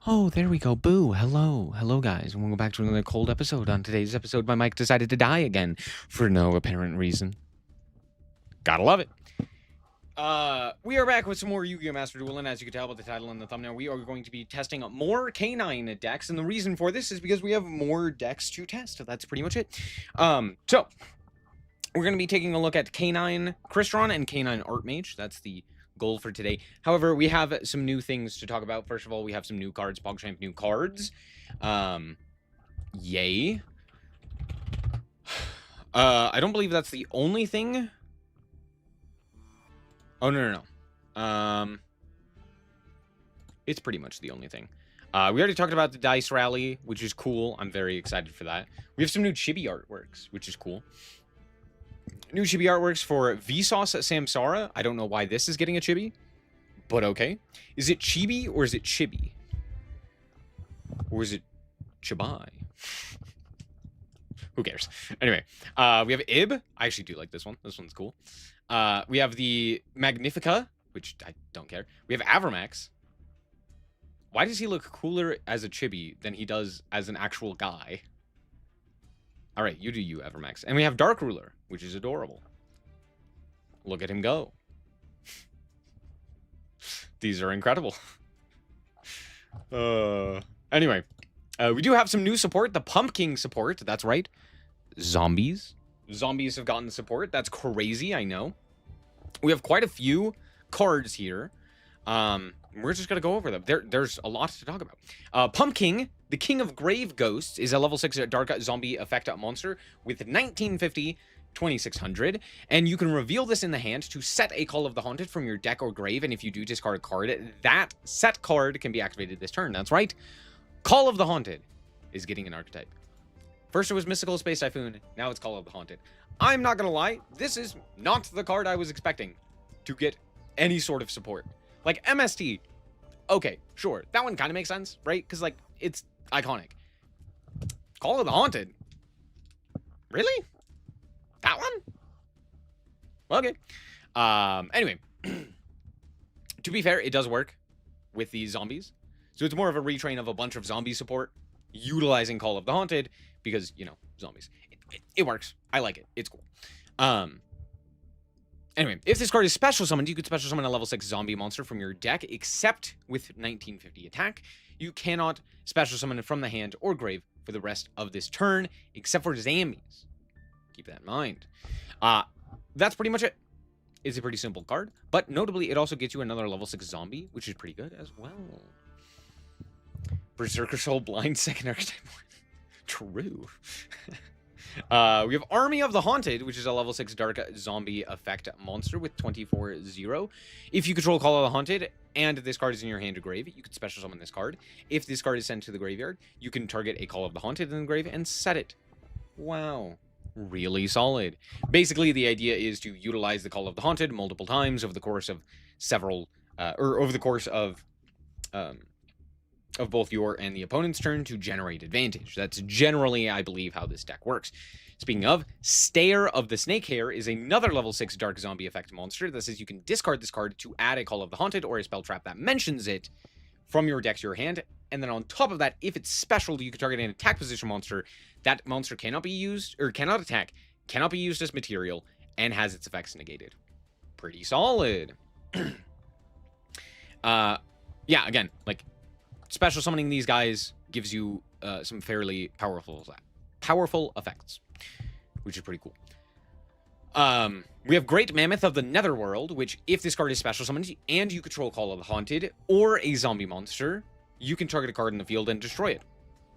Oh, there we go. Boo. Hello. Hello, guys. And we'll go back to another cold episode. On today's episode, my mic decided to die again for no apparent reason. Gotta love it. We are back with some more Yu-Gi-Oh! Master Duel, and as you can tell by the title and the thumbnail, we are going to be testing more K9 decks, and the reason for this is because we have more decks to test. That's pretty much it. So, we're going to be taking a look at K9 Crystron and K9 Artmage. That's the goal for today. However, we have some new things to talk about. First of all, we have some new cards, PogChamp new cards. Yay. I don't believe that's the only thing. Oh, no. It's pretty much the only thing. We already talked about the Dice Rally, which is cool. I'm very excited for that. We have some new chibi artworks, which is cool. New chibi artworks for Vsauce Samsara. I don't know why this is getting a chibi, but okay. Is it chibi or is it chibi? Or is it chibai? Who cares? Anyway, we have Ib. I actually do like this one. This one's cool. We have the Magnifica, which I don't care. We have Avermax. Why does he look cooler as a chibi than he does as an actual guy? All right, you do you, Avermax. And we have Dark Ruler, which is adorable. Look at him go. These are incredible. Anyway, we do have some new support. The Pumpkin support, that's right. Zombies. Zombies have gotten support. That's crazy, I know. We have quite a few cards here. We're just going to go over them. There's a lot to talk about. Pumpkin, the King of Grave Ghosts, is a level 6 Dark Zombie Effect monster with 1950, 2600. And you can reveal this in the hand to set a Call of the Haunted from your deck or grave. And if you do discard a card, that set card can be activated this turn. That's right. Call of the Haunted is getting an archetype. First it was Mystical Space Typhoon, now it's Call of the Haunted. I'm not gonna lie, this is not the card I was expecting to get any sort of support. Like, MST, okay, sure, that one kind of makes sense, right? Because, like, it's iconic. Call of the Haunted? Really? That one? Okay. Anyway, to be fair, it does work with these zombies. So it's more of a retrain of a bunch of zombie support utilizing Call of the Haunted because, you know, zombies. It works. I like it. It's cool. Anyway, if this card is special summoned, you could special summon a level 6 zombie monster from your deck, except with 1950 attack. You cannot special summon it from the hand or grave for the rest of this turn, except for zombies. Keep that in mind. That's pretty much it. It's a pretty simple card, but notably, it also gets you another level 6 zombie, which is pretty good as well. Berserker Soul Blind second archetype. True. We have Army of the Haunted, which is a level 6 Dark Zombie Effect monster with 24-0. If you control Call of the Haunted, and this card is in your hand or grave, you can special summon this card. If this card is sent to the graveyard, you can target a Call of the Haunted in the grave and set it. Wow. Really solid. Basically, the idea is to utilize the Call of the Haunted multiple times over the course of several, or over the course of both your and the opponent's turn to generate advantage. That's generally, I believe, how this deck works. Speaking of, Stare of the Snakehair is another level 6 Dark Zombie Effect monster that says you can discard this card to add a Call of the Haunted or a spell trap that mentions it from your deck to your hand. And then on top of that, if it's special, you can target an attack position monster. That monster cannot be used, or cannot attack, cannot be used as material, and has its effects negated. Pretty solid. Yeah, again, like, special summoning these guys gives you some fairly powerful effects, which is pretty cool. We have Great Mammoth of the Netherworld, which, if this card is special summoned and you control Call of the Haunted or a zombie monster, you can target a card in the field and destroy it.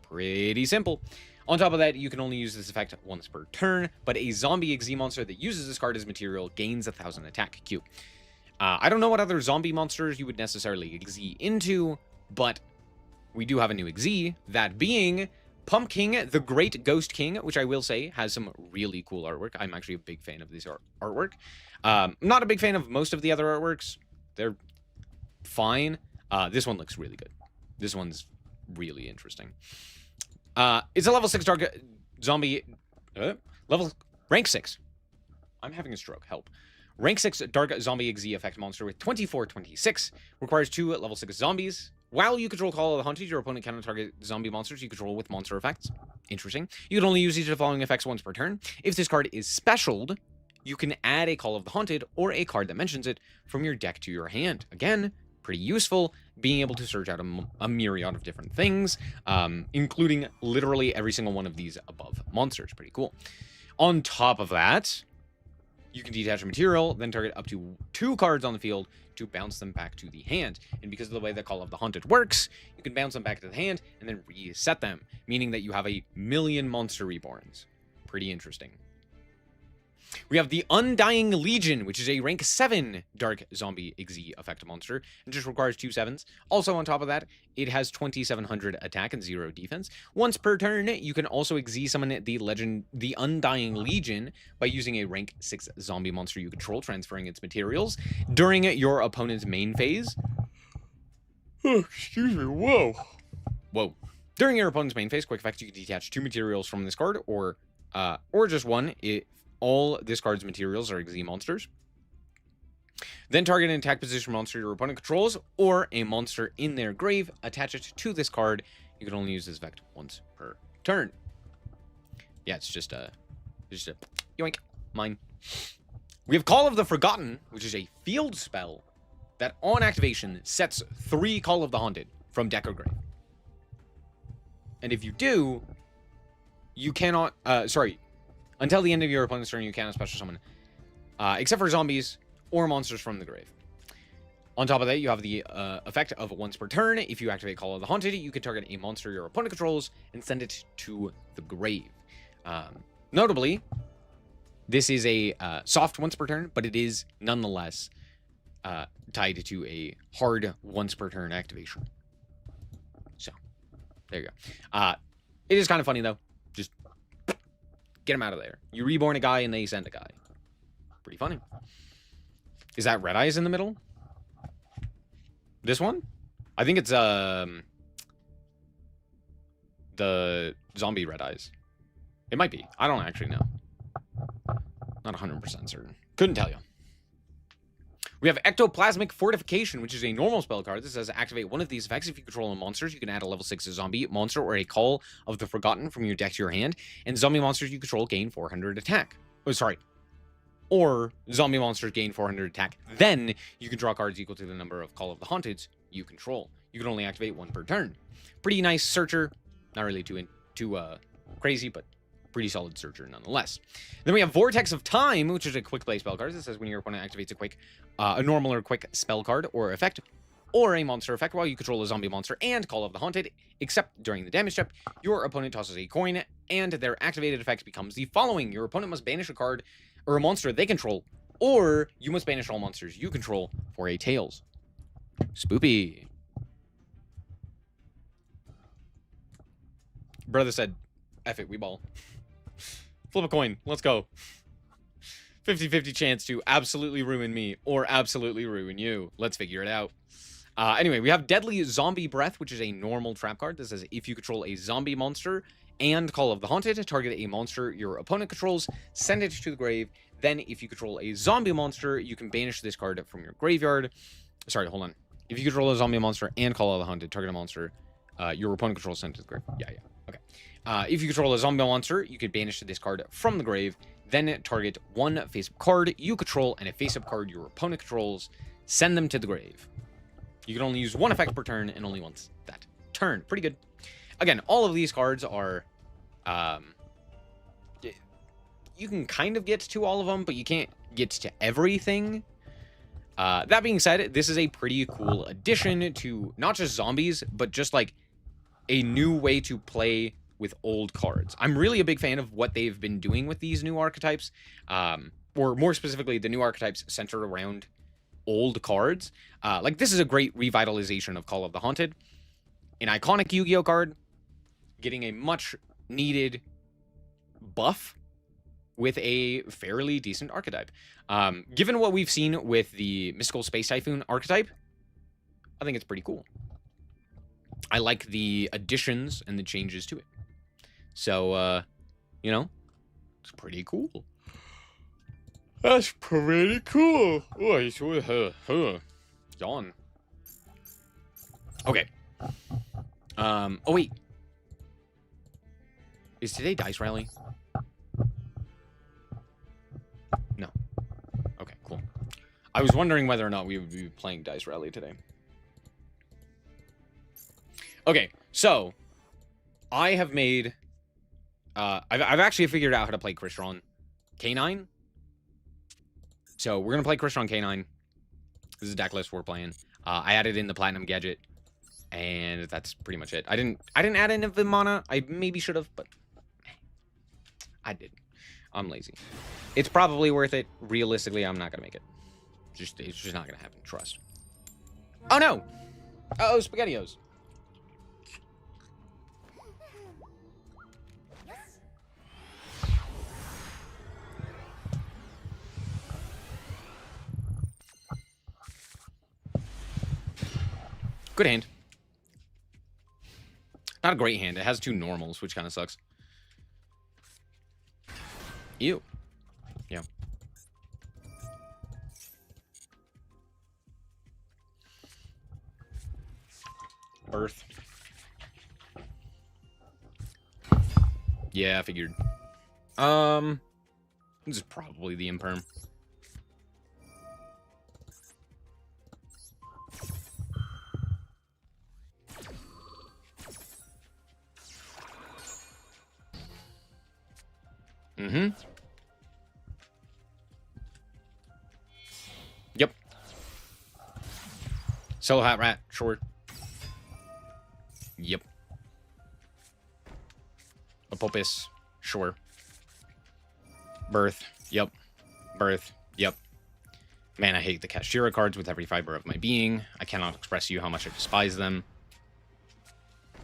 Pretty simple. On top of that, you can only use this effect once per turn, but a zombie XZ monster that uses this card as material gains 1,000 attack Q. I don't know what other zombie monsters you would necessarily XZ into, but we do have a new XZ, that being Pumpkin, the Great Ghost King, which I will say has some really cool artwork. I'm actually a big fan of this artwork. I'm not a big fan of most of the other artworks. They're fine. This one looks really good. This one's really interesting. It's a level 6 Dark Zombie... Rank 6. I'm having a stroke. Help. Rank 6 Dark Zombie XZ effect monster with 24-26. Requires 2 level 6 zombies. While you control Call of the Hunted, your opponent cannot target zombie monsters you control with monster effects. Interesting. You can only use each of the following effects once per turn. If this card is specialed, you can add a Call of the Hunted or a card that mentions it from your deck to your hand. Again, pretty useful, being able to search out a myriad of different things, including literally every single one of these above monsters. Pretty cool. On top of that, you can detach a material, then target up to 2 cards on the field to bounce them back to the hand. And because of the way that Call of the Hunted works, you can bounce them back to the hand and then reset them, meaning that you have a million monster reborns. Pretty interesting. We have the Undying Legion, which is a rank 7 Dark Zombie Exe effect monster, and just requires 2 7s. Also, on top of that, it has 2700 attack and 0 defense. Once per turn, you can also Exe summon the Undying Legion by using a rank 6 zombie monster you control, transferring its materials during your opponent's main phase. Oh, excuse me, whoa. During your opponent's main phase, quick effect, you can detach 2 materials from this card, or just 1. All this card's materials are Exe monsters. Then target an attack position monster your opponent controls, or a monster in their grave. Attach it to this card. You can only use this effect once per turn. Yeah, it's just a yoink, mine. We have Call of the Forgotten, which is a field spell that on activation sets 3 Call of the Haunted from deck or grave. And if you do, you cannot, until the end of your opponent's turn, you cannot special summon, except for zombies or monsters from the grave. On top of that, you have the effect of once per turn. If you activate Call of the Haunted, you can target a monster your opponent controls and send it to the grave. Notably, this is a soft once per turn, but it is nonetheless tied to a hard once per turn activation. So, there you go. It is kind of funny, though. Just get him out of there. You reborn a guy and they send a guy. Pretty funny. Is that Red Eyes in the middle? This one? I think it's the zombie Red Eyes. It might be. I don't actually know. Not 100% certain. Couldn't tell you. We have Ectoplasmic Fortification, which is a normal spell card that says activate one of these effects. If you control monsters, you can add a level 6 zombie monster or a Call of the Forgotten from your deck to your hand. And zombie monsters you control gain 400 attack. Oh, sorry. Or zombie monsters gain 400 attack. Then you can draw cards equal to the number of Call of the Haunteds you control. You can only activate 1 per turn. Pretty nice searcher. Not really too crazy, but pretty solid searcher nonetheless. Then we have Vortex of Time, which is a quick play spell card that says when your opponent activates a normal or quick spell card or effect, or a monster effect while you control a zombie monster and Call of the Haunted, except during the damage step, your opponent tosses a coin, and their activated effect becomes the following. Your opponent must banish a card or a monster they control, or you must banish all monsters you control for a Tails. Spoopy. Brother said, F it, we ball. Flip a coin. Let's go. 50-50 chance to absolutely ruin me or absolutely ruin you. Let's figure it out. Anyway, we have Deadly Zombie Breath, which is a normal trap card that says if you control a zombie monster and Call of the Haunted, target a monster your opponent controls, send it to the grave. Then, if you control a zombie monster, you can banish this card from your graveyard. Sorry, hold on. If you control a zombie monster and Call of the Haunted, target a monster your opponent controls, send it to the grave. Yeah. Okay. If you control a zombie monster, you can banish this card from the grave, then target 1 face-up card you control and a face-up card your opponent controls, send them to the grave. You can only use 1 effect per turn and only once that turn. Pretty good. Again, all of these cards are, you can kind of get to all of them, but you can't get to everything. That being said, this is a pretty cool addition to not just zombies, but just like a new way to play with old cards. I'm really a big fan of what they've been doing with these new archetypes, or more specifically, the new archetypes centered around old cards. Like, this is a great revitalization of Call of the Haunted. An iconic Yu-Gi-Oh card, getting a much-needed buff with a fairly decent archetype. Given what we've seen with the Mystical Space Typhoon archetype, I think it's pretty cool. I like the additions and the changes to it. So, you know, it's pretty cool. That's pretty cool. Oh, yawn. Okay, Oh, wait. Is today Dice Rally? No. Okay, cool. I was wondering whether or not we would be playing Dice Rally today. Okay, so I have made... I've actually figured out how to play Crystron K9. So we're going to play Crystron K9. This is the deck list we're playing. I added in the Platinum Gadget, and that's pretty much it. I didn't add in Vimana. I maybe should have, but I didn't. I'm lazy. It's probably worth it. Realistically, I'm not going to make it. It's just not going to happen. Trust. Oh, no! Uh-oh, SpaghettiOs. Good hand. Not a great hand. It has 2 normals, which kind of sucks. Ew. Yeah. Birth. Yeah, I figured. This is probably the Imperm. Mm-hmm. Yep. Soul Hat Rat, sure. Yep. Apopis, sure. Birth, yep. Birth, yep. Man, I hate the Kashira cards with every fiber of my being. I cannot express to you how much I despise them.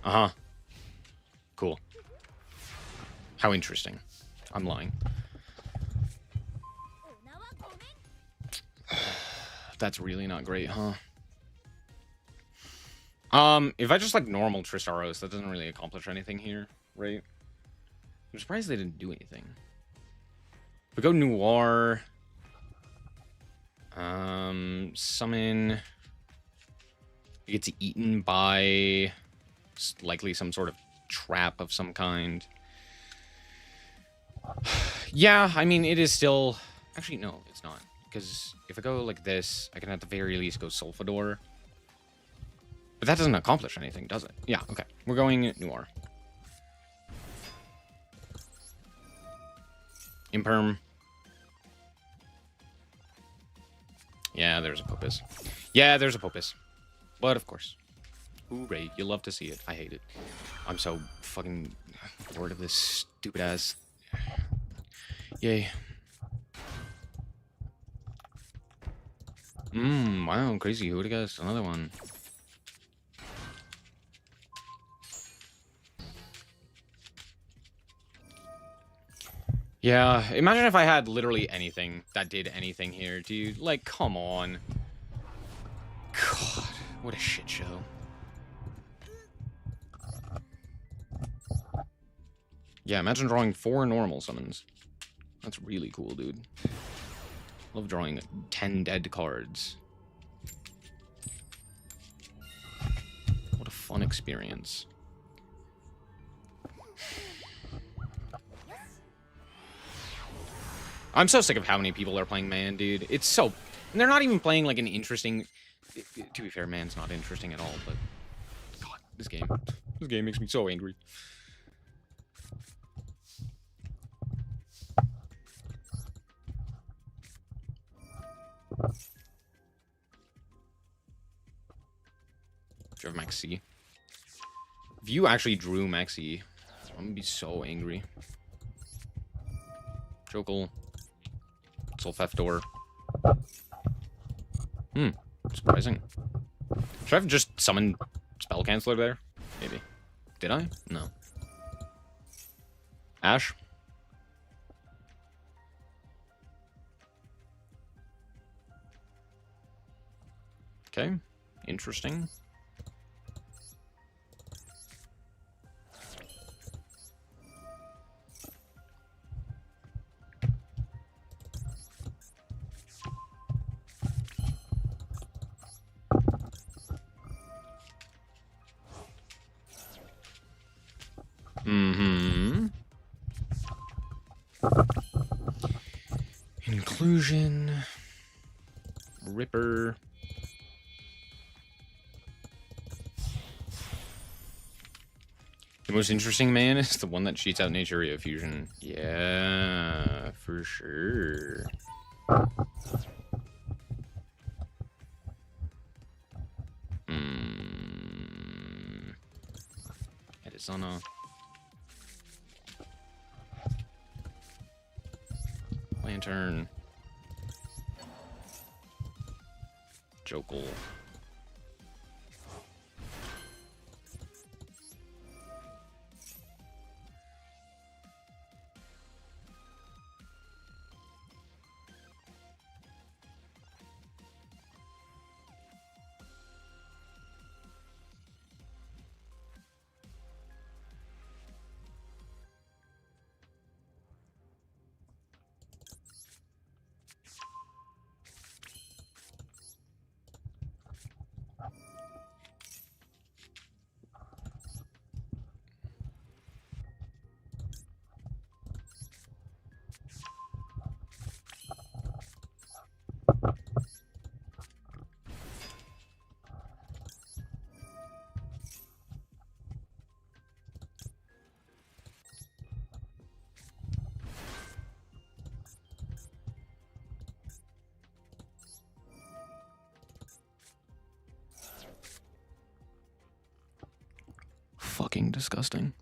Uh-huh. Cool. How interesting. I'm lying. That's really not great, huh? If I just like normal Tristaros, that doesn't really accomplish anything here, right? I'm surprised they didn't do anything. If we go Noir, summon, it gets eaten by likely some sort of trap of some kind. Yeah, I mean, it is still... Actually, no, it's not. Because if I go like this, I can at the very least go Sulfador. But that doesn't accomplish anything, does it? Yeah, okay. We're going Noir. Imperm. Yeah, there's a Popus. Yeah, there's a Popus. But, of course. Hooray, you love to see it. I hate it. I'm so fucking bored of this stupid ass... Yay. Wow, crazy. Who would have guessed? Another one. Yeah, imagine if I had literally anything that did anything here, dude. Like, come on. God, what a shit show. Yeah, imagine drawing 4 normal summons. That's really cool, dude. Love drawing 10 dead cards. What a fun experience. I'm so sick of how many people are playing Man, dude. It's so... And they're not even playing, like, an interesting... To be fair, Man's not interesting at all, but... God, this game makes me so angry. Do you have Max C? If you actually drew Max C, I'm gonna be so angry. Jokal. Sulfefdor. Surprising. Should I have just summoned Spell Canceller there? Maybe. Did I? No. Ash? Okay. Interesting. Inclusion. Ripper. The most interesting man is the one that cheats out Naturia Fusion. Yeah, for sure. It is on a... Lantern. Jokel. Fucking disgusting.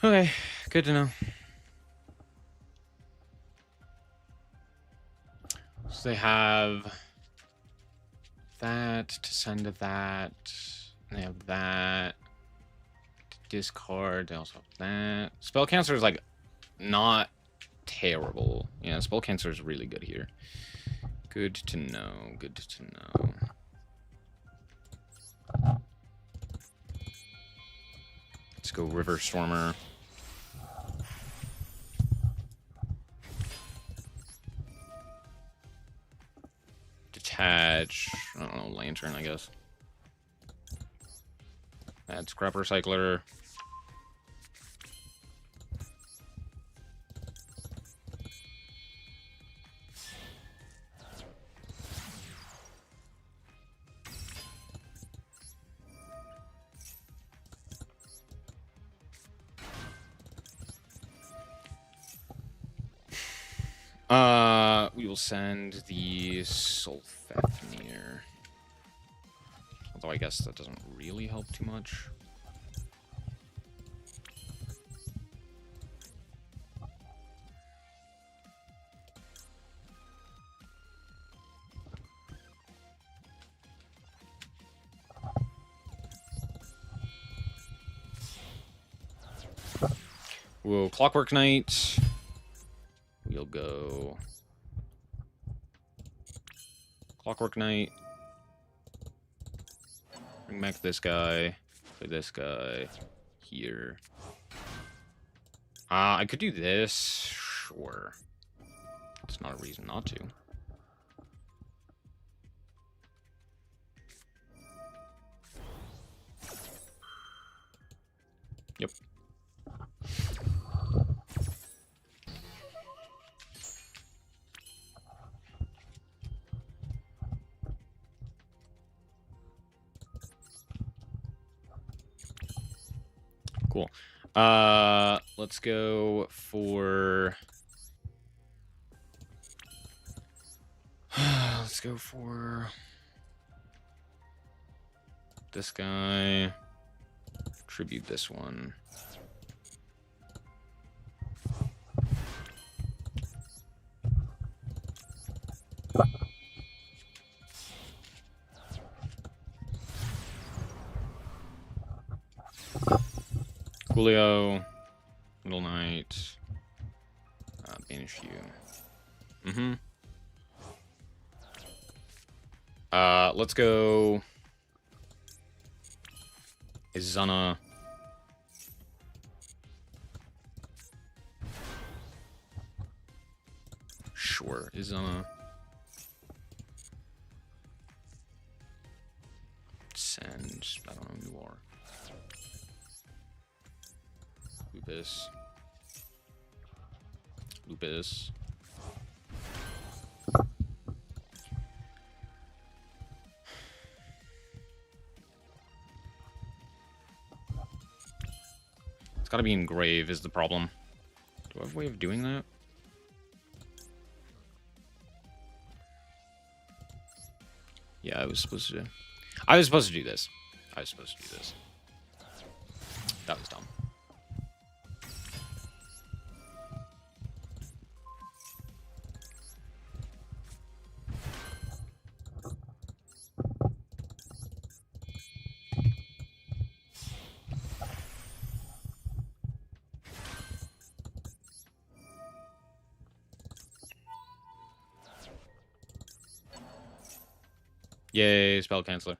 Okay, good to know. So they have that to send to that. And they have that to discard. They also have that. Spell Cancer is like not terrible. Yeah, Spell Cancer is really good here. Good to know. Good to know. Let's go River Stormer. Detach. I don't know, Lantern, I guess. Add Scrap Recycler. We will send the Sulfafnir. Although I guess that doesn't really help too much. Whoa, Clockwork Knight. We'll go Clockwork Knight. Bring back this guy. Play this guy here. I could do this. Sure. It's not a reason not to. Yep. Cool. Let's go for... Let's go for... this guy. Tribute this one. Coolio, Middle Knight, banish you. Let's go Izana. Sure, Izana. Send, I don't know who you are. Do this. Lupus. It's gotta be engrave is the problem. Do I have a way of doing that? Yeah, I was supposed to do this. I was supposed to do this. That was dumb. Yay, spell canceller.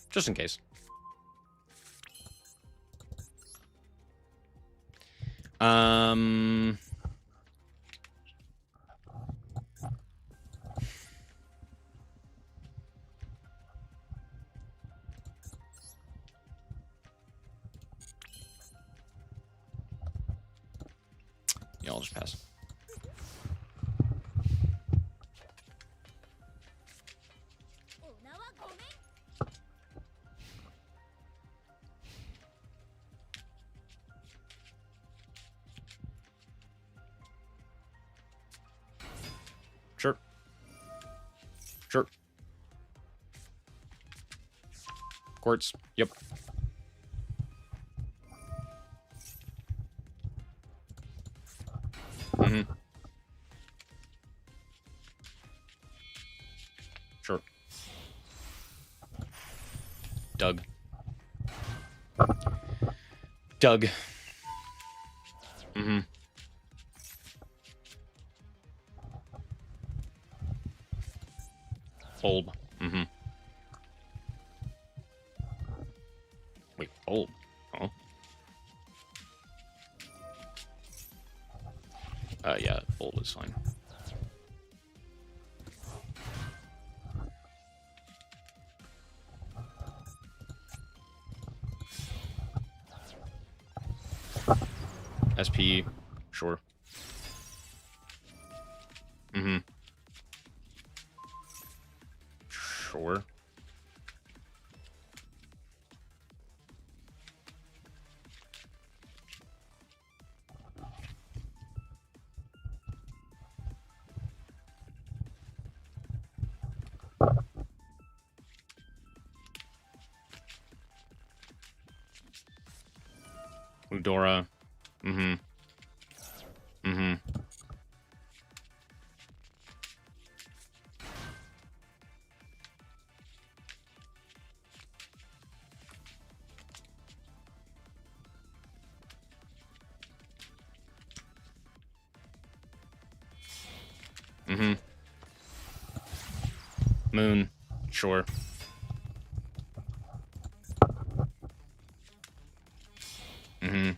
Just in case. Yeah, I'll just pass. Sure. Sure. Quartz. Yep. Mm-hmm. Sure. Doug. Doug. Mm-hmm. Bulb. Mm-hmm. Wait, bulb? Oh. Yeah, bulb is fine. SP, sure. Mm-hmm. Sure. Udora. Mm-hmm. Mm-hmm. Mm-hmm. Moon. Sure. Mm-hmm.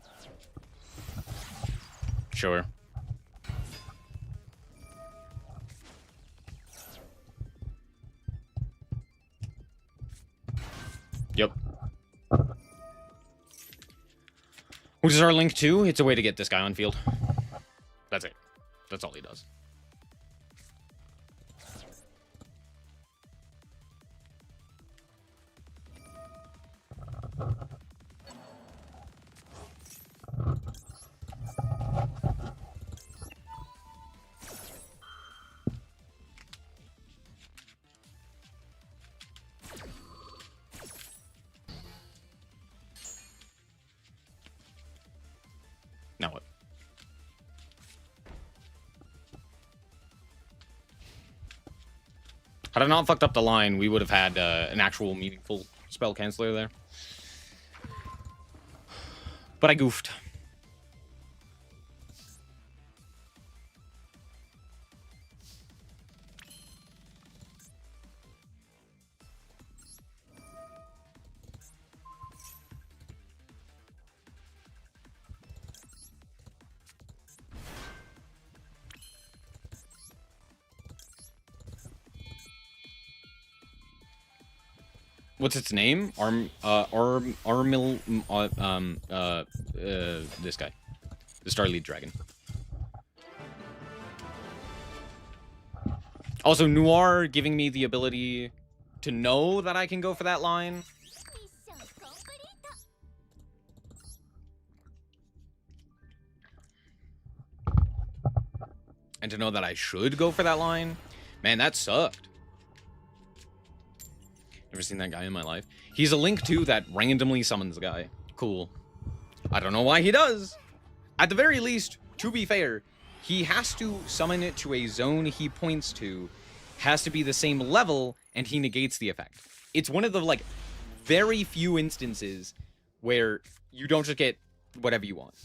Sure. Yep. Which is our link too. It's a way to get this guy on field. That's it. That's all he does. Now what? Had I not fucked up the line, we would have had an actual meaningful spell canceller there. But I goofed. What's its name? This guy. The Starlead Dragon. Also, Noir giving me the ability to know that I can go for that line. And to know that I should go for that line. Man, that sucked. Never seen that guy in my life. He's a Link, too, that randomly summons a guy. Cool. I don't know why he does. At the very least, to be fair, he has to summon it to a zone he points to, has to be the same level, and he negates the effect. It's one of the, like, very few instances where you don't just get whatever you want.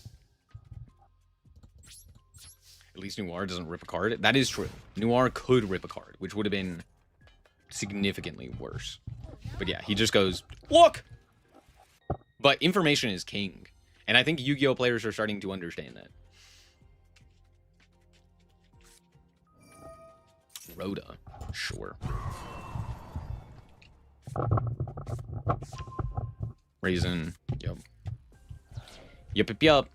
At least Noir doesn't rip a card. That is true. Noir could rip a card, which would have been significantly worse. But yeah, he just goes, look! But information is king. And I think Yu-Gi-Oh! Players are starting to understand that. Rhoda. Sure. Raisin. Yup. Yup, yup, yup.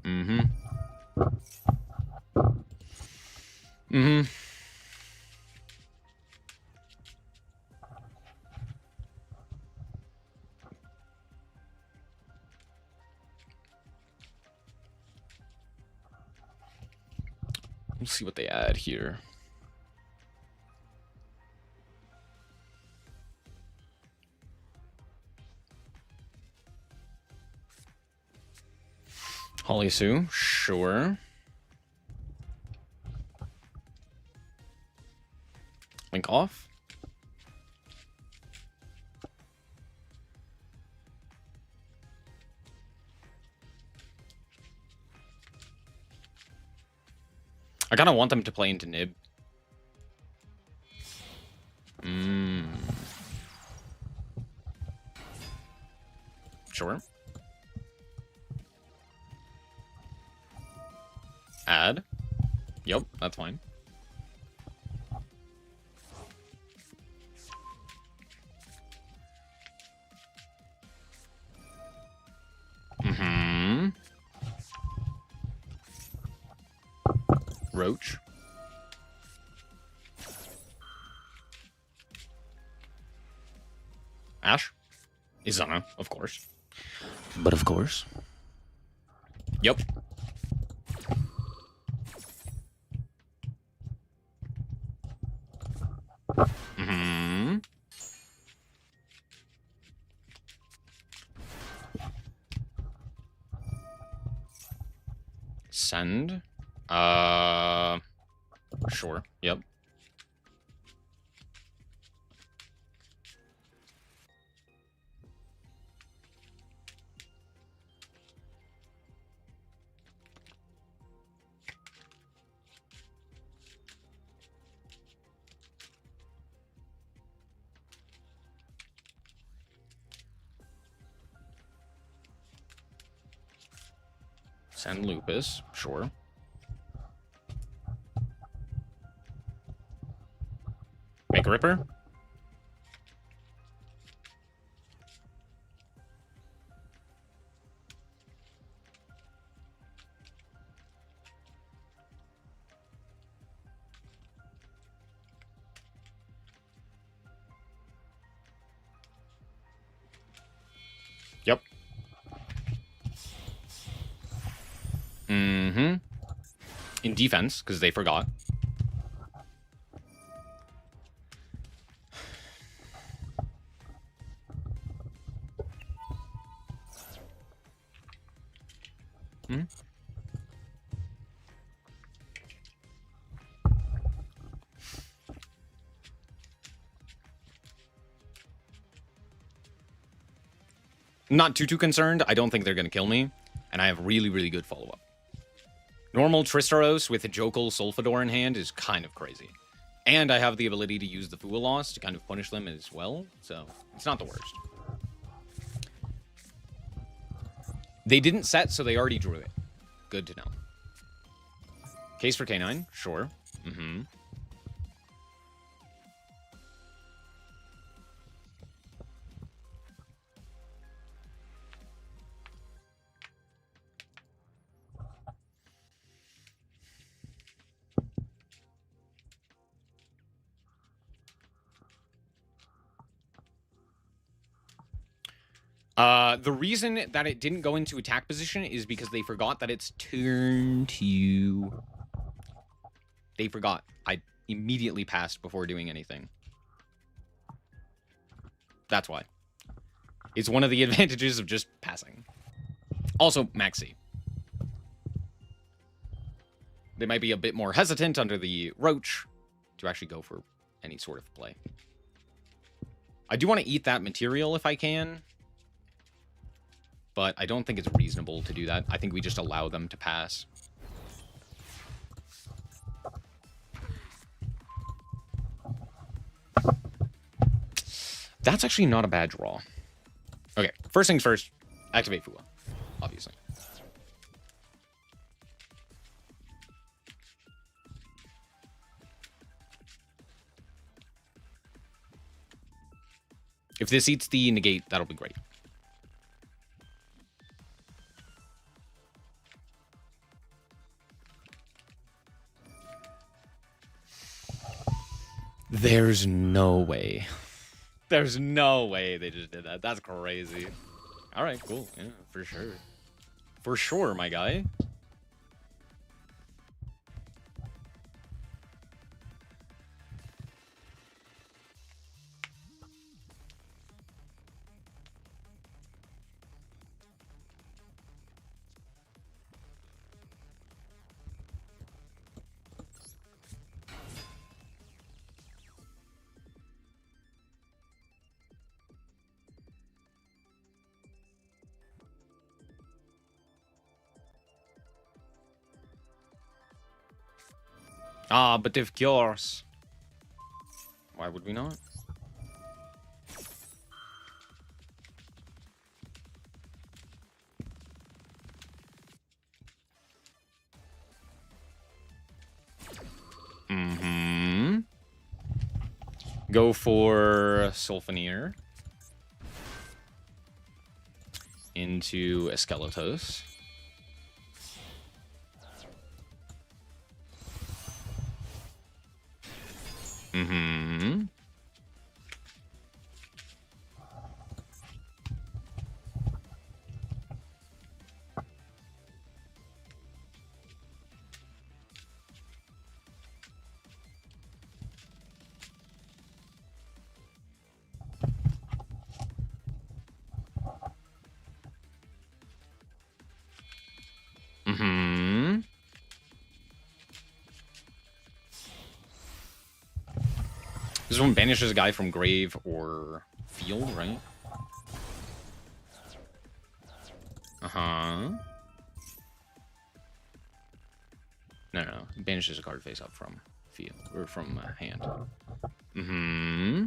Mm-hmm. Mm-hmm. Let's see what they add here. Holly Sue, sure. Link off. I kind of want them to play into Nib. Sure. Add. Yep, that's fine. Mm-hmm. Roach. Ash. Izana, of course. But of course. Yep. Mm-hmm. Send. Sure. Yep. Send Lupus, sure. Make a Ripper. Yep. Mm-hmm. In defense, because they forgot. Hmm? Not too concerned. I don't think they're going to kill me. And I have really, really good follow-up. Normal Tristaros with a Jokul Solfador in hand is kind of crazy. And I have the ability to use the Fool Loss to kind of punish them as well. So, it's not the worst. They didn't set, so they already drew it. Good to know. Case for K9, sure. Mm-hmm. The reason that it didn't go into attack position is because they forgot that it's turn to... They forgot. I immediately passed before doing anything. That's why. It's one of the advantages of just passing. Also, Maxi. They might be a bit more hesitant under the Roach to actually go for any sort of play. I do want to eat that material if I can, but I don't think it's reasonable to do that. I think we just allow them to pass. That's actually not a bad draw. Okay, first things first, activate Fua, obviously. If this eats the negate, that'll be great. There's no way. There's no way they just did that. That's crazy. All right, cool. Yeah, for sure. For sure, my guy. Ah, but if cures. Why would we not? Mm-hmm. Go for Sulfonier. Into Skeletos. Mm-hmm. Mm-hmm. This one banishes a guy from grave or field, right? Uh-huh. No. Banishes a card face up from field or from hand. Mm-hmm.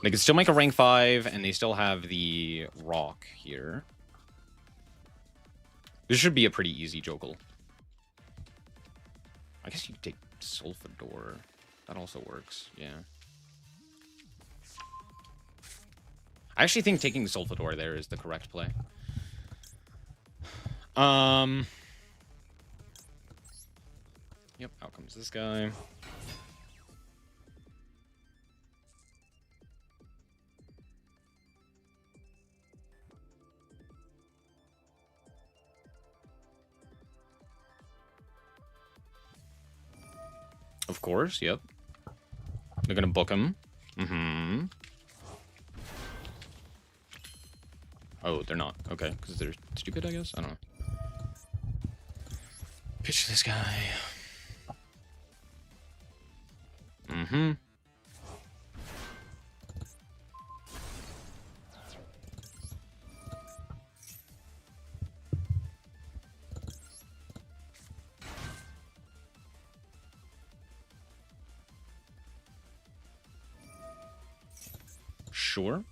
They can still make a rank 5, and they still have the rock here. This should be a pretty easy joggle. I guess you could take Sulfador. That also works, yeah. I actually think taking Sulfador there is the correct play. Yep, out comes this guy. Of course, yep. They're gonna book him. Mm-hmm. Oh, they're not. Okay, because they're stupid, I guess? I don't know. Pitch this guy. Mm-hmm. Sure.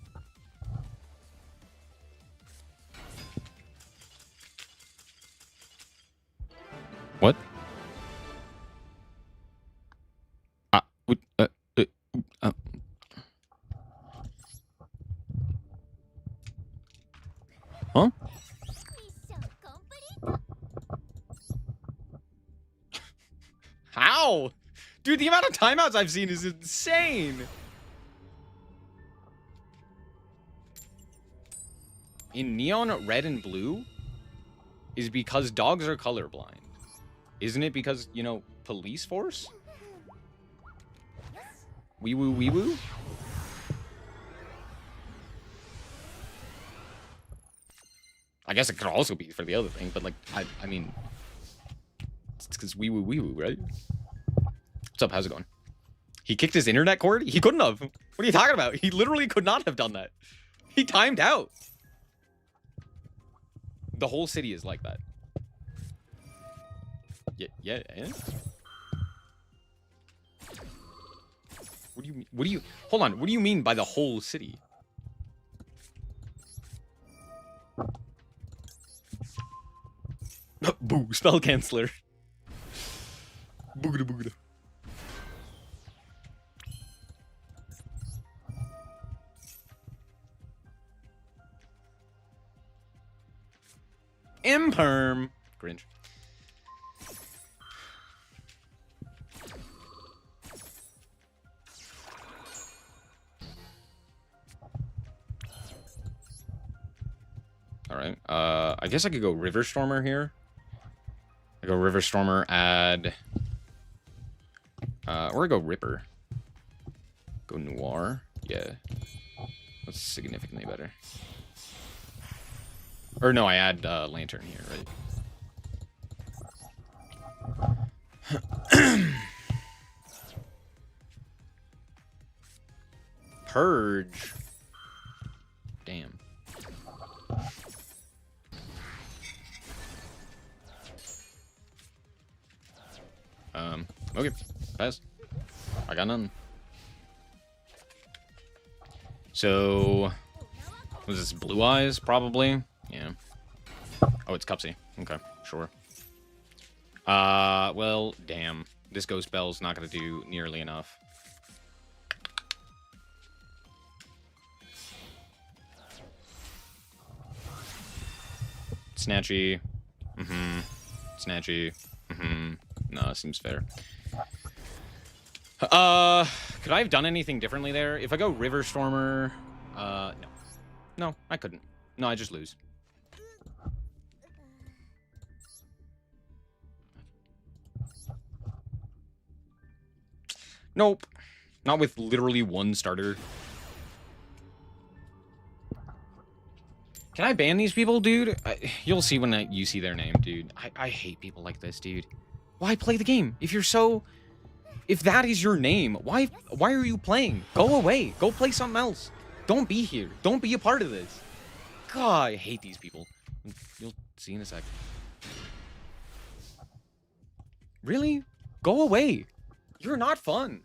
Huh? How? Dude, the amount of timeouts I've seen is insane. In neon red and blue is because dogs are colorblind. Isn't it because, you know, police force? Wee woo wee woo? I guess it could also be for the other thing, but like, I mean, it's because wee woo, right? What's up? How's it going? He kicked his internet cord? He couldn't have. What are you talking about? He literally could not have done that. He timed out. The whole city is like that. Yeah, and? What do you, hold on, what do you mean by the whole city? Boo, spell canceller. Boogada boogada. Imperm. Cringe. Alright, I guess I could go River Stormer here. I go River Stormer, add... or I go Ripper. Go Noir. Yeah. That's significantly better. Or no, I add Lantern here, right? Purge. Damn. Okay. Pass. I got none. So... was this Blue Eyes, probably? Yeah. Oh, it's Cupsy. Okay, sure. Well, damn. This Ghost Bell's not gonna do nearly enough. Snatchy. Snatchy. No, seems fair. Could I have done anything differently there? If I go River Stormer... no. No, I couldn't. No, I just lose. Nope. Not with literally one starter. Can I ban these people, dude? You'll see when you see their name, dude. I hate people like this, dude. Why play the game? If you're so... If that is your name, why are you playing? Go away. Go play something else. Don't be here. Don't be a part of this. God, I hate these people. You'll see in a sec. Really? Go away. You're not fun.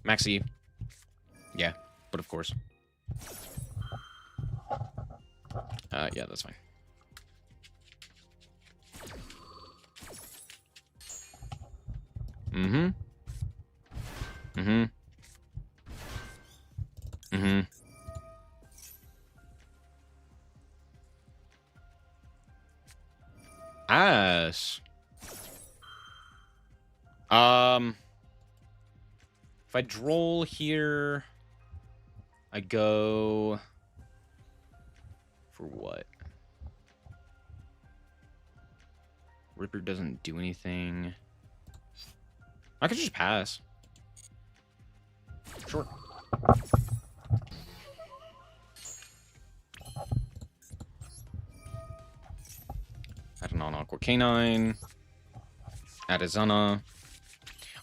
Maxi. Yeah, but of course. Yeah, that's fine. Ass. If I droll here, I go for what? Ripper doesn't do anything. I could just pass. Sure. Add a non-aqua canine. Add a Zana.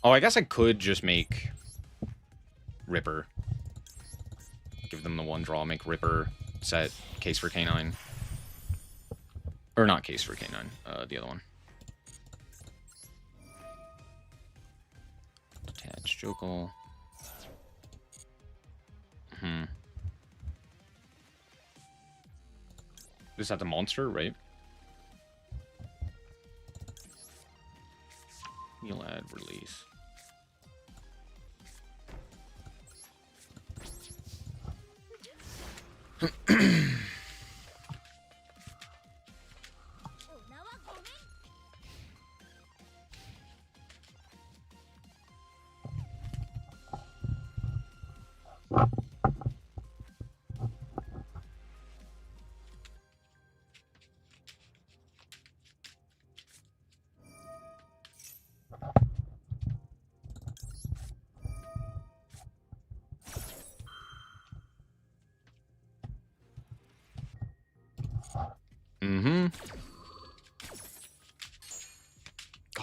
Oh, I guess I could just make Ripper. Give them the one draw, make Ripper, set case for canine. Or not case for canine, the other one. Detach Jokel. This at the monster, right? You'll add release.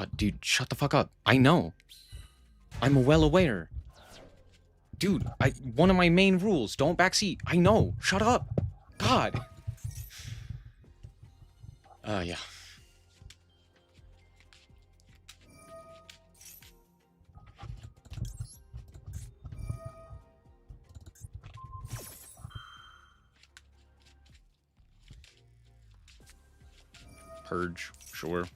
God, dude, shut the fuck up. I know. I'm well aware. Dude, one of my main rules, don't backseat. I know. Shut up. God. Yeah. Purge, sure.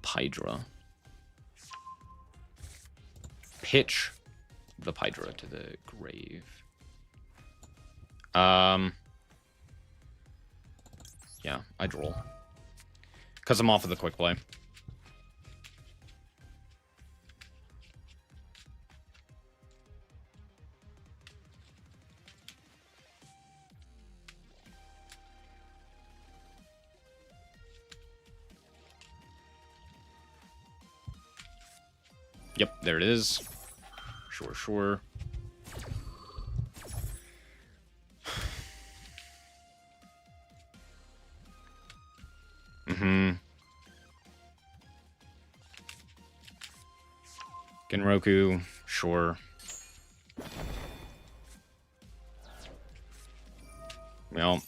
Hydra. Pitch the Hydra to the grave. Yeah, I'd roll. Because I'm off of the quick play. Yep, there it is. Sure, sure. Genroku, sure. Well.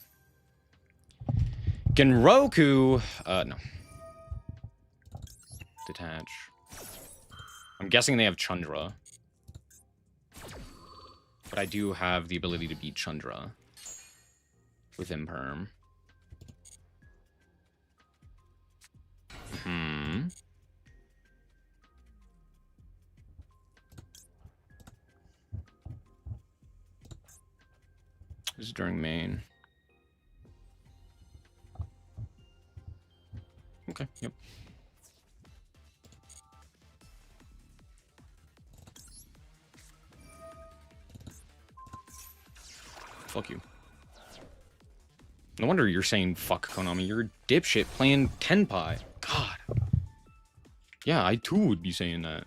Genroku, no. Detach. I'm guessing they have Chandra. But I do have the ability to beat Chandra. With Imperm. This is during main. Okay, yep. Fuck you. No wonder you're saying fuck Konami. You're a dipshit playing Tenpai. God. Yeah, I too would be saying that.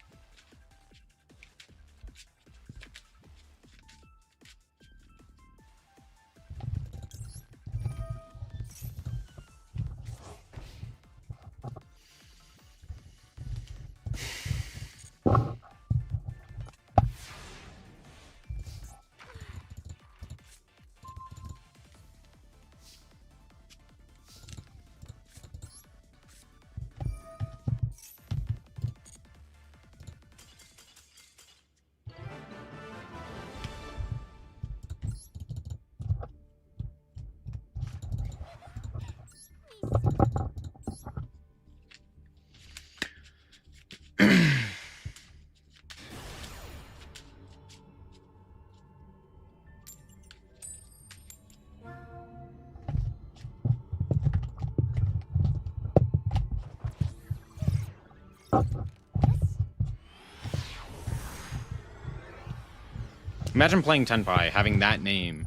Imagine playing Tenpai, having that name.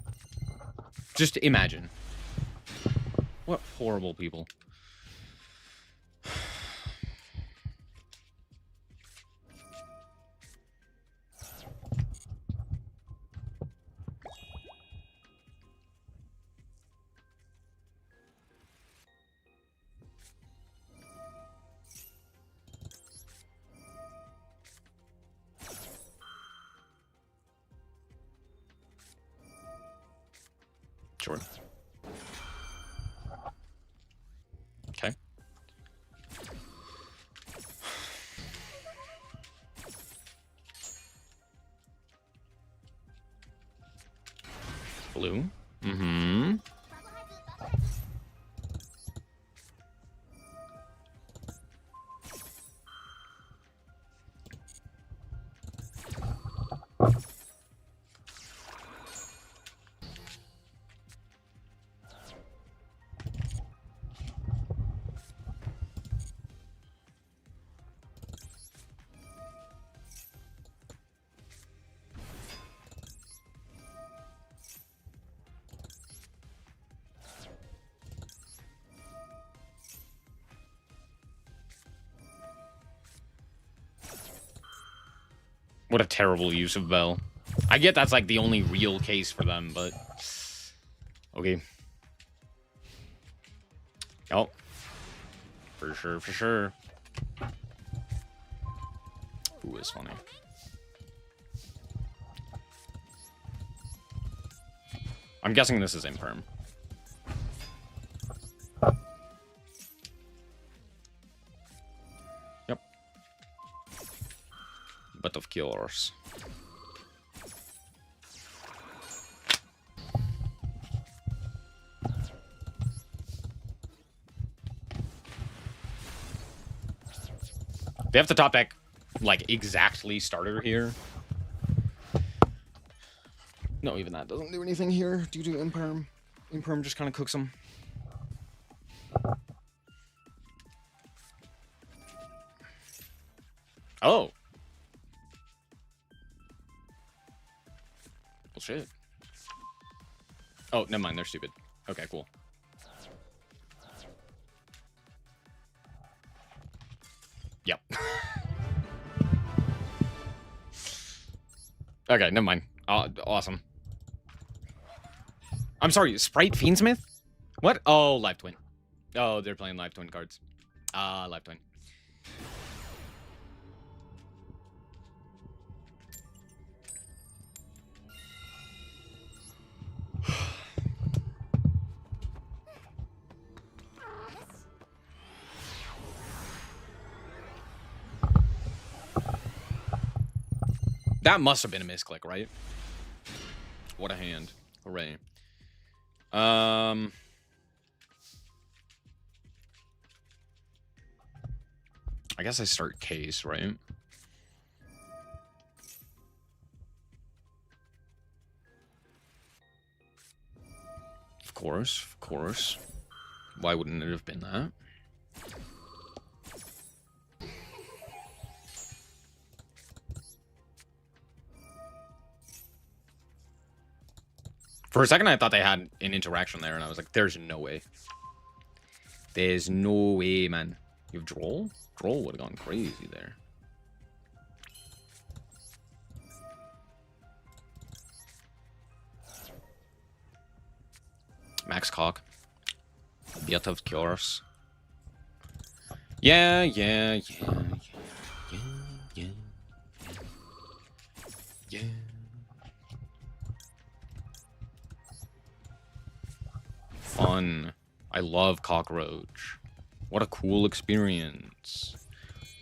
Just imagine. What horrible people. Sure. Okay. Blue. Mm-hmm. What a terrible use of Bell. I get that's like the only real case for them, but okay. Oh, for sure, for sure. Ooh, it's funny. I'm guessing this is imperm. Yep. But of course. They have the top deck, like, exactly starter here. No, even that doesn't do anything here due to Imperm. Imperm just kind of cooks them. Oh. Well, shit. Oh, never mind. They're stupid. Okay, cool. Yep. Okay, never mind. Awesome. I'm sorry, Sprite Fiendsmith? What? Oh, Live Twin. Oh, they're playing Live Twin cards. Live Twin. That must have been a misclick, right? What a hand. Hooray. I guess I start case, right? Of course, of course. Why wouldn't it have been that? For a second, I thought they had an interaction there, and I was like, there's no way. There's no way, man. You have Droll? Droll would have gone crazy there. Max Cock. Bit of course. Yeah. Fun. I love Cockroach. What a cool experience.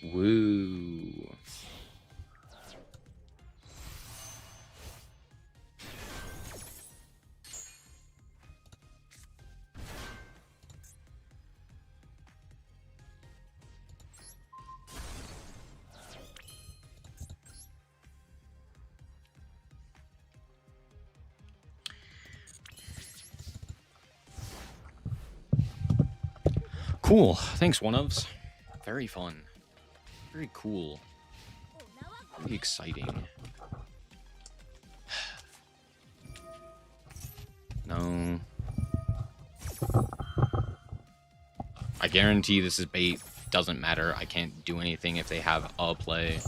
Woo. Cool. Thanks, one-ofs. Very fun. Very cool. Very exciting. No. I guarantee this is bait. Doesn't matter. I can't do anything if they have a play.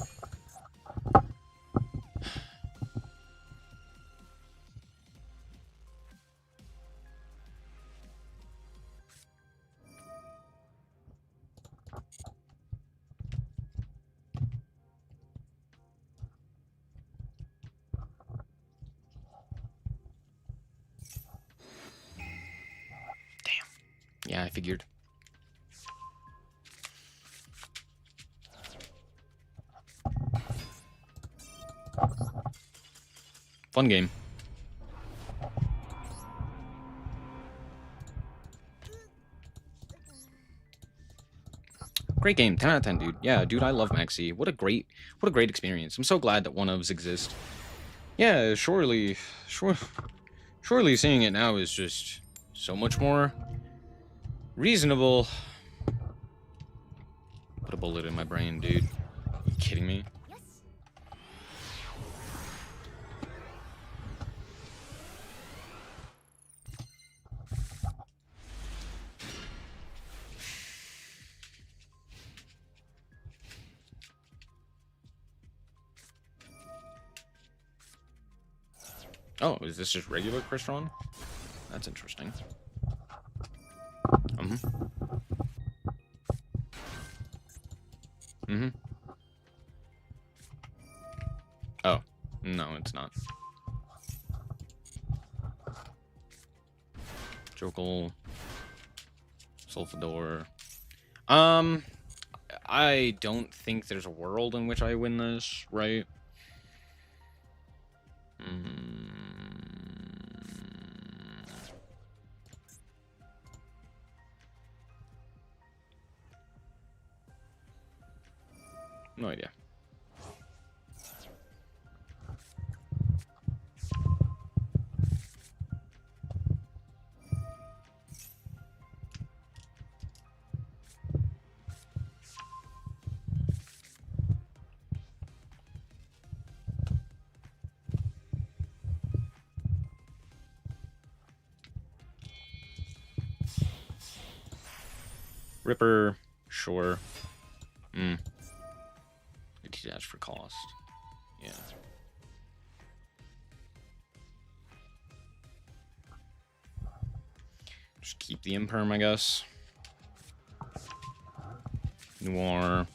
Yeah, I figured. Fun game. Great game. 10 out of 10, dude. Yeah, dude, I love Maxi. What a great experience. I'm so glad that one-ofs exist. Yeah, surely seeing it now is just so much more reasonable. Put a bullet in my brain, dude. Are you kidding me? Oh, is this just regular Crystron? That's interesting. Oh, no, it's not. Jokal. Sulfador. I don't think there's a world in which I win this, right? No idea. Ripper, sure. Dash for cost. Yeah. Just keep the imperm, I guess. Noir.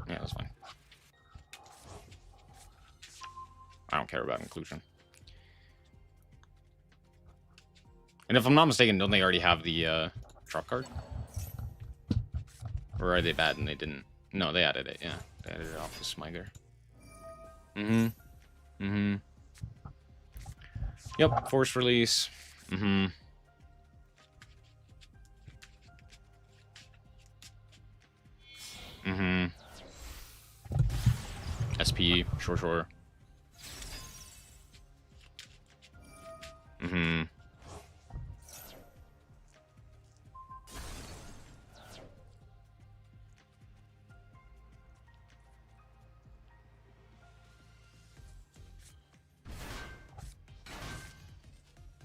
Yeah, that's fine. I don't care about inclusion. And if I'm not mistaken, don't they already have the drop card? Or are they bad and they didn't? No, they added it, yeah. They added it off the Smiger. Yep, force release. SP, sure.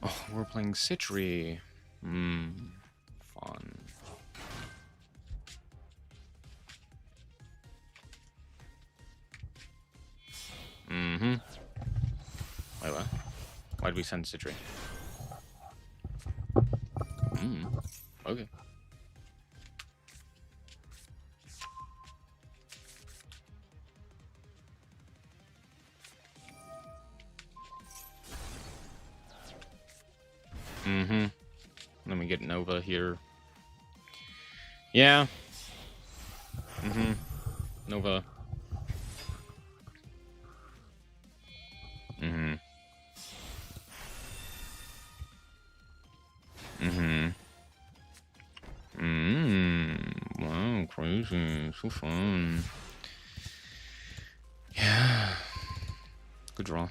Oh, we're playing Citri. Fun. Wait, what? Why did we send Citri? Okay. Let me get Nova here. Yeah. Nova. Wow, crazy. So fun. Yeah. Good draw.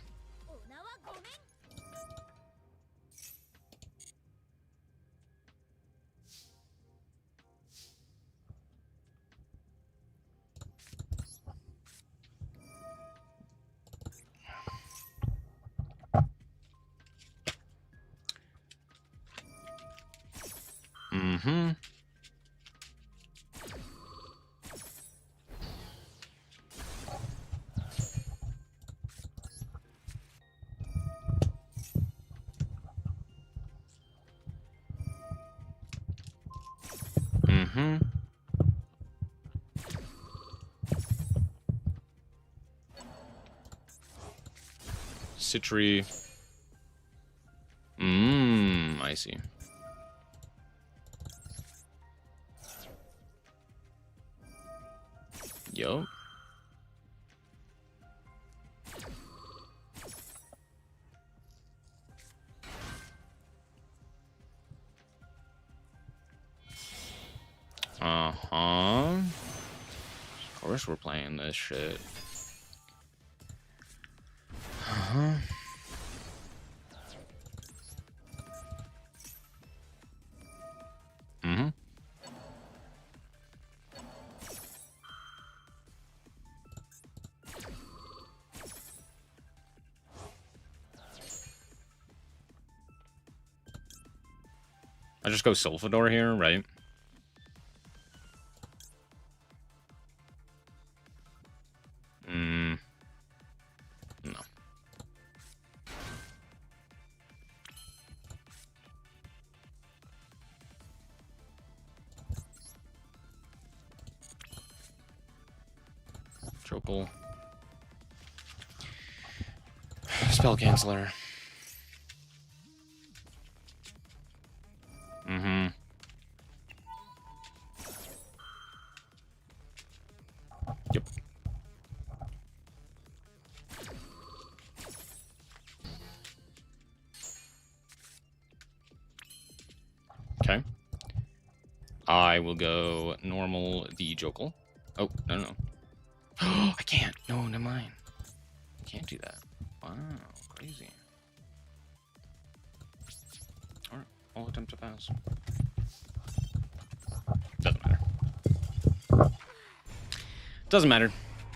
Citri. I see. Yo. Uh-huh. Of course we're playing this shit. Uh-huh. Mm-hmm. I just go Sylphador here, right? No. Chokel. Spell Canceller. Mm-hmm. Yep. Okay. I will go normal the Jokel. Oh, no, no. I can't. No, never mind. Can't do that. Wow, crazy. Alright, I'll attempt to pass. Doesn't matter. Doesn't matter.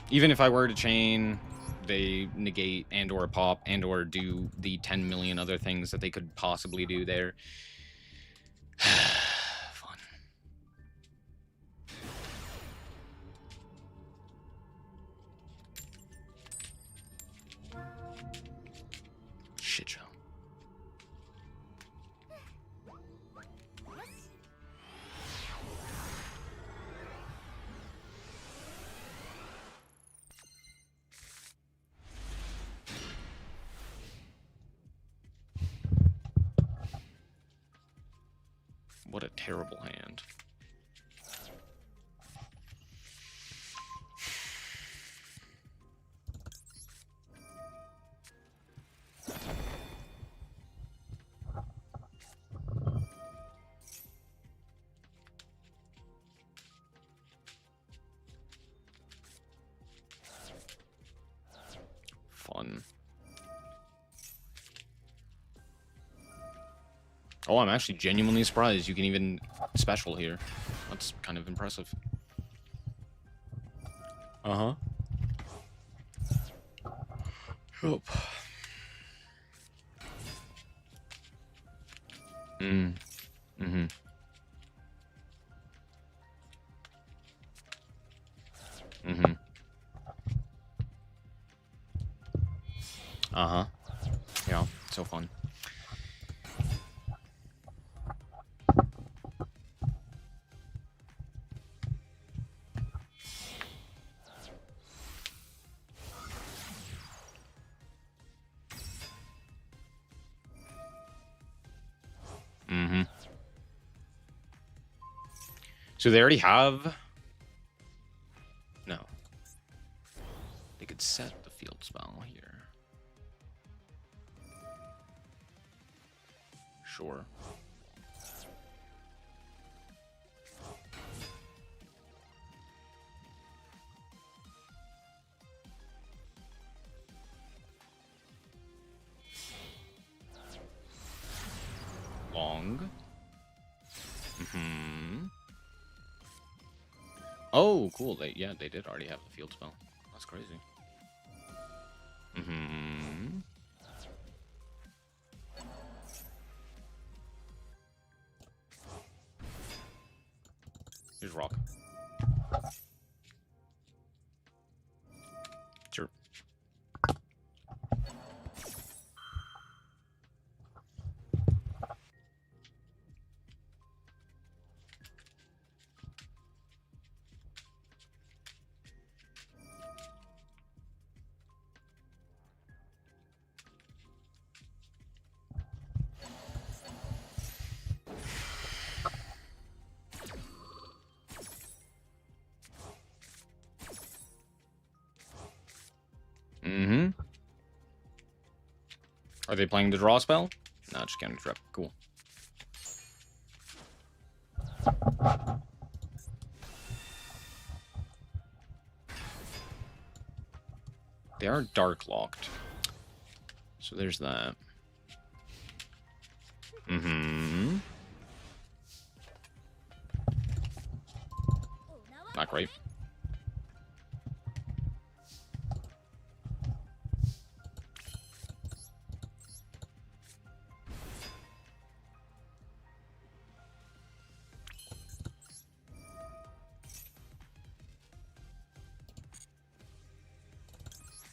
Even if I were to chain, they negate and or pop and or do the 10 million other things that they could possibly do there. Fun. Shit show. What a terrible hand. Fun. Oh, I'm actually genuinely surprised you can even special here. That's kind of impressive. Uh-huh. Yup. Mm-hmm. Mm-hmm. Uh-huh. Yeah, so fun. Mm-hmm. So they already have... No. They could set the field spell here. Sure. Long. Mm-hmm. Oh, cool. They did already have the field spell. That's crazy. Mm-hmm. Here's rock. Sure. Mm-hmm. Are they playing the draw spell? No, just counter trap. Cool. They are dark locked. So there's that. Mm-hmm. Not great.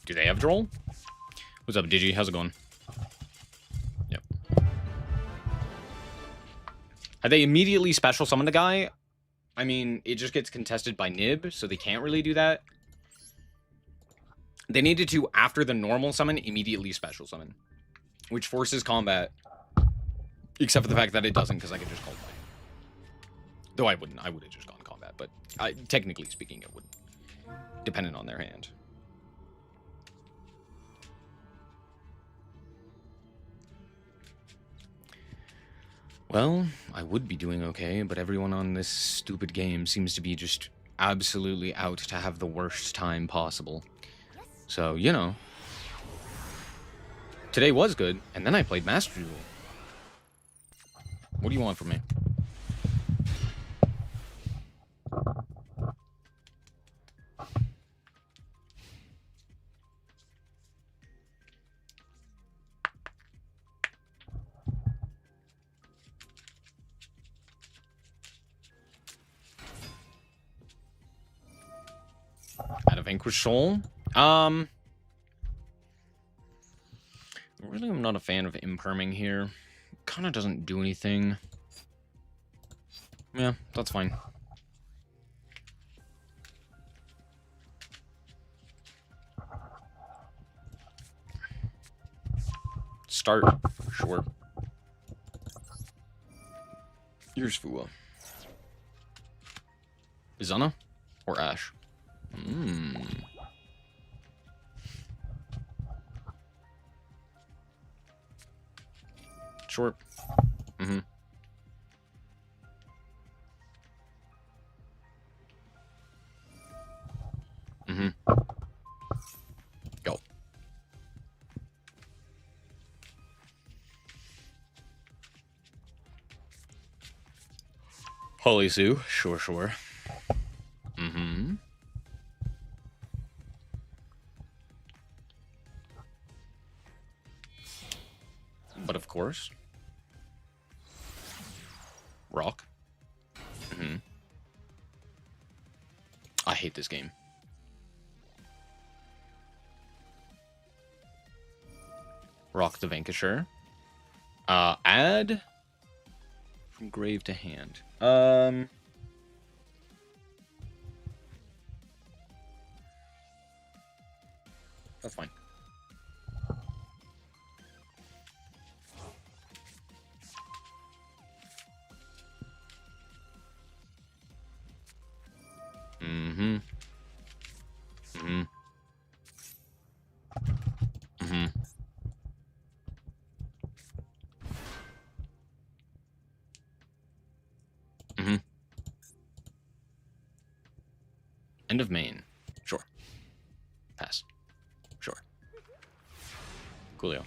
Do they have Droll? What's up, Digi? How's it going? Yep. Have they immediately special summoned the guy? I mean, it just gets contested by Nib, so they can't really do that. They needed to, after the normal summon, immediately special summon. Which forces combat. Except for the fact that it doesn't, because I can just call play. Though I wouldn't. I would have just gone combat, but technically speaking, it wouldn't. Dependent on their hand. Well, I would be doing okay, but everyone on this stupid game seems to be just absolutely out to have the worst time possible. So, you know. Today was good, and then I played Master Duel. What do you want from me? Out of Vanquish Soul? Really, I'm not a fan of imperming here. Kind of doesn't do anything. Yeah, that's fine. Start. Sure. Here's Fua. Izana? Or Ash? Sure. Mm-hmm. Mm-hmm. Go. Holy Sue. Sure, sure. Mm-hmm. But of course. Rock. Mm-hmm. I hate this game. Rock the Vanquisher. Add from grave to hand. That's fine. Mm-hmm. Mm-hmm. Mm-hmm. Mm-hmm. End of main. Sure. Pass. Sure. Coolio.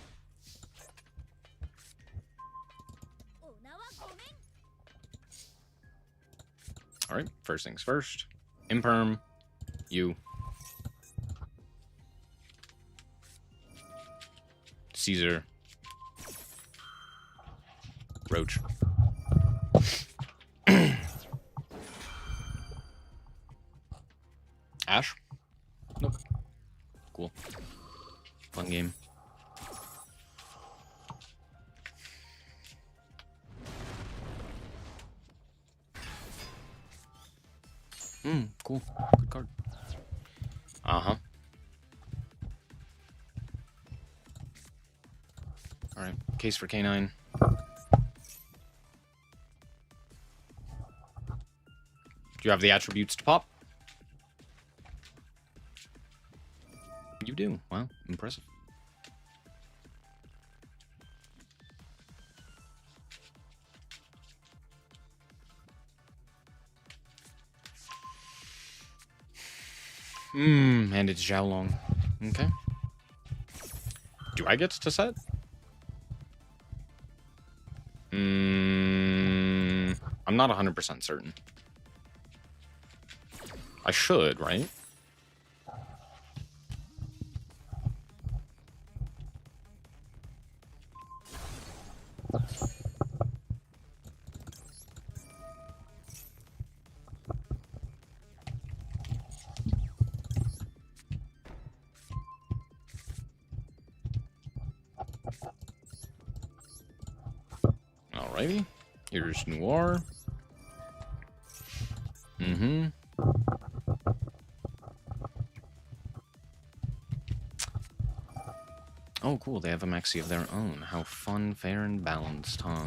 Alright, first things first. Imperm. You. Caesar. Roach. Ash? Nope. Cool. Fun game. Cool. Good card. Uh-huh. Alright, case for K9. Do you have the attributes to pop? You do. Wow, impressive. And it's Xiaolong. Okay. Do I get to set? I'm not 100% certain. I should, right? Alrighty. Here's Noir. Oh, cool. They have a maxi of their own. How fun, fair, and balanced, huh?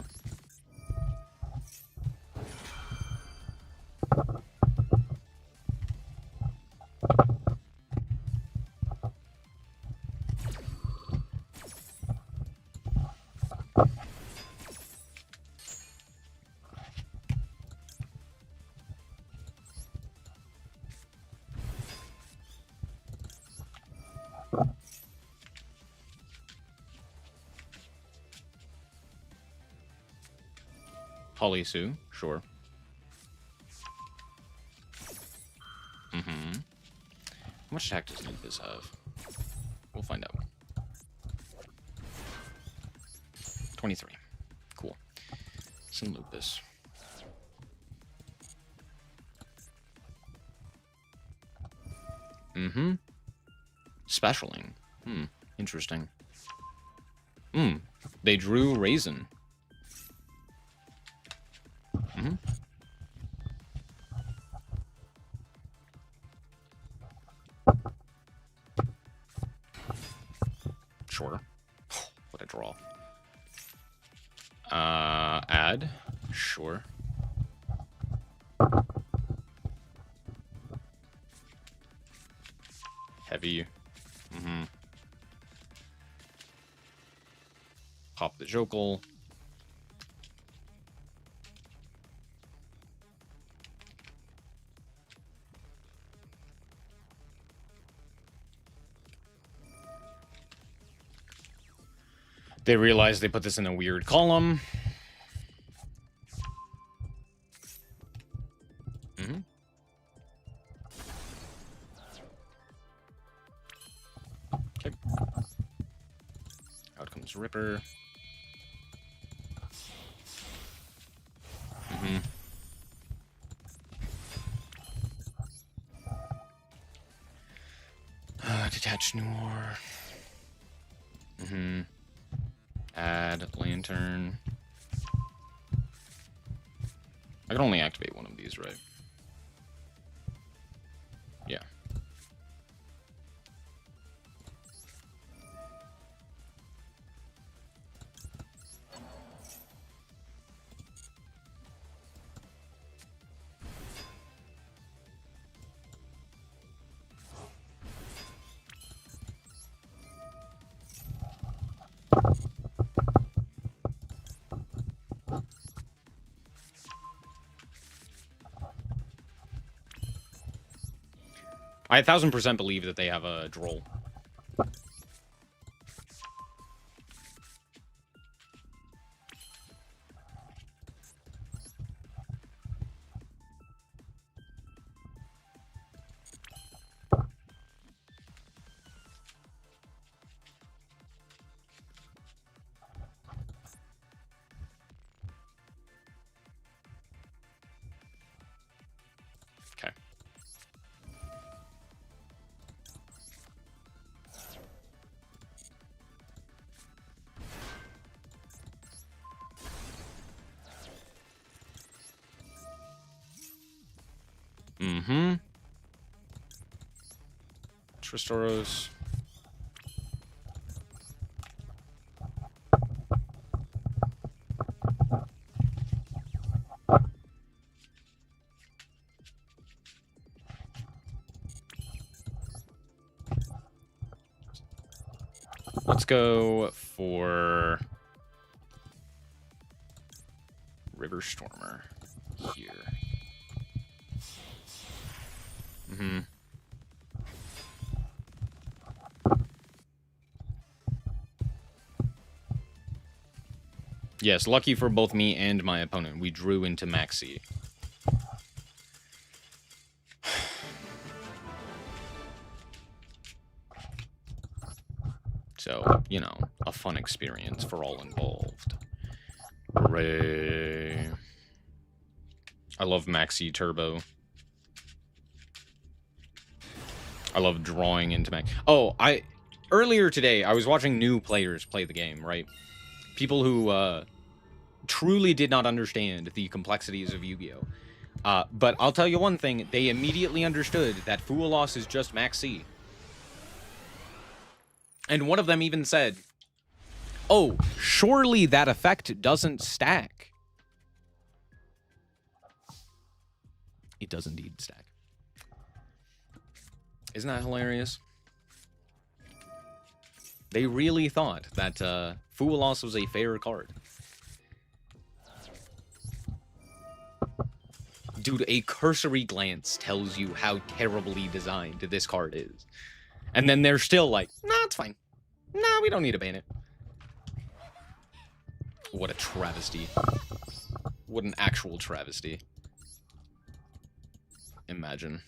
Holly Sue, sure. How much attack does Lupus have? We'll find out. 23. Cool. Send Lupus. Specialing. Interesting. They drew Raisin. Sure. What a draw. Add. Sure. Heavy. Pop the Jokel. They realize they put this in a weird column. Okay. Out comes Ripper. Detach Noir. Add Lantern. I can only activate one of these, right? Yeah. I 1000% believe that they have a Droll. Okay. Tristoros. Let's go for River Stormer here. Yes, lucky for both me and my opponent. We drew into Maxi. So, you know, a fun experience for all involved. Hooray. I love Maxi Turbo. I love drawing into Max. Oh, earlier today, I was watching new players play the game, right? People who, truly did not understand the complexities of Yu-Gi-Oh! But I'll tell you one thing, they immediately understood that Full Loss is just Max C. And one of them even said, oh, surely that effect doesn't stack. It does indeed stack. Isn't that hilarious? They really thought that Full Loss was a fair card. Dude, a cursory glance tells you how terribly designed this card is. And then they're still like, nah, it's fine. Nah, we don't need to ban it. What a travesty. What an actual travesty. Imagine.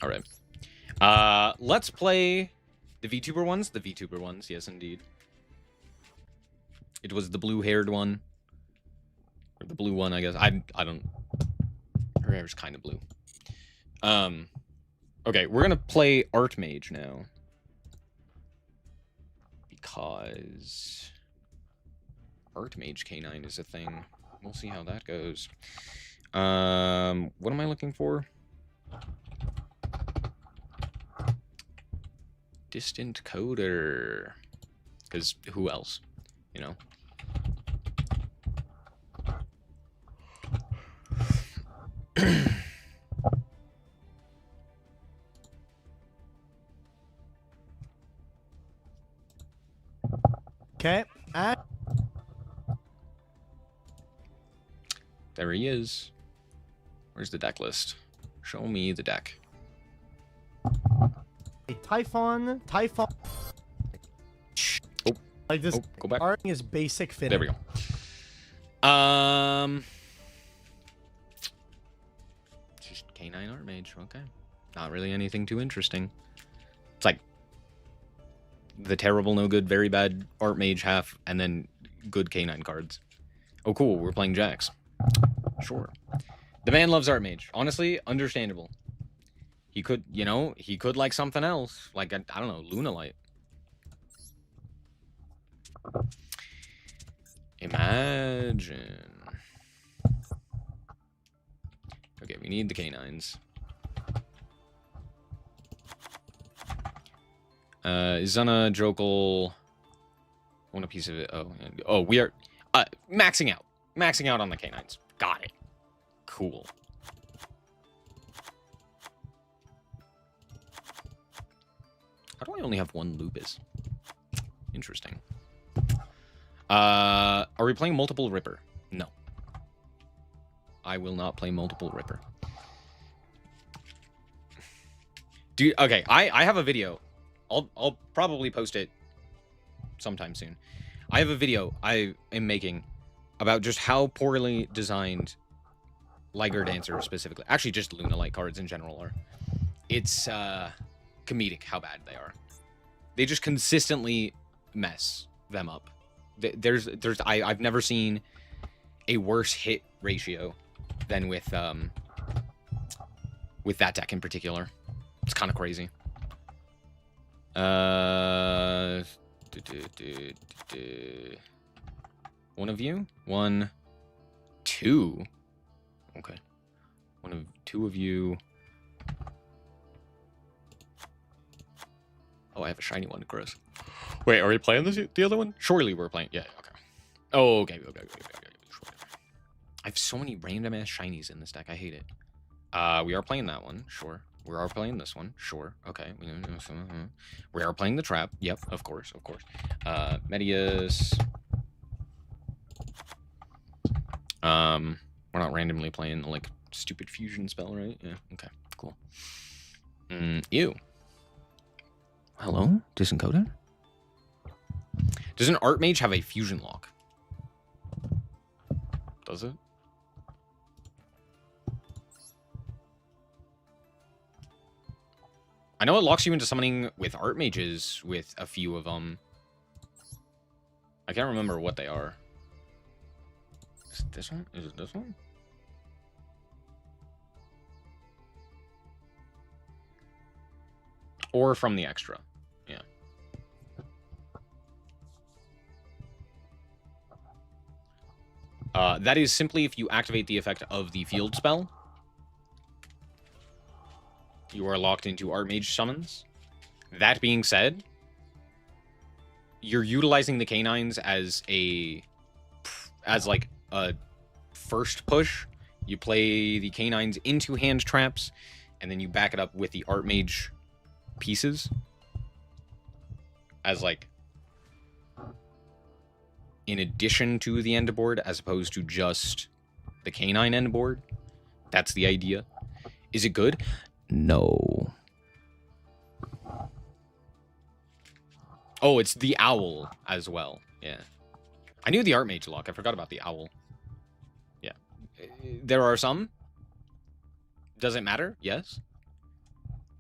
All right. Let's play the VTuber ones. The VTuber ones, yes, indeed. It was the blue-haired one, or the blue one, I guess. I don't. Her hair's kind of blue. Okay, we're gonna play Artmage now because Artmage K9 is a thing. We'll see how that goes. What am I looking for? Distant Coder. Because who else? You know? Okay. There he is. Where's the deck list? Show me the deck. A Typhon. Oh, like this. go back. Art is basic fitting. There we go. Just K9 Artmage. Okay. Not really anything too interesting. It's like the terrible, no good, very bad Artmage half, and then good K9 cards. Oh, cool. We're playing Jax. Sure. The man loves Artmage. Honestly, understandable. He could, you know, he could like something else. Like, I don't know, Lunalight. Imagine. Okay, we need the K9s. Izuna, Jokel. I want a piece of it. Oh, we are maxing out. Maxing out on the K9s. Got it. Cool. How do I only have one Lupus? Interesting. Are we playing multiple Ripper? No. I will not play multiple Ripper. Dude, okay, I have a video. I'll probably post it sometime soon. I have a video I am making about just how poorly designed Liger Dancer specifically, actually just Lunalight cards in general are. It's comedic how bad they are. They just consistently mess them up. I've never seen a worse hit ratio than with that deck in particular. It's kind of crazy. One of you? One, 2. Okay. Two of you. Oh, I have a shiny one. Gross. Wait, are we playing the other one? Surely we're playing. Yeah, okay. Oh, okay. I have so many random ass shinies in this deck. I hate it. We are playing that one. Sure. We are playing this one. Sure. Okay. We are playing the trap. Yep. Of course. Medius. We're not randomly playing the, like, stupid fusion spell, right? Yeah. Okay. Cool. Ew. Hello? Disencoder? Does an Artmage have a fusion lock? Does it? I know it locks you into summoning with Artmages with a few of them. I can't remember what they are. Is it this one? Is it this one? Or from the extra. Yeah. That is simply if you activate the effect of the field spell. You are locked into Artmage summons. That being said, you're utilizing the canines as like a first push. You play the canines into hand traps, and then you back it up with the Artmage pieces as like in addition to the end board, as opposed to just the canine end board. That's the idea. Is it good? No. Oh, it's the owl as well. Yeah. I knew the Artmage lock. I forgot about the owl. Yeah. There are some. Does it matter? Yes.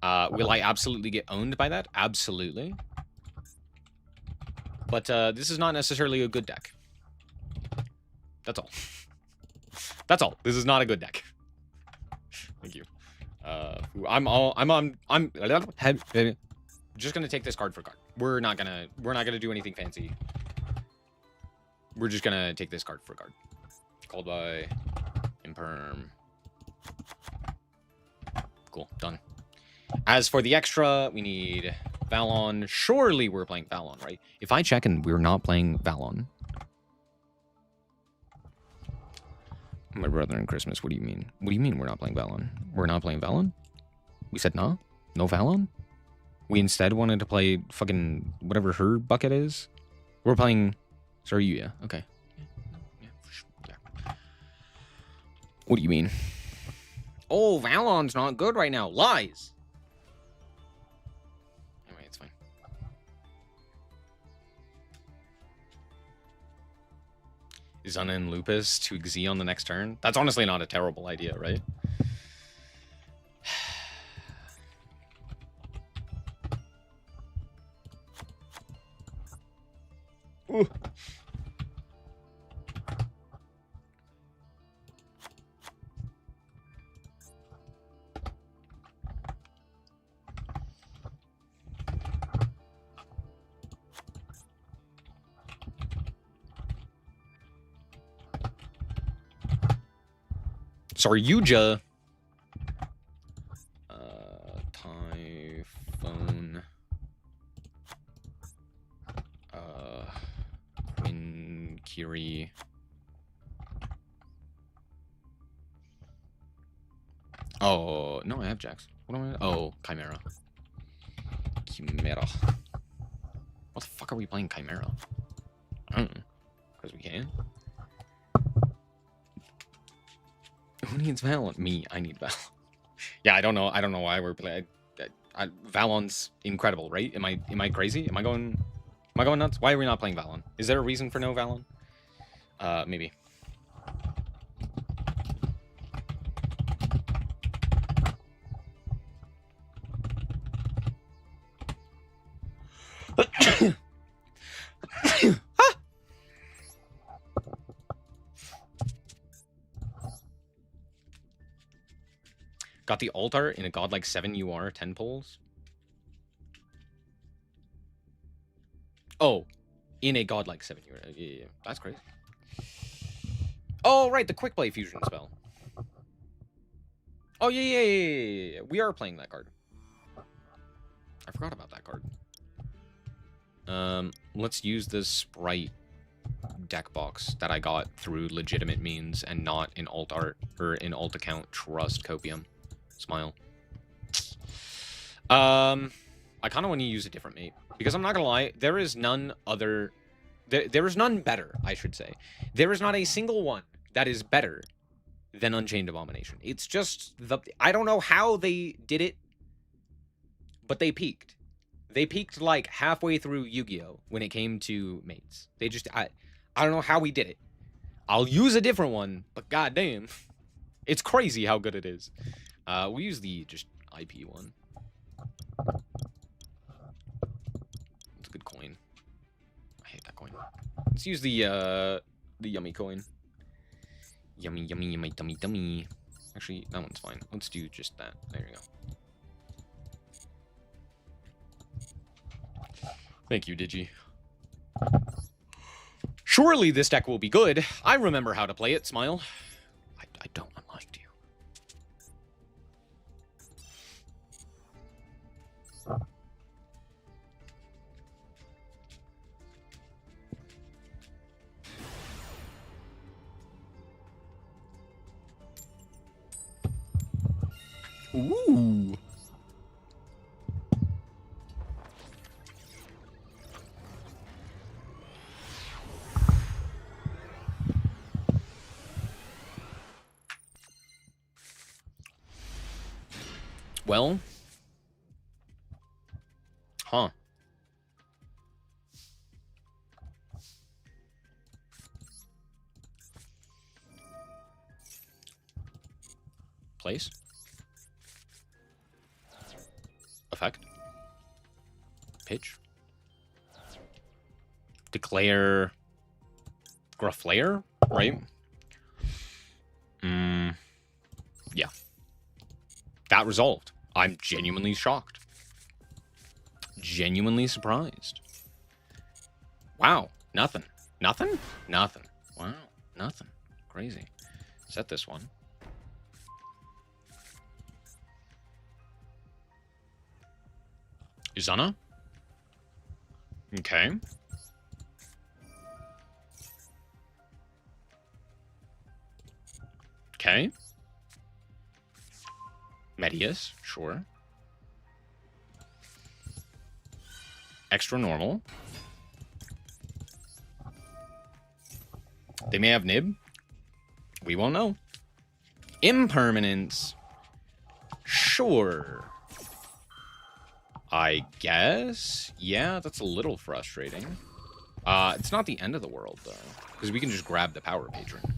Will I absolutely get owned by that? Absolutely. But this is not necessarily a good deck. That's all. That's all. This is not a good deck. Thank you. I'm just gonna take this card for card. We're not gonna do anything fancy. We're just gonna take this card for card. Called by Imperm. Cool, done. As for the extra, we need Valon. Surely we're playing Valon, right? If I check and we're not playing Valon. My brother in Christmas, what do you mean? What do you mean we're not playing Valon? We're not playing Valon? We said no? No Valon? We instead wanted to play fucking whatever her bucket is? We're playing Saruya. Okay. Yeah. What do you mean? Oh, Valon's not good right now. Lies! Anyway, it's fine. Zuna and Lupus to Xi on the next turn? That's honestly not a terrible idea, right? Ooh. Saryuja. Typhone. Quinn, Kiri. Oh, no, I have Jax. What am I? Oh, Chimera. Chimera. What the fuck are we playing Chimera? I don't know. Because we can. Who needs Valon? Me. I need Valon. Yeah, I don't know. I don't know why we're playing. Valon's incredible, right? Am I crazy? Am I going nuts? Why are we not playing Valon? Is there a reason for no Valon? Maybe. Got the altar in a godlike 7 UR 10 pulls. Oh, in a godlike 7 UR. Yeah, that's crazy. Oh, right, the quick play fusion spell. Oh, yeah. We are playing that card. I forgot about that card. Let's use this Sprite deck box that I got through legitimate means and not in alt art or in alt account. Trust Copium. Smile. I kind of want to use a different mate because I'm not gonna lie, there is none other. There is none better, I should say. There is not a single one that is better than Unchained Abomination. It's just I don't know how they did it, but they peaked. They peaked like halfway through Yu-Gi-Oh! When it came to mates. They just I don't know how we did it. I'll use a different one, but goddamn, it's crazy how good it is. We use the just IP one. It's a good coin. I hate that coin. Let's use the yummy coin. Yummy, tummy. Actually, that one's fine. Let's do just that. There you go. Thank you, Digi. Surely this deck will be good. I remember how to play it, Smile. I don't unlike you. Ooh. Well. Huh. Place. Effect. Pitch. Declare. Grufflayer, right? Yeah. That resolved. I'm genuinely shocked. Genuinely surprised. Wow. Nothing. Nothing? Nothing. Wow. Nothing. Crazy. Set this one. Izana? Okay. Okay. Medius, sure. Extra normal. They may have nib. We won't know. Impermanence. Sure. I guess. Yeah, that's a little frustrating. It's not the end of the world, though. Because we can just grab the power patron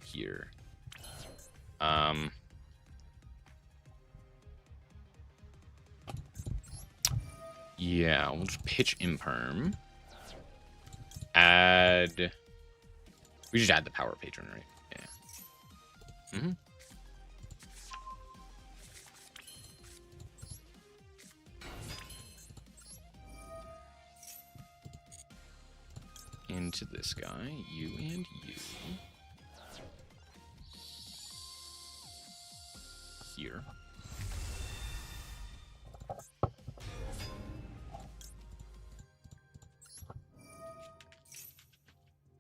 here. Yeah, we'll just pitch Imperm. Add... We just add the power patron, right? Yeah. Mm-hmm. Into this guy, you and you. Here.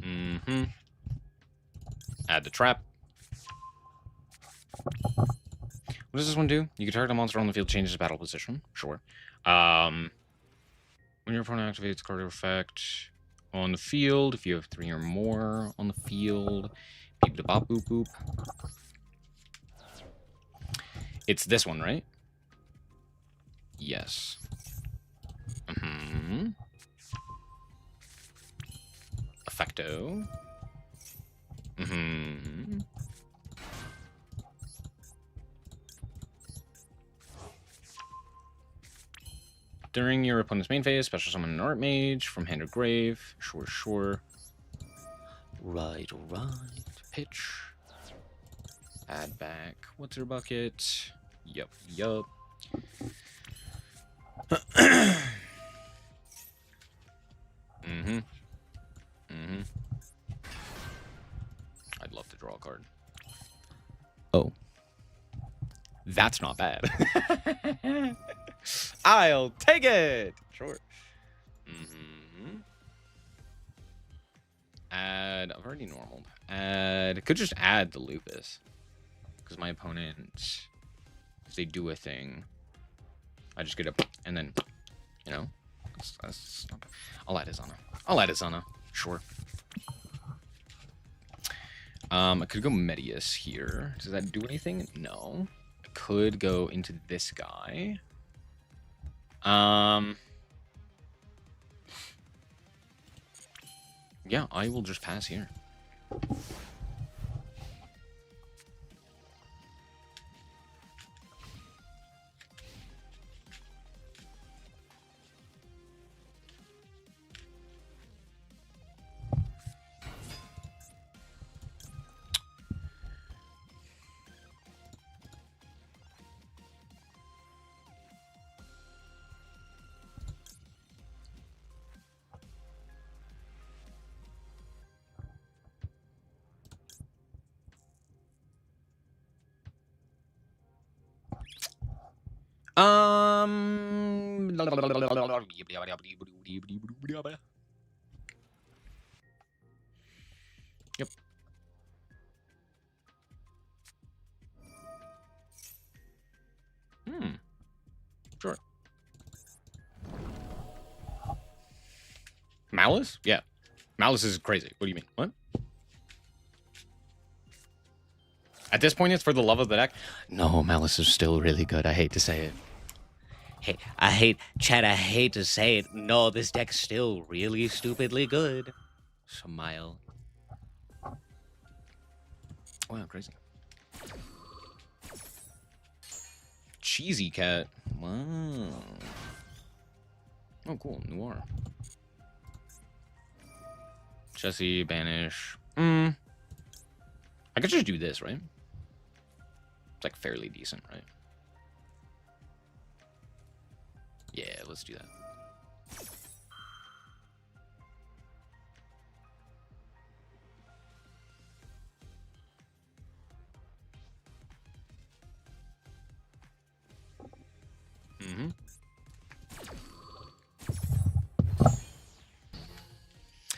Mm-hmm. Add the trap. What does this one do? You can target a monster on the field, changes its battle position. Sure. When your opponent activates card effect on the field, if you have 3 or more on the field, beep da bop boop boop. It's this one, right? Yes. Mm-hmm. Effecto. Mm-hmm. During your opponent's main phase, special summon an Artmage from hand or grave. Sure, sure. Right, alright. Pitch. Add back. What's your bucket? Yup, yup. Mm-hmm. Mm-hmm. I'd love to draw That's not bad. I'll take it. Sure. Add. I've already normaled. Add. Could just add the lupus. Because my opponent, if they do a thing, I just get a, and then, you know, that's not bad. I'll add Izana. I'll add Izana. Sure. I could go Medius here. Does that do anything? No. I could go into this guy. Yeah, I will just pass here. Yep. Sure. Malice? Yeah. Malice is crazy. What do you mean? What? At this point, it's for the love of the deck. No, Malice is still really good. I hate to say it. Hey, I hate to say it. No, this deck's still really stupidly good. Smile. Wow, crazy. Cheesy cat. Wow. Oh, cool. Noir. Jesse, banish. I could just do this, right? It's like fairly decent, right? Yeah, let's do that.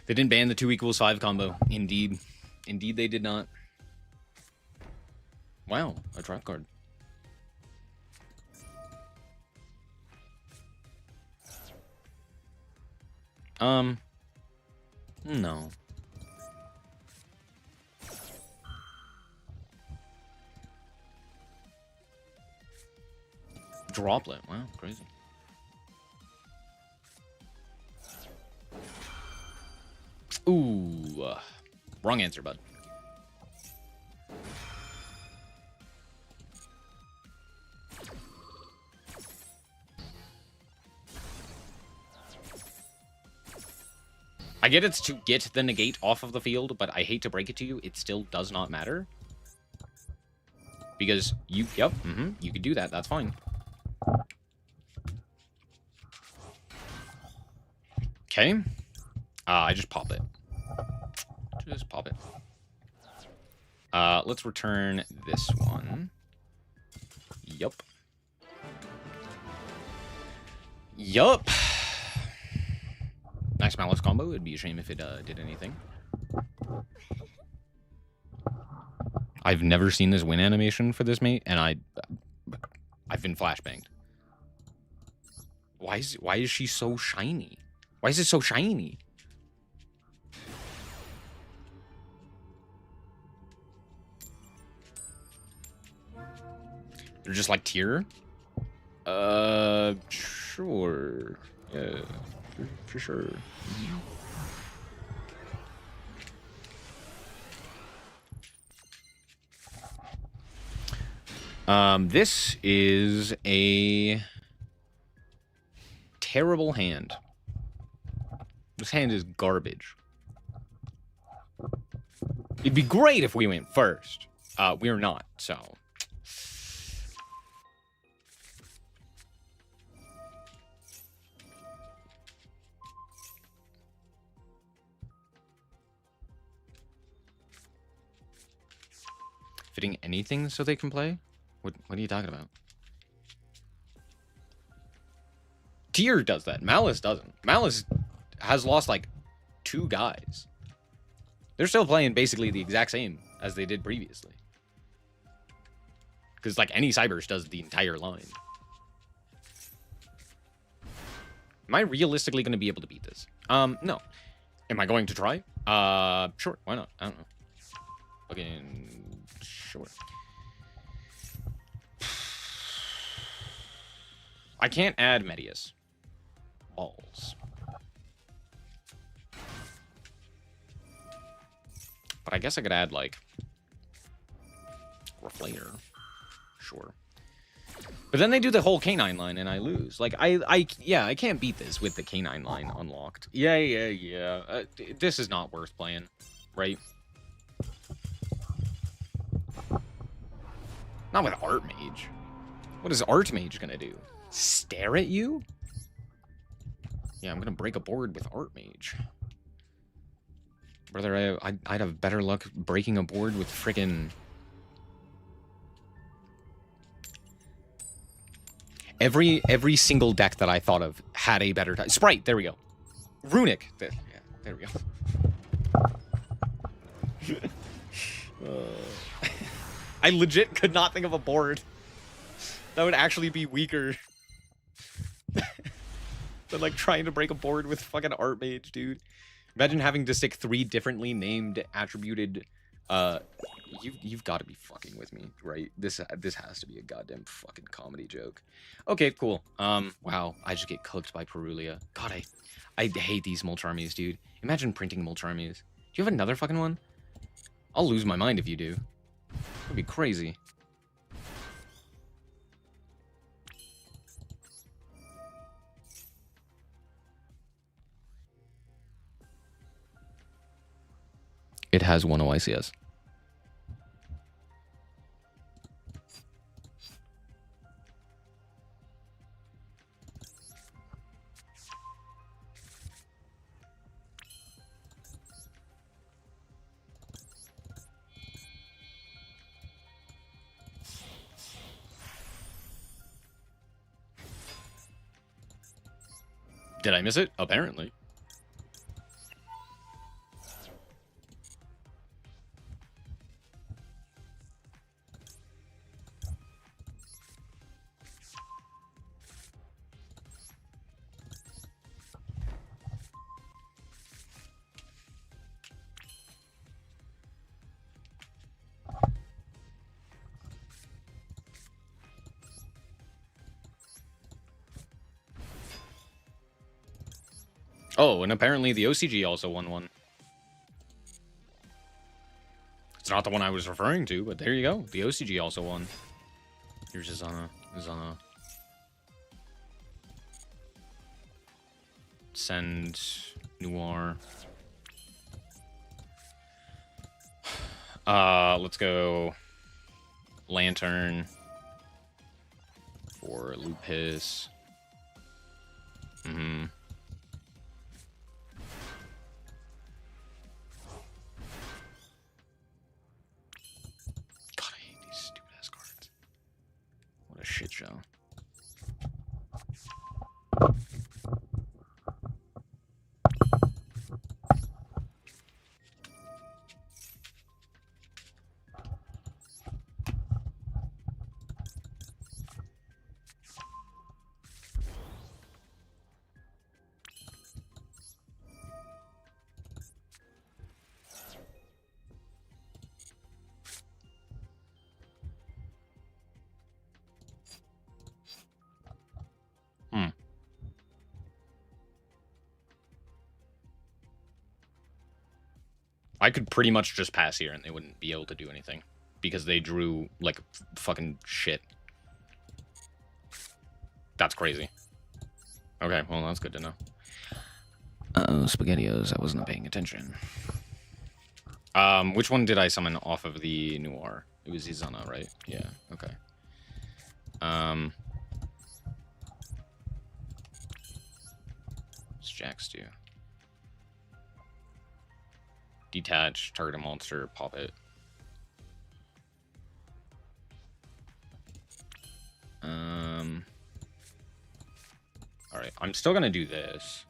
They didn't ban the 2=5 combo. Indeed. Indeed, they did not. Wow, a trap card. No. Droplet. Wow, crazy. Ooh. Wrong answer, bud. I get it's to get the negate off of the field, but I hate to break it to you, it still does not matter. Because you, you could do that, that's fine. Okay. I just pop it. Just pop it. Let's return this one. Yup. Yup. Nice Malice combo. It'd be a shame if it did anything. I've never seen this win animation for this mate, and I've been flashbanged. Why is she so shiny? Why is it so shiny? They're just like tier? Sure. Yeah, for sure. This is a terrible hand. This hand is garbage. It'd be great if we went first. We're not, so. Fitting anything so they can play? What are you talking about? Tyr does that. Malice doesn't. Malice has lost like 2 guys. They're still playing basically the exact same as they did previously. Because like any Cybers does the entire line. Am I realistically going to be able to beat this? No. Am I going to try? Sure. Why not? I don't know. Fucking sure. I can't add Medius. Balls. But I guess I could add, like, Reflator. Sure. But then they do the whole Canine line, and I lose. Like, yeah, I can't beat this with the Canine line unlocked. Yeah. This is not worth playing, right? Not with Artmage. What is Artmage gonna do? Stare at you? Yeah, I'm gonna break a board with Artmage. Brother, I'd have better luck breaking a board with frickin'... Every single deck that I thought of had a better time. Sprite, there we go. Runic. Yeah, there we go. I legit could not think of a board that would actually be weaker than like trying to break a board with fucking Artmage, dude. Imagine having to stick 3 differently named attributed. You've got to be fucking with me, right? This has to be a goddamn fucking comedy joke. Okay, cool. Wow, I just get cooked by Perulia. God, I hate these Molcharmies, dude. Imagine printing Molcharmies. Do you have another fucking one? I'll lose my mind if you do. That'd be crazy. It has 1 OICS. Did I miss it? Apparently. Oh, and apparently the OCG also won one. It's not the one I was referring to, but there you go. The OCG also won. Here's Zana. Send Noir. Let's go Lantern for Lupus. A shit show. I could pretty much just pass here and they wouldn't be able to do anything because they drew like fucking shit. That's crazy. Okay, well, that's good to know. Uh-oh, SpaghettiOs, I wasn't paying attention. Which one did I summon off of the Noir? It was Izana, right? Yeah, okay. What's Jax do? Detach, target a monster, pop it. I'm still gonna do this.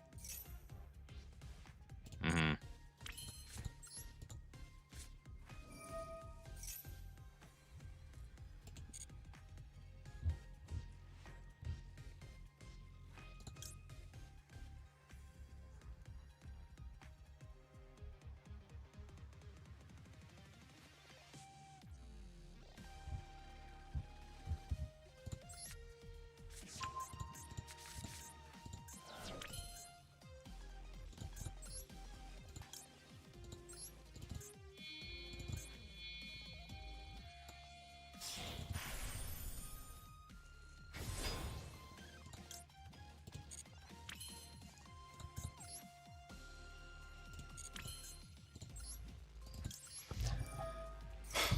Mm-hmm.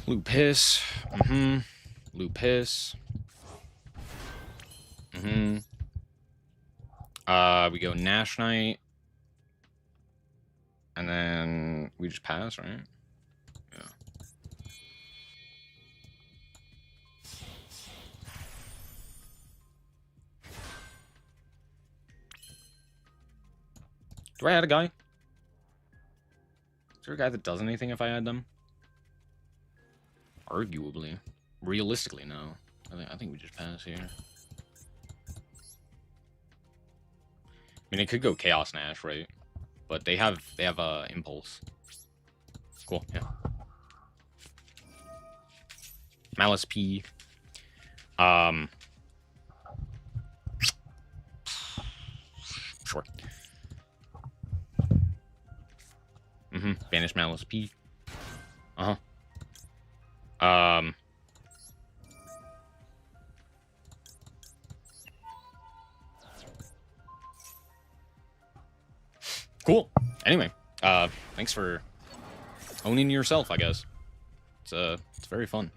Lupus. Mm-hmm. Lupus. Mm-hmm. We go Nash Knight. And then we just pass, right? Yeah. Do I add a guy? Is there a guy that does anything if I add them? Arguably. Realistically, no. I think we just pass here. I mean, it could go Chaos Nash, right? But they have Impulse. Cool, yeah. Malice P. Sure. Mm-hmm. Banish Malice P. Uh-huh. Cool. Anyway, thanks for owning yourself, I guess. It's very fun.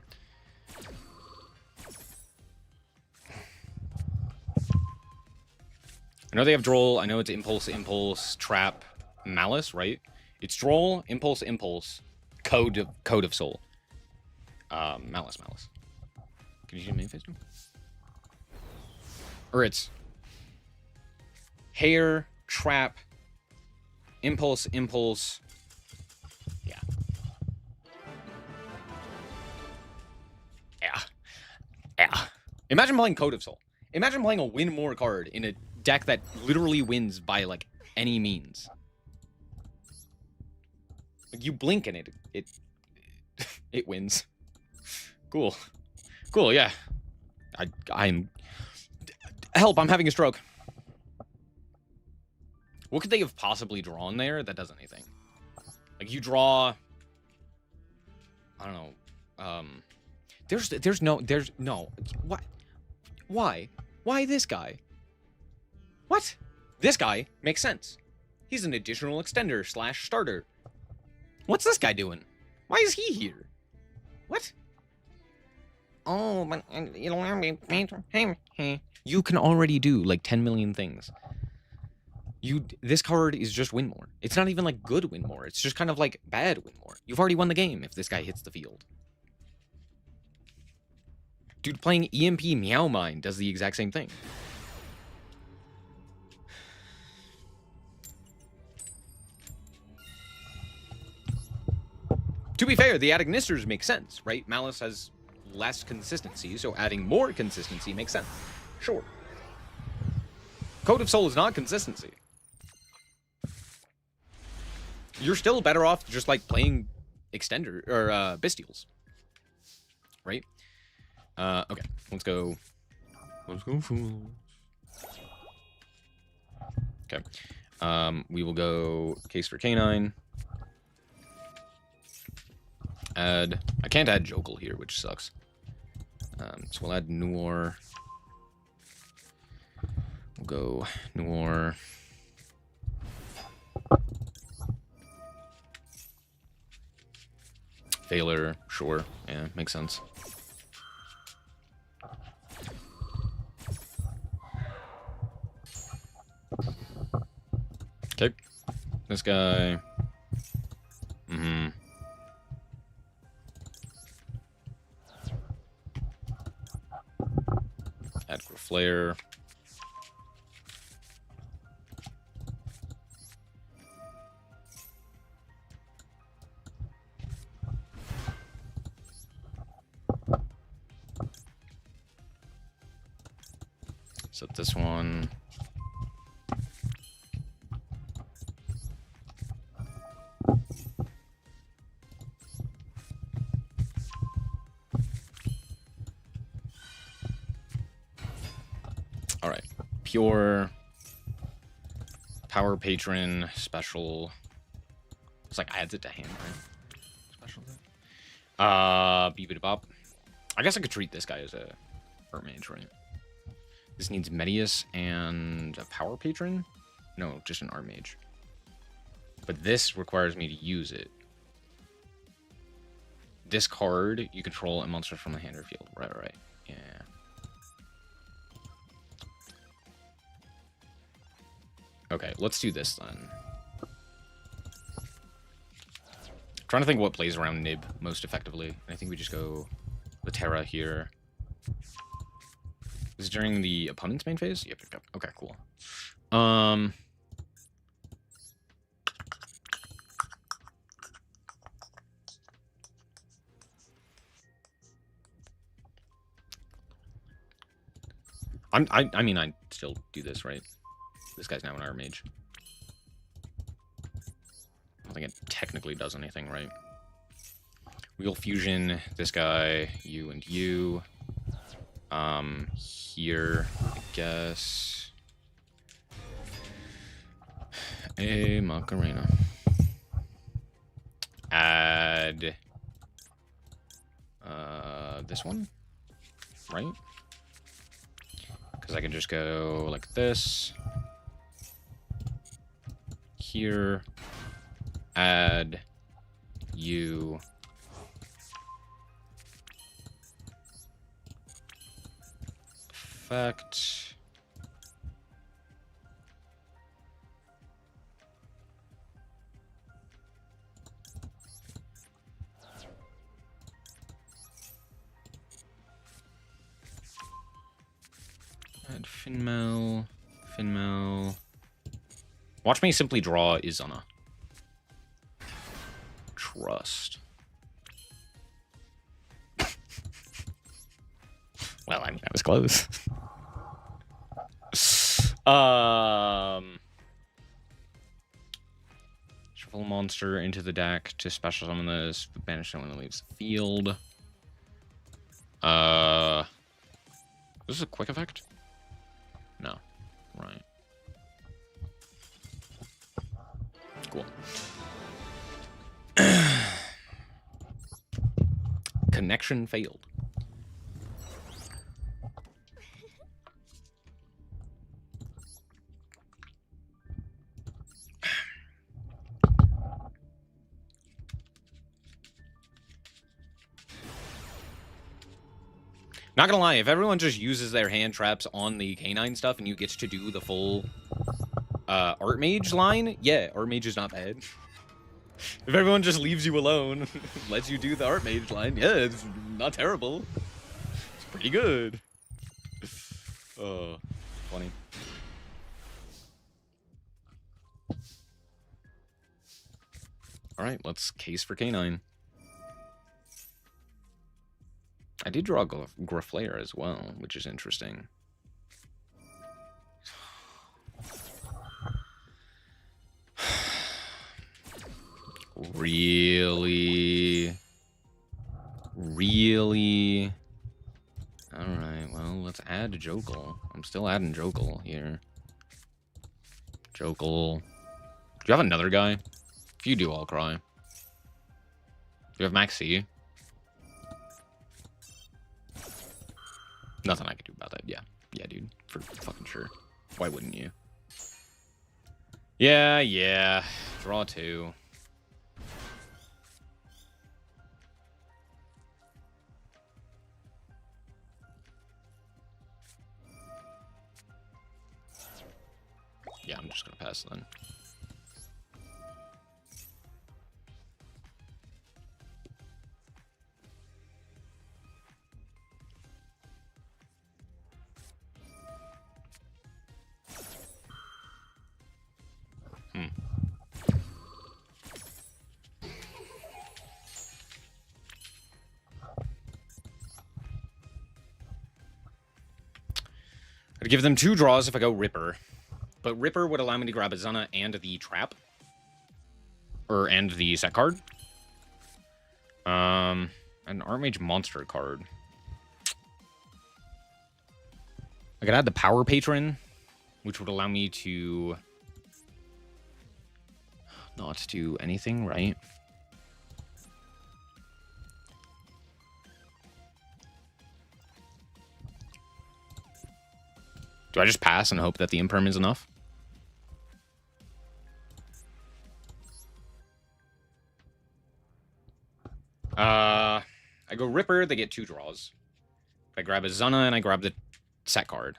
I know they have Droll. I know it's Impulse, Impulse, Trap, Malice, right? It's Droll, Impulse, Impulse, Code of Soul. Malice. Can you do main phase now? Or it's Hair, Trap, Impulse. Yeah. Imagine playing Code of Soul. Imagine playing a win more card in a deck that literally wins by, like, any means. Like, you blink and it wins. Cool, yeah. I'm... Help, I'm having a stroke. What could they have possibly drawn there that does anything? Like, you draw... I don't know. There's no... What? Why? Why this guy? What? This guy makes sense. He's an additional extender / starter. What's this guy doing? Why is he here? What? Oh, but you don't have me. You can already do like 10 million things. This card is just win more. It's not even like good win more. It's just kind of like bad win more. You've already won the game if this guy hits the field. Dude, playing EMP Meow Mine does the exact same thing. To be fair, the adding Nisters makes sense, right? Malice has less consistency, so adding more consistency makes sense. Sure. Code of Soul is not consistency. You're still better off just like playing Extender or Bestials. Right? Okay, let's go. Fools. Okay. We will go Case for Canine. I can't add Jokel here, which sucks. So we'll add Noir. We'll go Noir. Veiler, sure. Yeah, makes sense. Okay. This guy. Mm-hmm. Add Flare. Set this one. All right, pure power patron special. It's like adds it to hand, right? Special. Beep-a-bop. I guess I could treat this guy as a Artmage, right? This needs Medius and a power patron? No, just an Artmage. But this requires me to use it. Discard, you control a monster from the hand or field. Right. Yeah. Okay, let's do this then. Trying to think what plays around Nib most effectively. I think we just go the Terra here. Is it during the opponent's main phase? Yep. Okay, cool. I mean, I still do this, right? This guy's now an Artmage. I don't think it technically does anything, right? Wheel Fusion, this guy, you and you. Here, I guess. A Macarena. Add this one, right? Because I can just go like this. Here, add you. Effect. Add Finmel. Watch me simply draw Izana. Trust. Well, I mean, that was close. Shuffle a monster into the deck to special summon this, banish it when it leaves the field. This is a quick effect? No. Right. Cool. Connection failed. Not gonna lie, if everyone just uses their hand traps on the canine stuff and you get to do the full Artmage line, yeah, Artmage is not bad. If everyone just leaves you alone, lets you do the Artmage line, yeah, it's not terrible. It's pretty good. Oh, funny. Alright, let's case for canine. I did draw Graflair as well, which is interesting. Really? Alright, well, let's add Jokel. I'm still adding Jokel here. Jokel. Do you have another guy? If you do, I'll cry. Do you have Max C? Nothing I can do about that. Yeah, dude. For fucking sure. Why wouldn't you? Yeah. Draw 2. Yeah, I'm just gonna pass then. I I'd give them 2 draws if I go Ripper. But Ripper would allow me to grab a Zana and the Trap. And the set card. An Artmage monster card. I could add the Power Patron, which would allow me to not do anything, right? Do I just pass and hope that the Imperm is enough? I go Ripper, they get 2 draws. I grab a Zana and I grab the set card.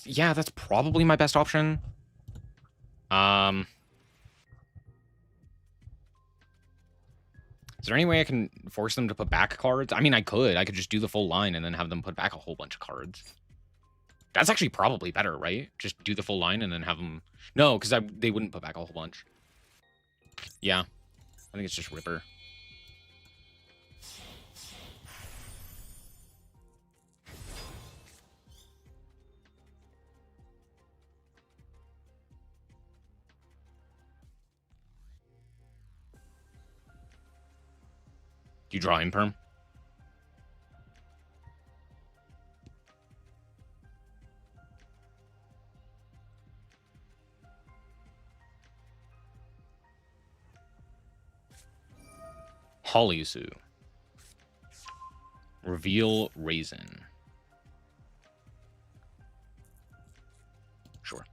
Yeah, that's probably my best option. Is there any way I can force them to put back cards? I mean, I could. I could just do the full line and then have them put back a whole bunch of cards. That's actually probably better, right? Just do the full line and then have them... No, because they wouldn't put back a whole bunch. Yeah. I think it's just Ripper. Do you draw Imperm? Hollysu. Reveal Raisin. Sure.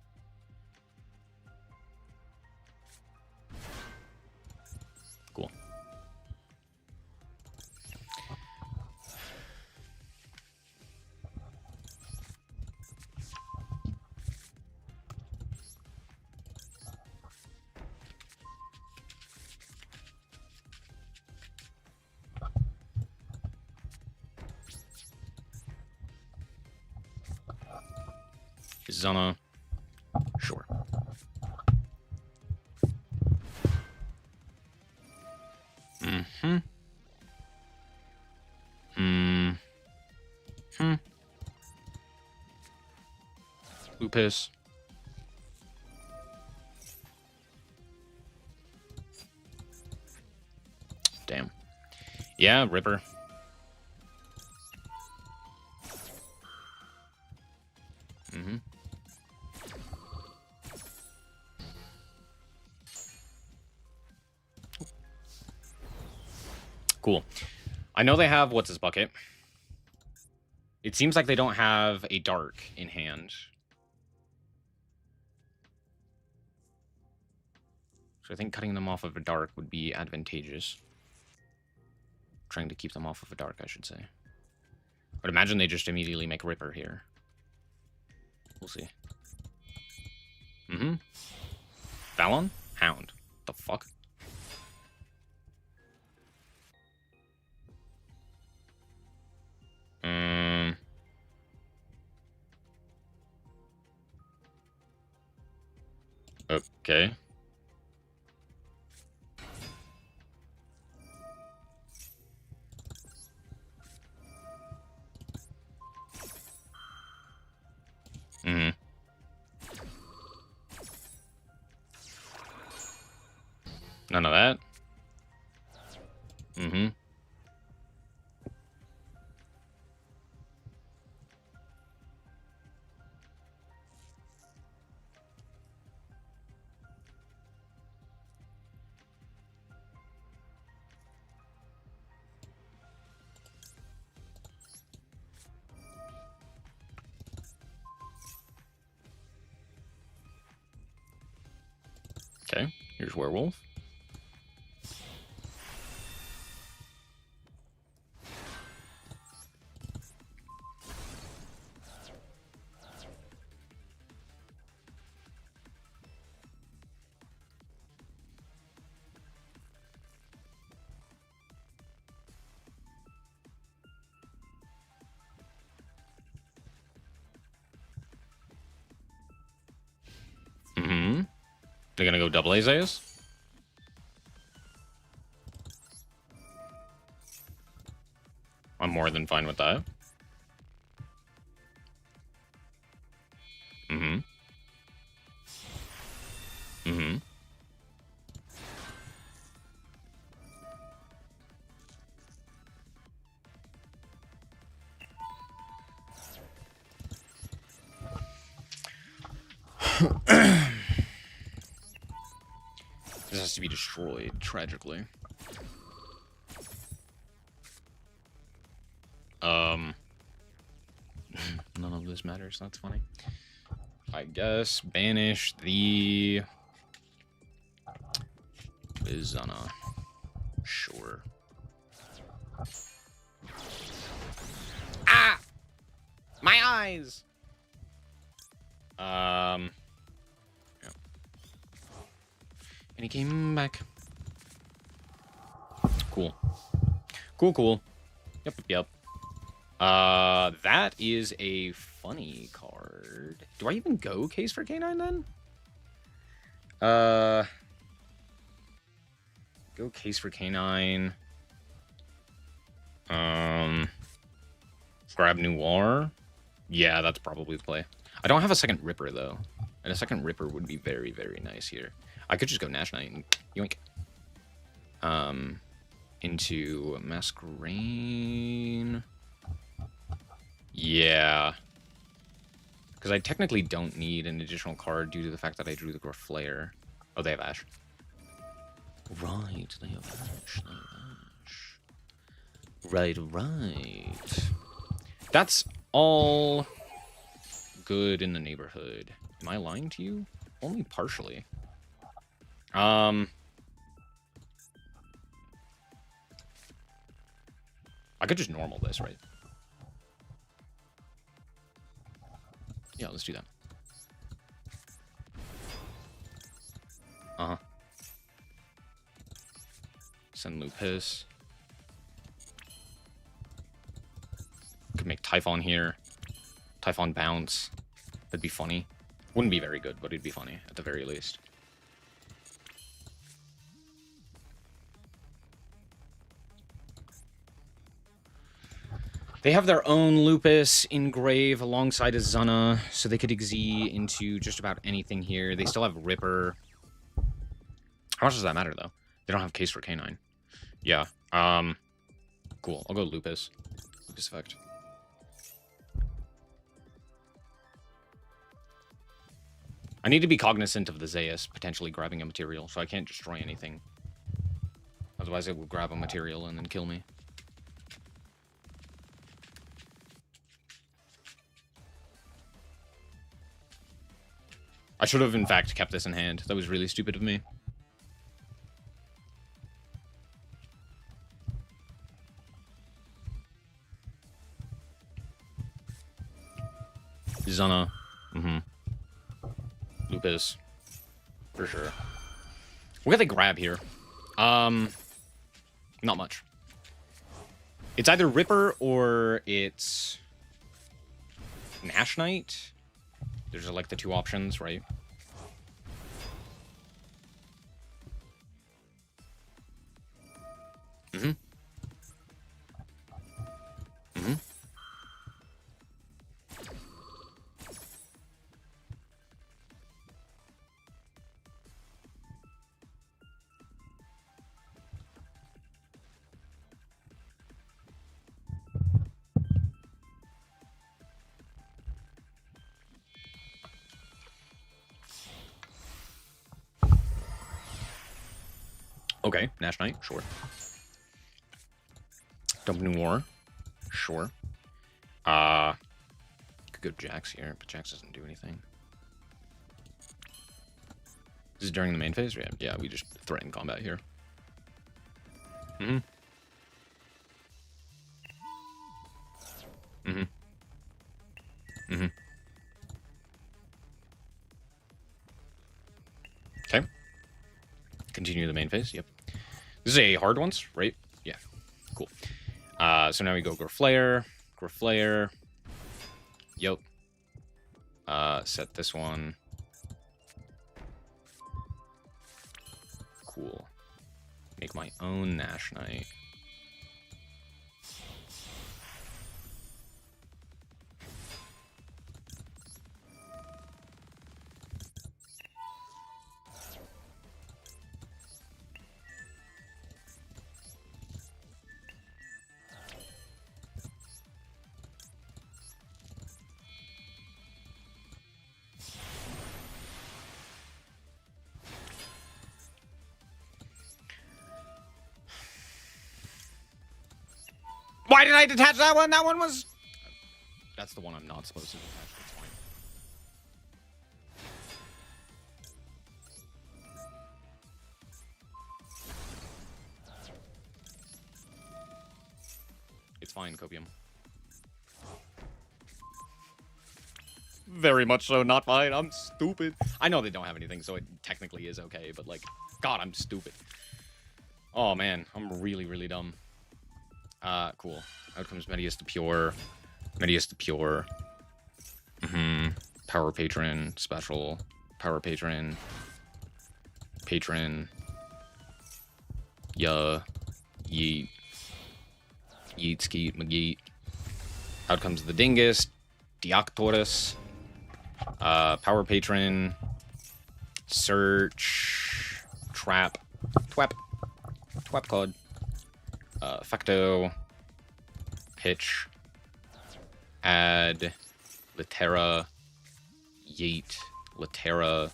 Cool. Zana. Sure. Mm-hmm. Mm-hmm. Lupus. Damn. Yeah, Ripper. Mm-hmm. Cool. I know they have what's his bucket. It seems like they don't have a dark in hand. So I think cutting them off of a dark would be advantageous. Trying to keep them off of a dark, I should say. But imagine they just immediately make Ripper here. We'll see. Mm-hmm. Fallon? Hound. The fuck? Okay. Mm-hmm. None of that. Mm-hmm. Okay, here's Werewolf. Mm-hmm. They're gonna go double Azayas? I'm more than fine with that. Mm-hmm. This has to be destroyed, tragically. None of this matters. That's funny. I guess banish the Bizana. Sure. Ah! My eyes! Yeah. And he came back. Cool. Cool. Yep. That is a funny card. Do I even go Case for Canine then? Go Case for Canine. Grab Noir. Yeah, that's probably the play. I don't have a second Ripper though, and a second Ripper would be very, very nice here. I could just go Nash Knight and yoink. Into Masquerain. Yeah. Because I technically don't need an additional card due to the fact that I drew the Flare. Oh, they have Ash. Right, they have Ash. Right. That's all good in the neighborhood. Am I lying to you? Only partially. I could just normal this, right? Yeah, let's do that. Send Lupus. Could make Typhon here. Typhon bounce. That'd be funny. Wouldn't be very good, but it'd be funny, at the very least. They have their own Lupus in Grave alongside a Zuna, so they could Exee into just about anything here. They still have Ripper. How much does that matter, though? They don't have Case for Canine. Yeah. Cool. I'll go Lupus. Lupus effect. I need to be cognizant of the Zeus potentially grabbing a material, so I can't destroy anything. Otherwise, it will grab a material and then kill me. I should have, in fact, kept this in hand. That was really stupid of me. Zana. Lupus. For sure. What can they grab here? Not much. It's either Ripper or it's Nash Knight. There's like the two options, right? Okay, Nash Knight, sure. Dump Noir, sure. Could go Jax here, but Jax doesn't do anything. This is during the main phase? Yeah, we just threaten combat here. Okay. Continue the main phase, yep. This is a hard ones, right? Yeah, cool. So now we go Graflare. Yep. Set this one. Cool. Make my own Nash Knight. Why did I detach that one? That one was... That's the one I'm not supposed to detach. That's fine. It's fine, Copium. Very much so not fine. I'm stupid. I know they don't have anything, so it technically is okay, but like, God, I'm stupid. Oh man, I'm really, really dumb. Cool. Outcomes Medius to Pure. Medius to Pure. Power Patron, Special. Power Patron. Patron. Yeah. Yeet. Yeet, Skeet, McGeet. Outcomes the Dingus. Deoctorus. Power Patron. Search. Trap. Twap. Twap Cod. Facto. Pitch. Add. Litera. Yeet. Litera.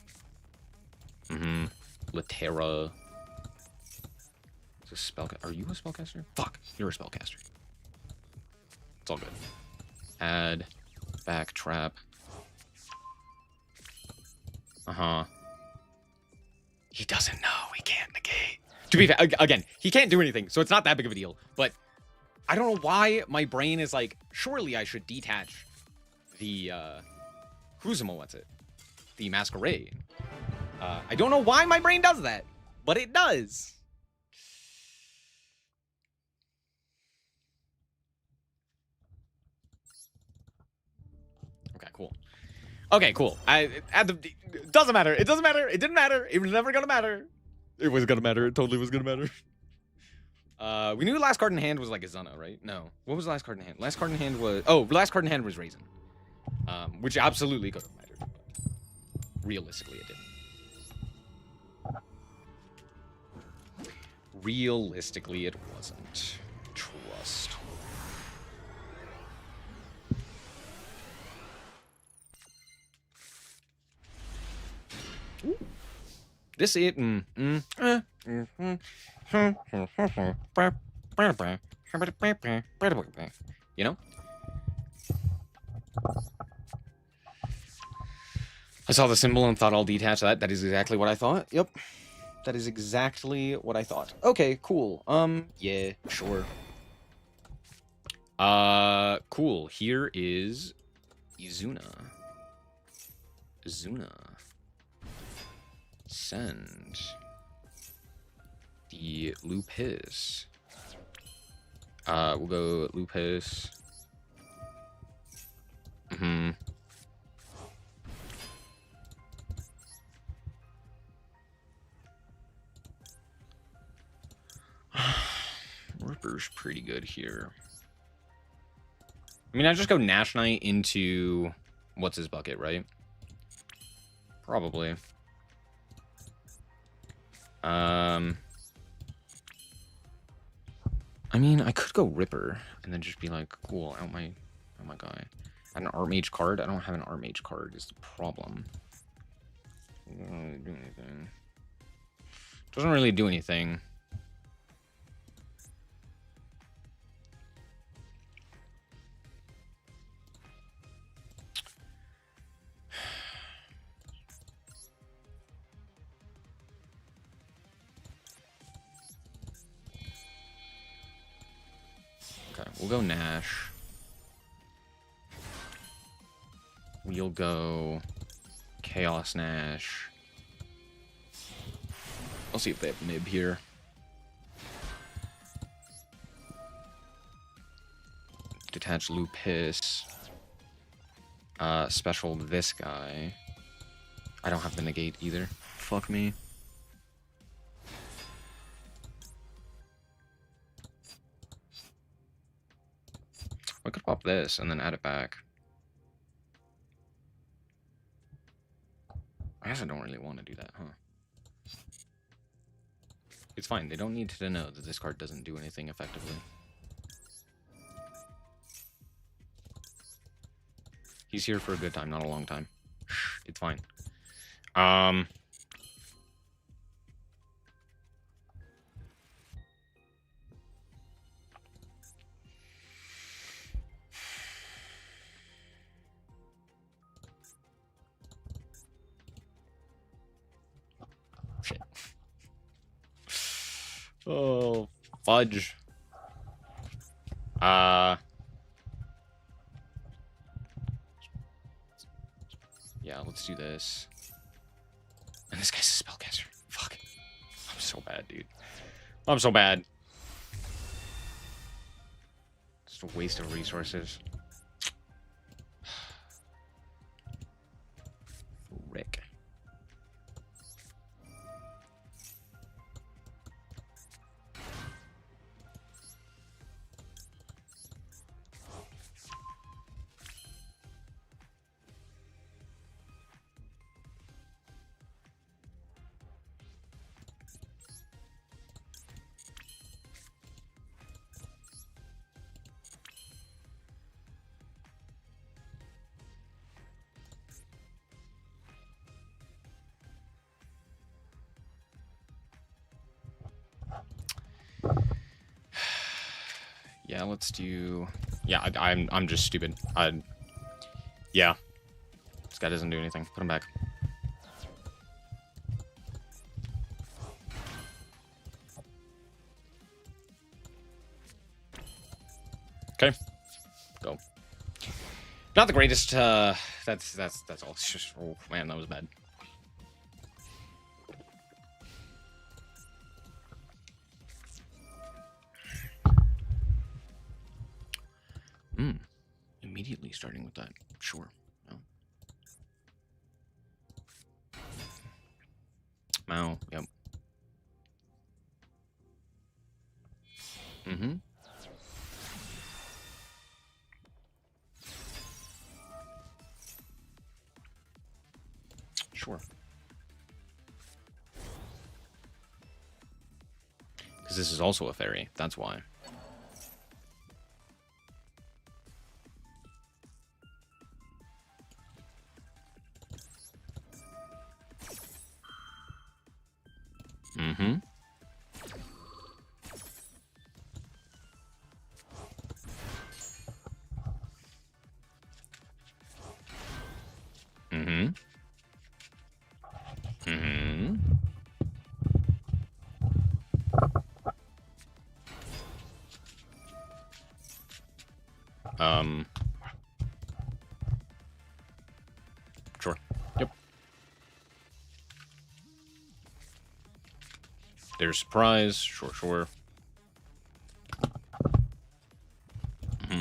Litera. Is this are you a spellcaster? Fuck, you're a spellcaster. It's all good. Add. Backtrap. He doesn't know. He can't negate. To be fair, again, he can't do anything, so it's not that big of a deal. But I don't know why my brain is like, surely I should detach the, Crucible, what's it? The Masquerade. I don't know why my brain does that, but it does. Okay, cool. Okay, cool. Doesn't matter. It doesn't matter. It didn't matter. It was never gonna matter. It was gonna matter. It totally was gonna matter. We knew last card in hand was like a Zuna, right? No. What was the last card in hand? Last card in hand was... Oh, last card in hand was Raisin. Which absolutely could have mattered. But realistically, it didn't. Realistically, it wasn't. Trust. Ooh. This it. You know? I saw the symbol and thought I'll detach that. That is exactly what I thought. Yep. That is exactly what I thought. Okay, cool. Yeah, sure. Cool. Here is Izuna. Izuna. Send the Lupus. We'll go Lupus. Ripper's pretty good here. I mean, I just go Nash Knight into what's his bucket, right? Probably. I mean, I could go Ripper and then just be like, cool, out my guy. I had an Artmage card. I don't have an Artmage card is the problem. Doesn't really do anything. Doesn't really do anything. Okay, we'll go Nash. We'll go Chaos Nash. I'll see if they have Mib here. Detach Lupus. Special this guy. I don't have the negate either. Fuck me. I could pop this and then add it back. I guess I don't really want to do that, huh? It's fine. They don't need to know that this card doesn't do anything effectively. He's here for a good time, not a long time. It's fine. shit. Oh, fudge. Yeah, let's do this. And this guy's a spellcaster. Fuck. I'm so bad, dude. I'm so bad. Just a waste of resources. Rick. Yeah, let's do. Yeah, I'm just stupid. Yeah, this guy doesn't do anything. Put him back. Okay, go. Not the greatest. That's all. It's just, oh man, that was bad. Immediately starting with that. Sure. No. Mao. Yep. Mm-hmm. Sure. Because this is also a fairy. That's why. Mm-hmm. Mm-hmm. Mm-hmm. Sure. Yep. There's surprise. Sure, sure. Mm-hmm.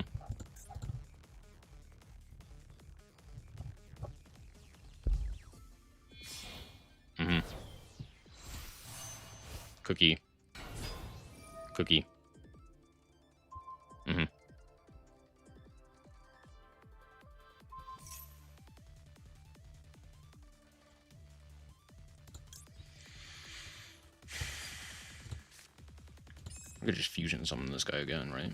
Mm-hmm. Cookie. Cookie. Mm-hmm. I could just fusion summon this guy again, right?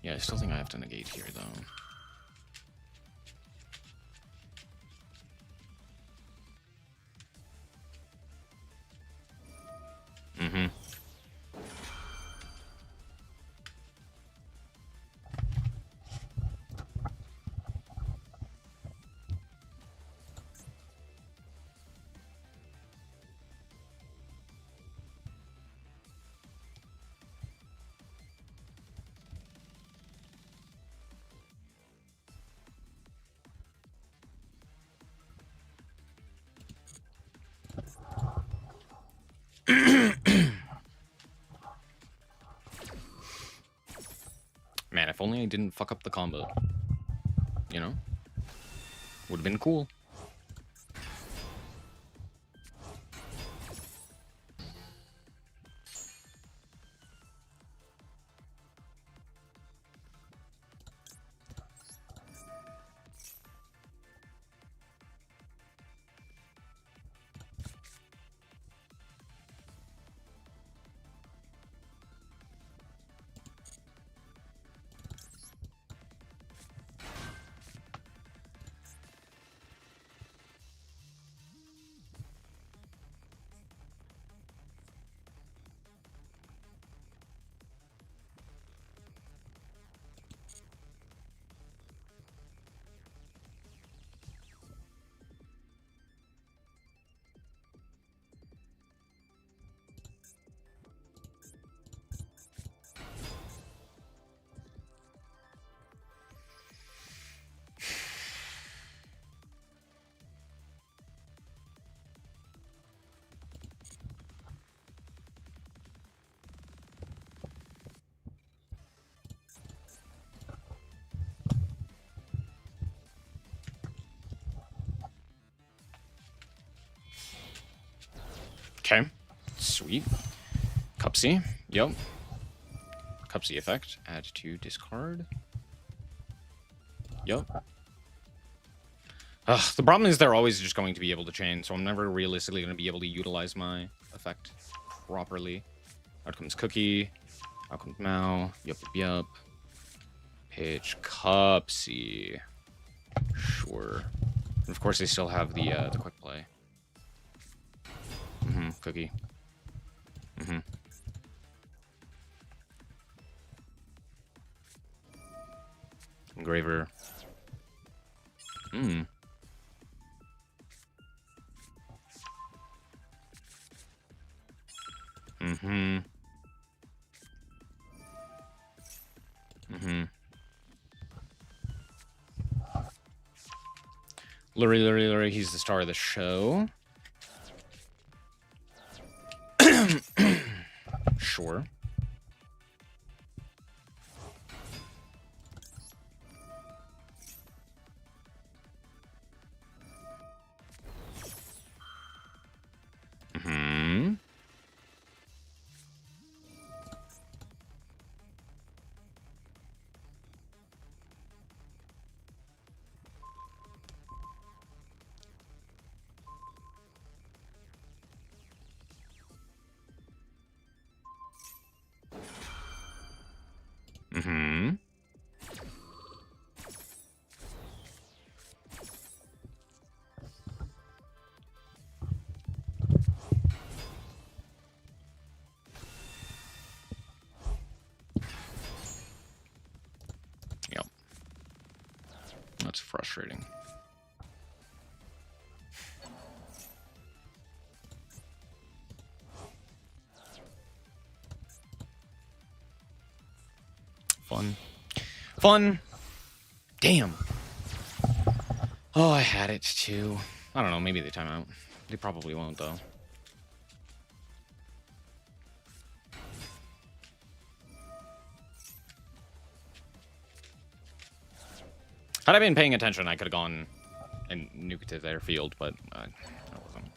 Yeah, I still think I have to negate here, though. Mm-hmm. Man, if only I didn't fuck up the combo. You know? Would have been cool. Okay. Sweet. Cupsy. Yep. Cupsy effect. Add to discard. Yep. The problem is they're always just going to be able to chain, so I'm never realistically going to be able to utilize my effect properly. Out comes Cookie. Out comes Mao. Yup, yup, yup. Pitch Cupsy. Sure. And of course, they still have the quick play. Cookie. Engraver. Lurie, he's the star of the show. Sure. Yep. That's frustrating. Fun. Damn. Oh, I had it too. I don't know, maybe they time out. They probably won't, though. Had I been paying attention, I could have gone and nuked to their field, but I wasn't.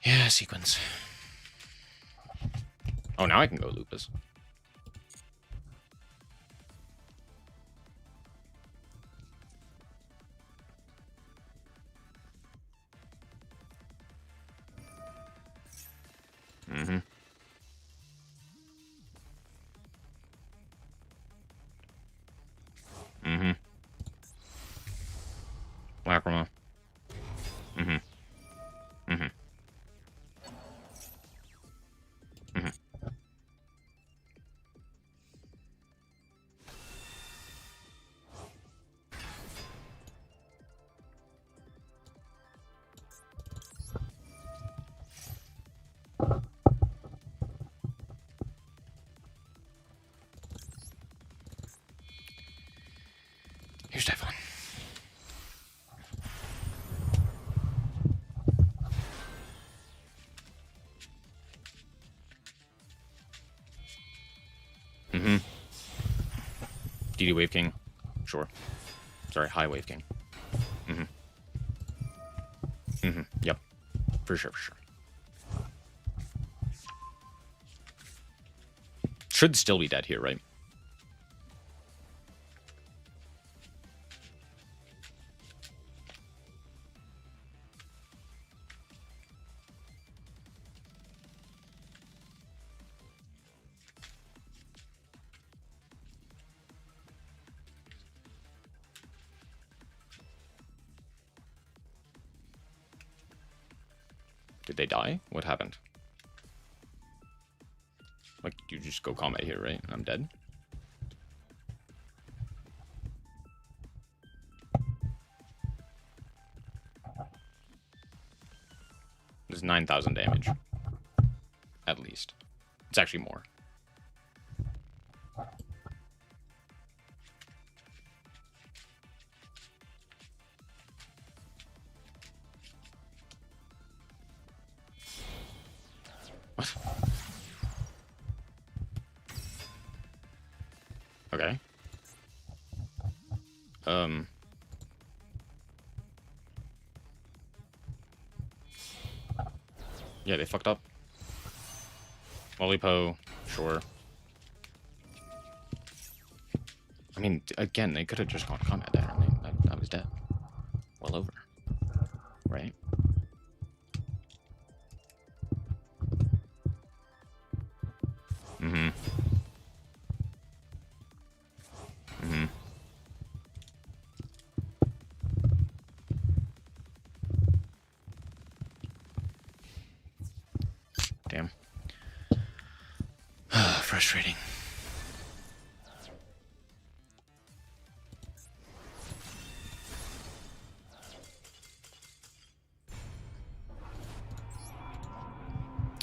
Yeah, sequence. Oh, now I can go Lupus. Lacrima. Here's Typhon. DD Wave King. Sure. Sorry, High Wave King. Yep. For sure. Should still be dead here, right? Did they die? What happened? Like, you just go combat here, right? I'm dead. It's 9,000 damage. At least. It's actually more. What? Okay. Yeah, they fucked up. Lollipo, sure. I mean, again, they could have just gone combat there, and I was dead. Well over. Right? Mm-hmm. Mm-hmm. Damn. Frustrating.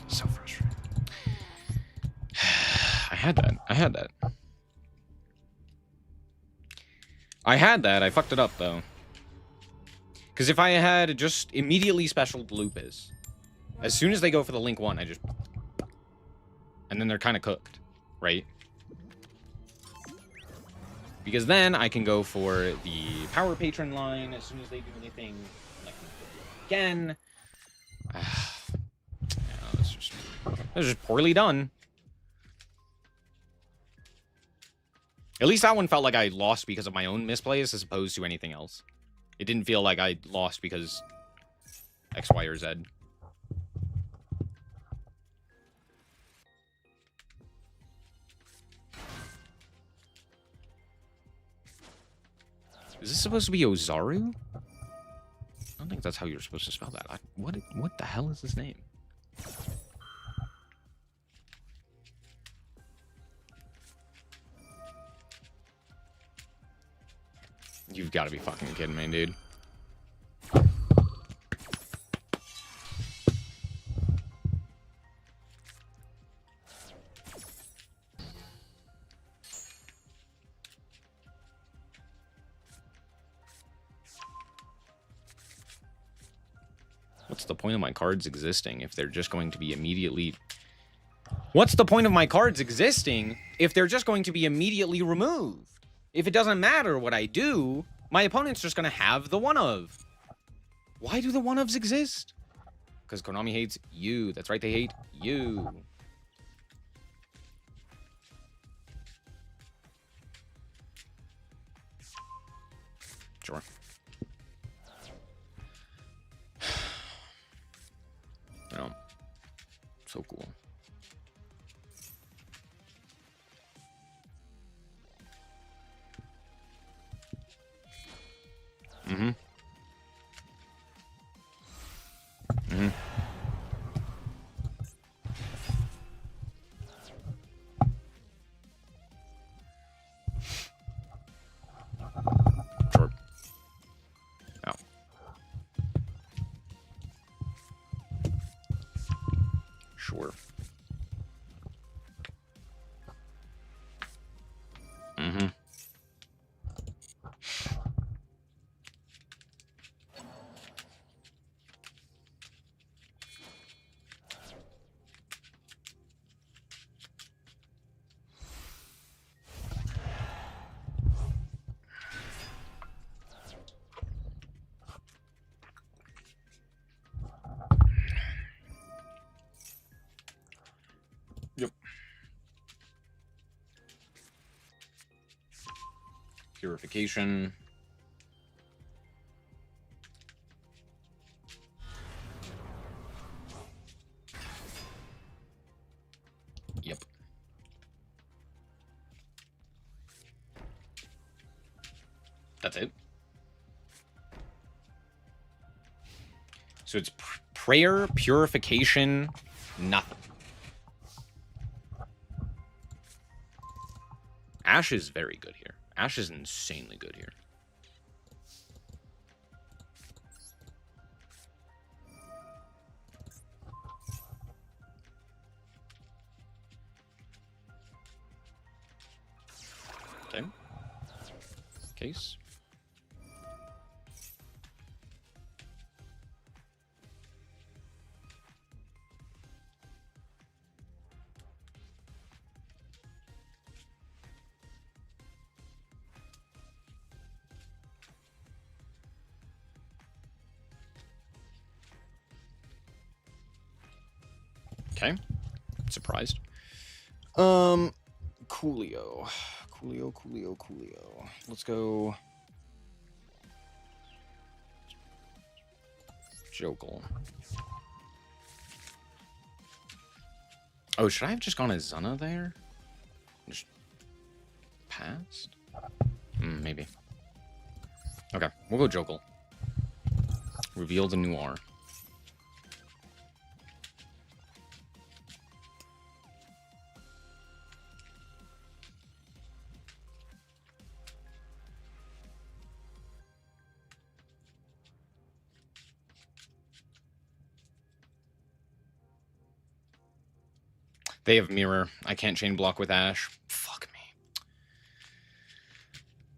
So frustrating. I had that. I had that. I fucked it up, though. Because if I had just immediately specialed Lupus, as soon as they go for the Link 1, I just... And then they're kind of cooked, right? Because then I can go for the Power Patron line as soon as they do anything. And I can do it again. Yeah, that's just poorly done. At least that one felt like I lost because of my own misplays as opposed to anything else. It didn't feel like I lost because X, Y, or Z. Is this supposed to be Ozaru? I don't think that's how you're supposed to spell that. What the hell is his name? You've got to be fucking kidding me, dude. What's the point of my cards existing if they're just going to be immediately... What's the point of my cards existing if they're just going to be immediately removed? If it doesn't matter what I do, my opponent's just going to have the one-of. Why do the one-ofs exist? Because Konami hates you. That's right, they hate you. Sure. Oh. So cool. Mm-hmm. Mm-hmm. Sure. Oh. Sure. Mm-hmm. Yep. Purification. Yep. That's it. So it's prayer, purification, nothing. Ash is very good here. Ash is insanely good here. Okay. Case. Okay. Surprised. Coolio. Coolio. Let's go. Jokel. Oh, should I have just gone as Zana there? Just passed? Maybe. Okay, we'll go Jokel. Reveal the Noir. They have Mirror. I can't chain block with Ash. Fuck me.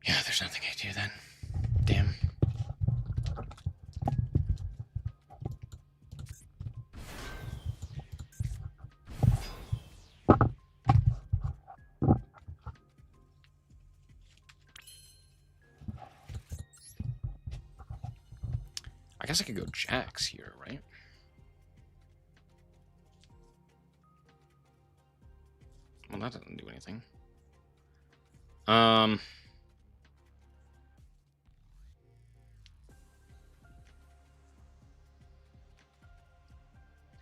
Yeah, there's nothing I do then. Damn. I guess I could go Jax here, right? Well, that doesn't do anything. They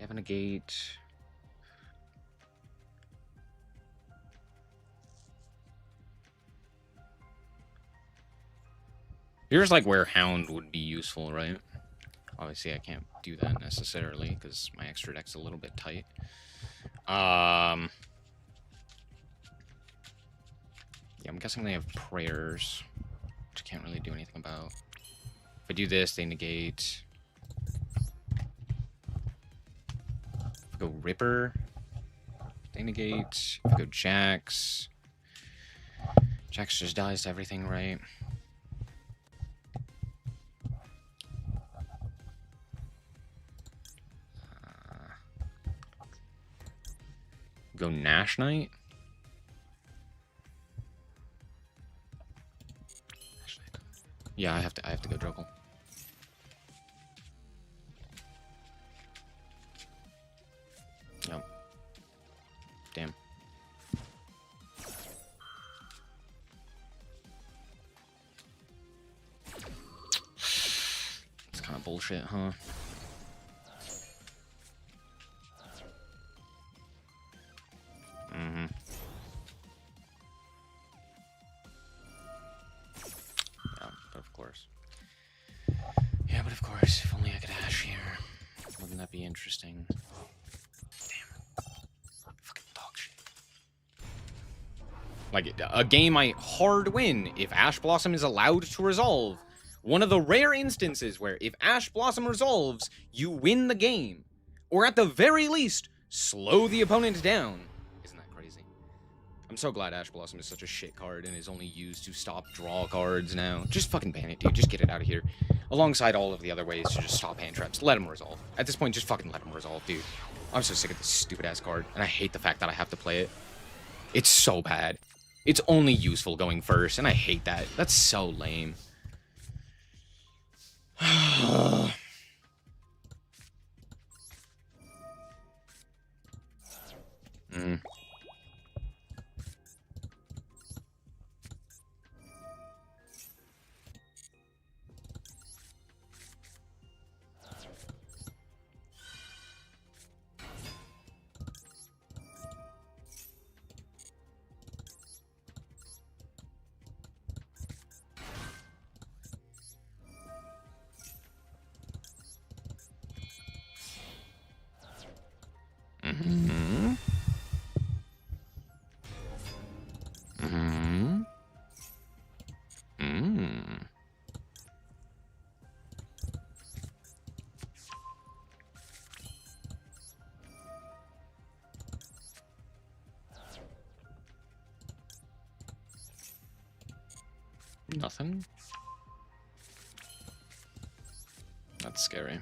have a negate. Here's like where Hound would be useful, right? Obviously, I can't do that necessarily because my extra deck's a little bit tight. Yeah, I'm guessing they have prayers, which I can't really do anything about. If I do this, they negate. If I go Ripper, they negate. If I go Jax, Jax just dies to everything, right? Go Nash Knight. Yeah, I have to go Jokel. Yep. Damn. It's kind of bullshit, huh? Mm-hmm. Yeah, but of course. Yeah, but of course, if only I could Ash here. Wouldn't that be interesting? Damn. Fucking dog shit. Like, a game I hard win if Ash Blossom is allowed to resolve. One of the rare instances where if Ash Blossom resolves, you win the game. Or at the very least, slow the opponent down. Isn't that crazy? I'm so glad Ash Blossom is such a shit card and is only used to stop draw cards now. Just fucking ban it, dude. Just get it out of here. Alongside all of the other ways to just stop hand traps. Let him resolve. At this point, just fucking let him resolve, dude. I'm so sick of this stupid-ass card, and I hate the fact that I have to play it. It's so bad. It's only useful going first, and I hate that. That's so lame. Nothing. That's scary.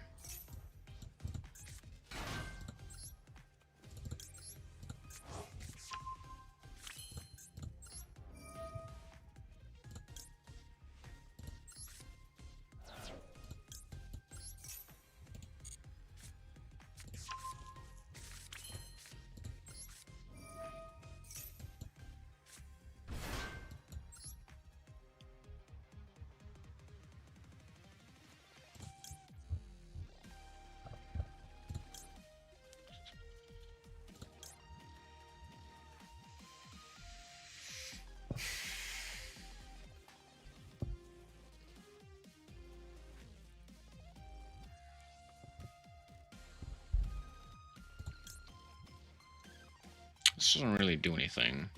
This doesn't really do anything.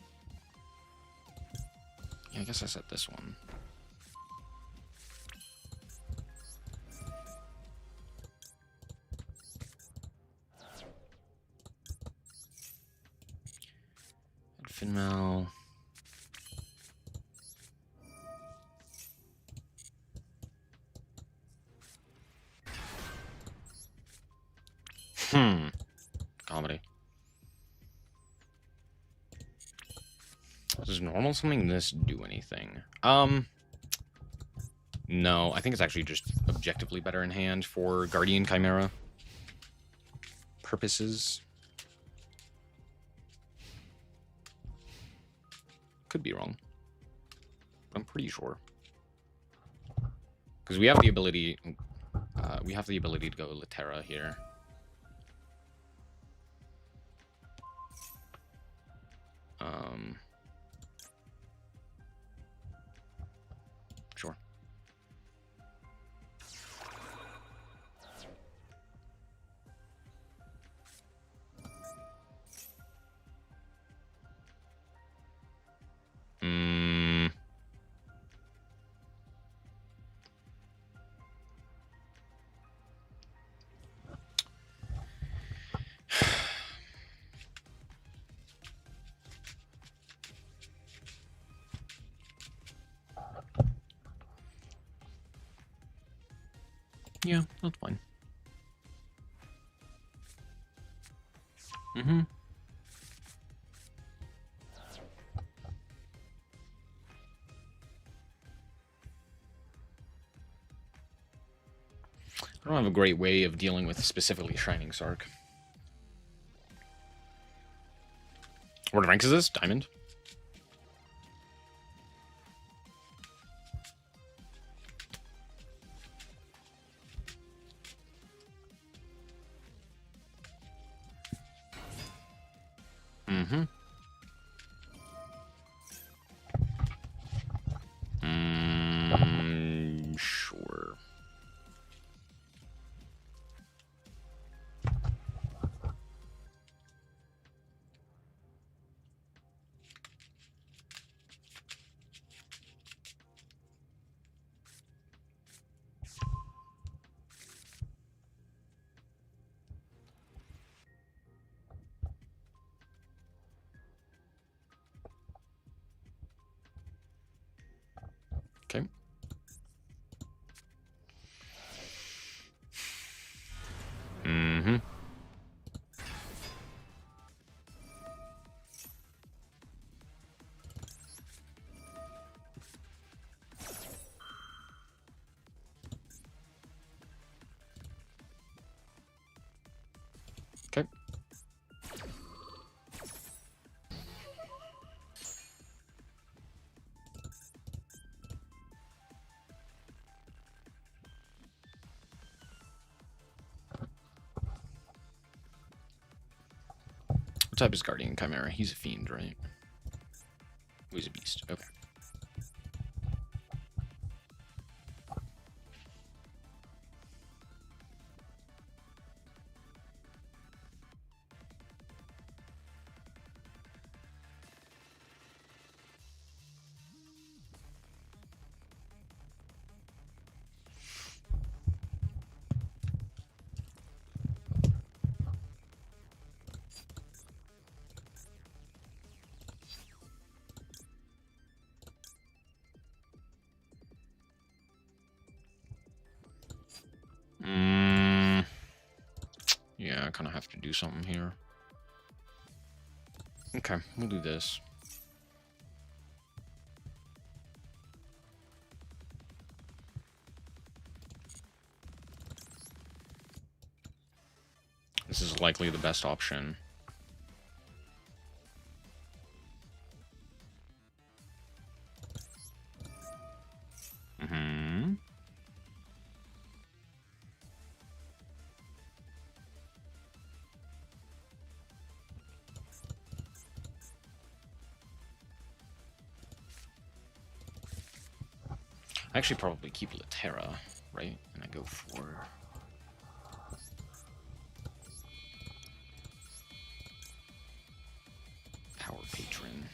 Yeah, I guess I said this one. Finmal. Comedy. Does normal something this do anything? No, I think it's actually just objectively better in hand for Guardian Chimera purposes. Could be wrong. I'm pretty sure. Because we have the ability to go Littera here. Sure. Yeah, that's fine. Mm-hmm. I don't have a great way of dealing with specifically Shining Sark. What rank is this? Diamond? Mm-hmm. Sure. Okay. Mm-hmm. Okay. What type is Guardian Chimera? He's a fiend, right? Oh, he's a beast. Okay. I kind of have to do something here. Okay, we'll do this. This is likely the best option. Mm-hmm. I actually probably keep Laterra, right? And I go for... Power Patron.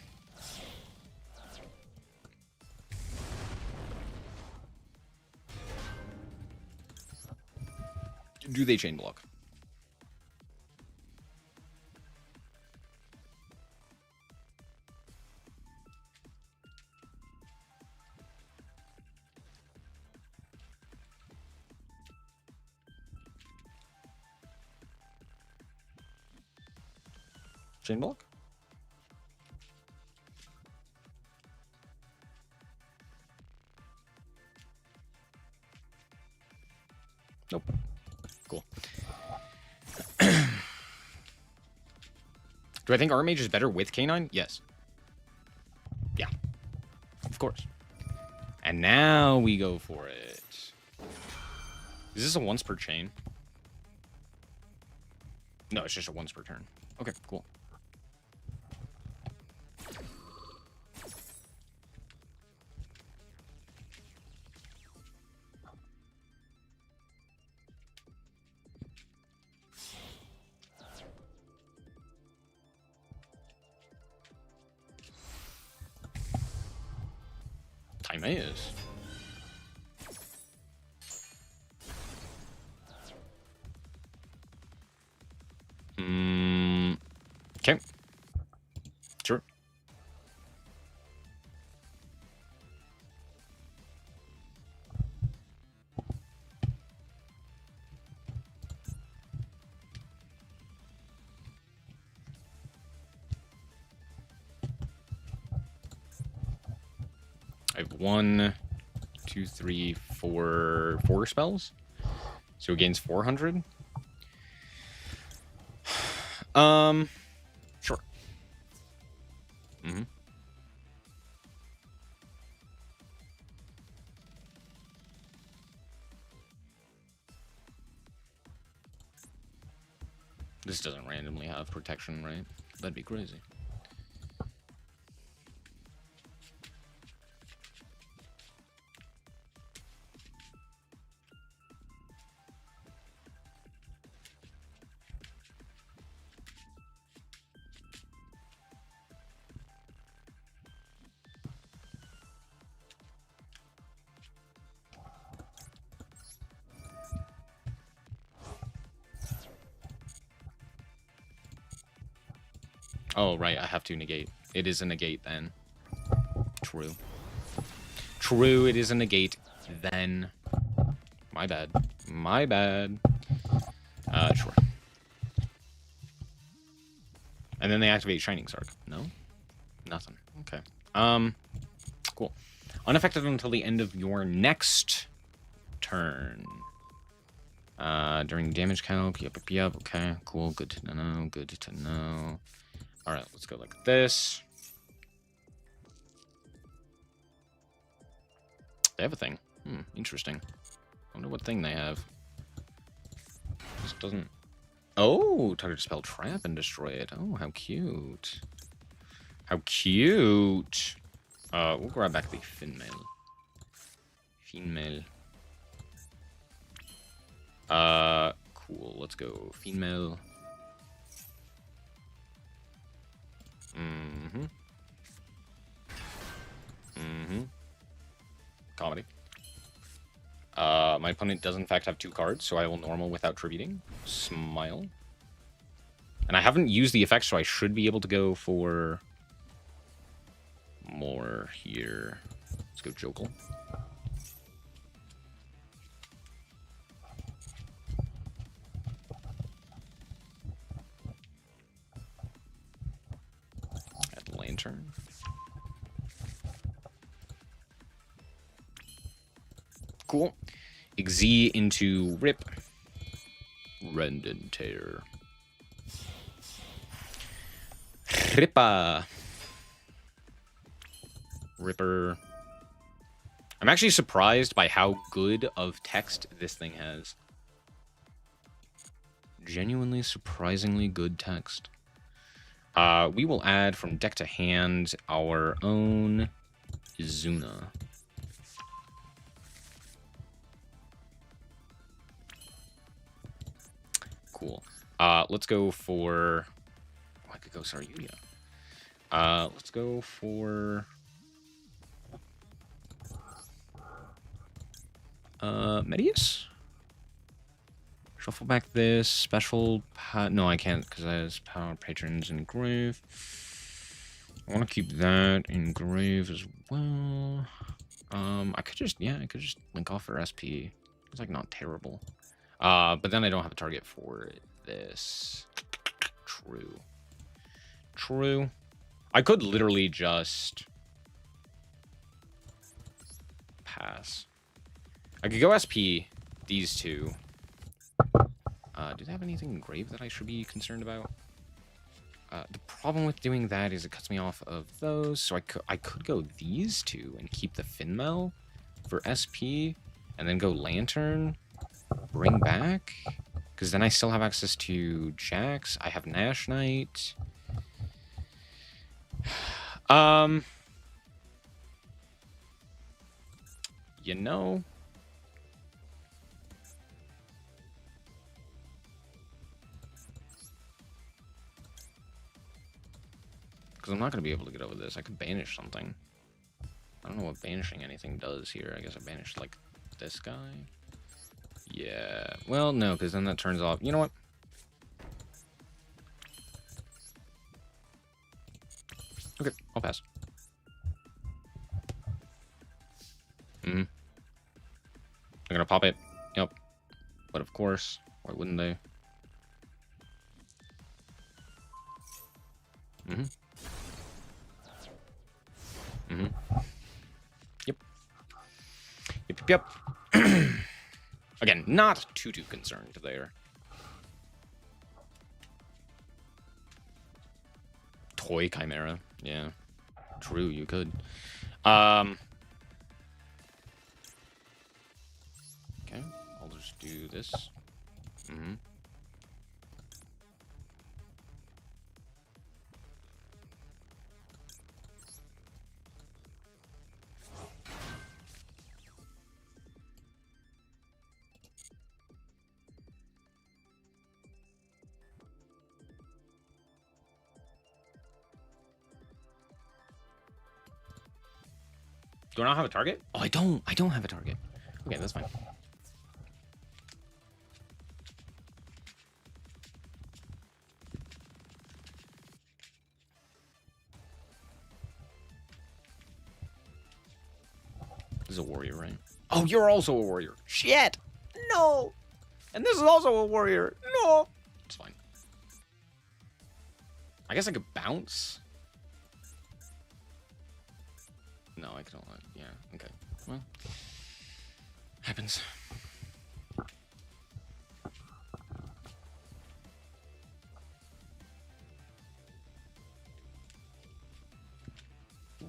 Do they chain block? Chain block? Nope. Cool. Do I think Artmage is better with K9? Yes. Yeah. Of course. And now we go for it. Is this a once per chain? No, it's just a once per turn. Okay, cool. Time is. Okay. Sure. I have 1, 2, 3, 4 spells. So it gains 400. Sure. Mm-hmm. This doesn't randomly have protection, right? That'd be crazy. Oh, right, I have to negate. It is a negate then. True. True, it is a negate then. My bad. My bad. Sure. And then they activate Shining Sark. No? Nothing. Okay. Cool. Unaffected until the end of your next turn. During damage count. Yep. Okay, cool. Good to know. Good to know. Alright, let's go like this. They have a thing. Interesting. Wonder what thing they have. This doesn't... Oh, target spell trap and destroy it. Oh, how cute. How cute. We'll grab back the Finmail. Finmail. Cool. Let's go. Finmail. Comedy. My opponent does in fact have 2 cards, so I will normal without tributing. Smile. And I haven't used the effect, so I should be able to go for more here. Let's go Jokel. Lantern. Cool. Xyz into Rip. Rend and Tear. Rippa. Ripper. I'm actually surprised by how good of text this thing has. Genuinely, surprisingly good text. We will add from deck to hand our own Izuna. Cool. Let's go for... Oh, I could go Saryuya. Let's go for... Medius? Shuffle back this. Special... No, I can't, because that has Power Patrons in Grave. I want to keep that in Grave as well. I could just... Yeah, I could just link off for SP. It's, like, not terrible. But then I don't have a target for this. True. True. I could literally just... pass. I could go SP, these two. Do they have anything in Grave that I should be concerned about? The problem with doing that is it cuts me off of those, so I could go these two and keep the Finmel for SP, and then go Lantern, bring back, because then I still have access to Jax. I have Nash Knight. You know... Because I'm not going to be able to get over this. I could banish something. I don't know what banishing anything does here. I guess I banished, like, this guy. Yeah. Well, no, because then that turns off... You know what? Okay, I'll pass. Mm-hmm. They're going to pop it. Yep. But of course, why wouldn't they? Mm-hmm. Mm-hmm. Yep. Yep. Again, not too concerned there. Toy Chimera. Yeah. True, you could. Okay. I'll just do this. Mm-hmm. Do I not have a target? Oh, I don't. I don't have a target. Okay, that's fine. This is a warrior, right? Oh, you're also a warrior. Shit! No! And this is also a warrior. No! It's fine. I guess I could bounce. No, I can only... Yeah, okay. Well, happens.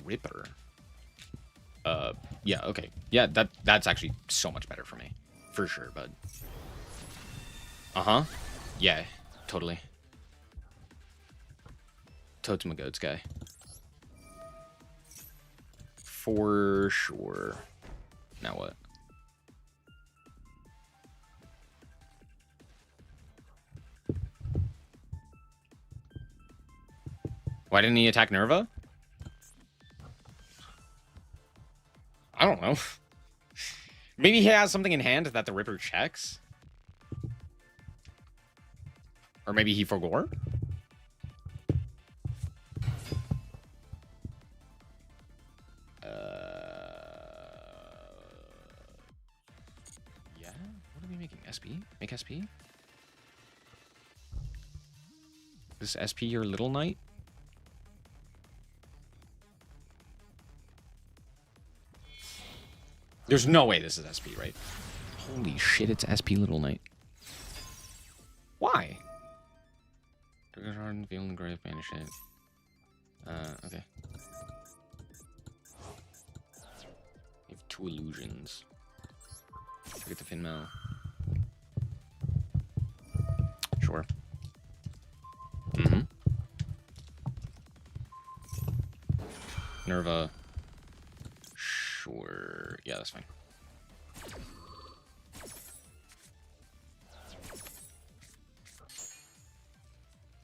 Ripper. Yeah, okay. Yeah, that's actually so much better for me. For sure, bud. Uh-huh. Yeah, totally. Totes my goats guy. For sure. Now what? Why didn't he attack Nerva? I don't know. Maybe he has something in hand that the Ripper checks? Or maybe he forgot? Yeah? What are we making? SP? Make SP? This SP your little knight? There's no way this is SP, right? Holy shit, it's SP Little Knight. Why? Trigger hardened, feel the grave, banish it. Okay. You have 2 illusions. Get the Finmo. Sure. Mm-hmm. Nerva. Sure. Yeah, that's fine.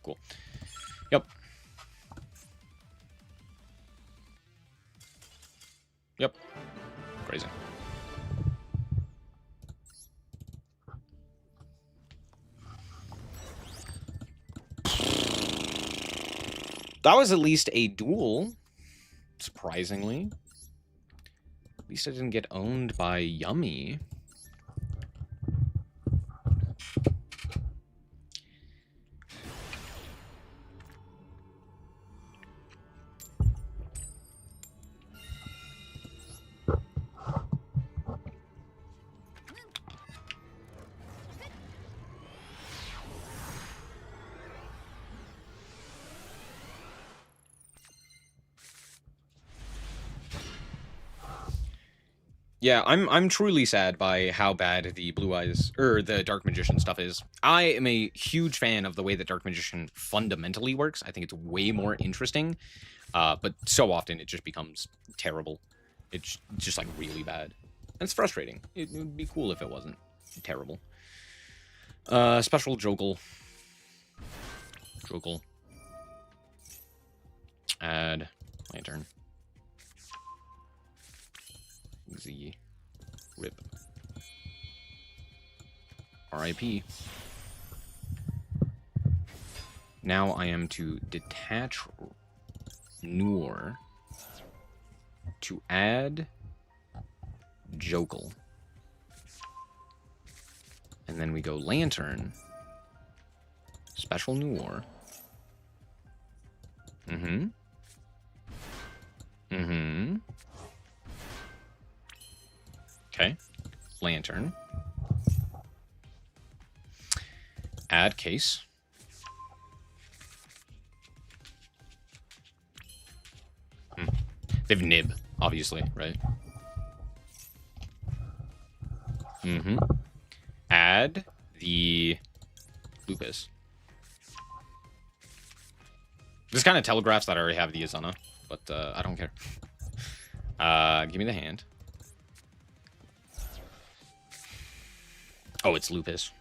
Cool. Yep. Yep. Crazy. That was at least a duel, surprisingly. At least I didn't get owned by Yummy. Yeah, I'm truly sad by how bad the Blue Eyes or the Dark Magician stuff is. I am a huge fan of the way that Dark Magician fundamentally works. I think it's way more interesting, but so often it just becomes terrible. It's just like really bad, and it's frustrating. It would be cool if it wasn't terrible. Special Jokel. Add Lantern. Z. Rip. RIP. Now I am to detach Noor to add Jokel. And then we go Lantern. Special Noor. Mm-hmm. Mm-hmm. Okay. Lantern. Add case. They've nib, obviously, right? Mm-hmm. Add the lupus. This kind of telegraphs that I already have the Azana, but I don't care. Give me the hand. Oh, it's lupus.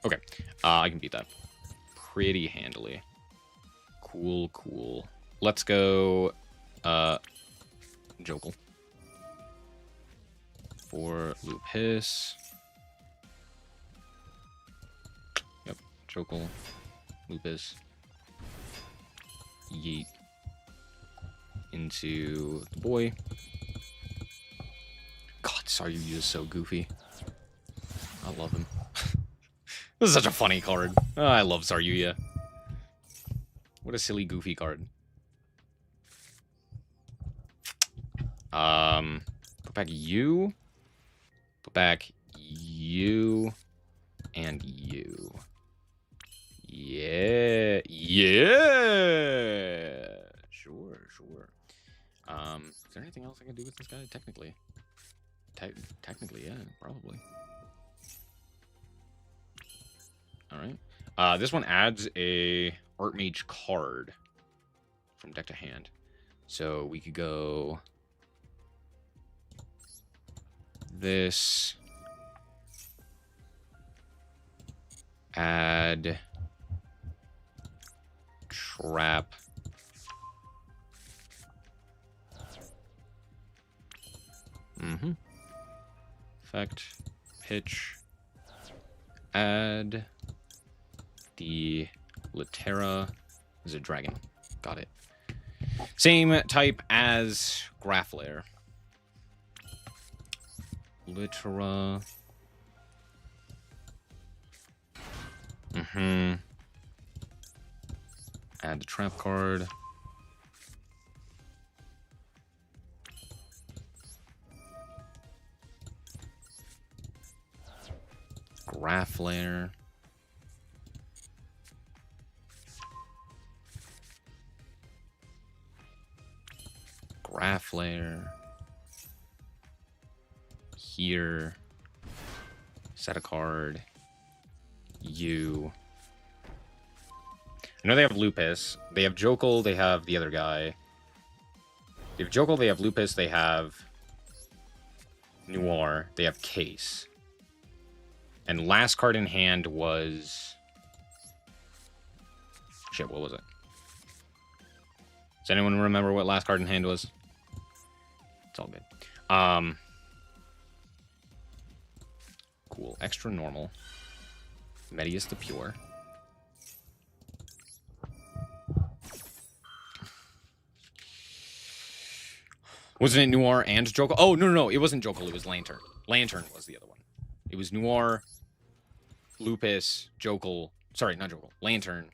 Okay. I can beat that pretty handily. Cool, cool. Let's go Jokel. For lupus. Yep, Jokel. Lupus. Yeet. Into the boy. God, Saryuya is so goofy. I love him. This is such a funny card. Oh, I love Saryuya. What a silly, goofy card. Put back you. Put back you. And you. Yeah. Yeah. Sure, sure. Is there anything else I can do with this guy? Technically. Technically, yeah, probably. Alright. This one adds a Artmage card from deck to hand. So we could go this, add trap, effect, pitch, add the Litera is a dragon. Got it. Same type as Grafflair. Litera. Add the trap card. Grafflare. Grafflare. Here. Set a card. You. I know they have Lupus. They have Jokal. They have the other guy. They have Jokal. They have Lupus. They have Noir. They have Case. And last card in hand was... Shit, what was it? Does anyone remember what last card in hand was? It's all good. Cool. Extra normal. Medius the Pure. Wasn't it Noir and Jokal? Oh, no. It wasn't Jokal. It was Lantern. Lantern was the other one. It was Noir, Lupus, Jokal. Sorry, not Jokal. Lantern.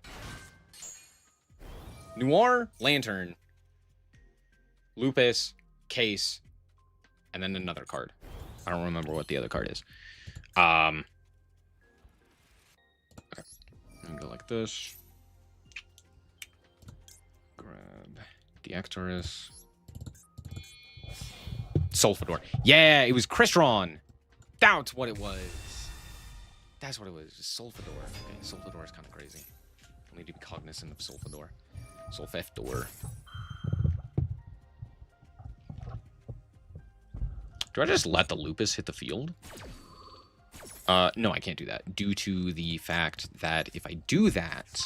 Noir, Lantern, Lupus, Case, and then another card. I don't remember what the other card is. Okay. I'm gonna go like this. Grab the Actorus. Sulfador. Yeah, it was Crystron. That's what it was. That's what it was. Sulfador. Okay, Sulfador is kind of crazy. I need to be cognizant of Sulfador. Sulfador. Do I just let the Lupus hit the field? No, I can't do that. Due to the fact that if I do that,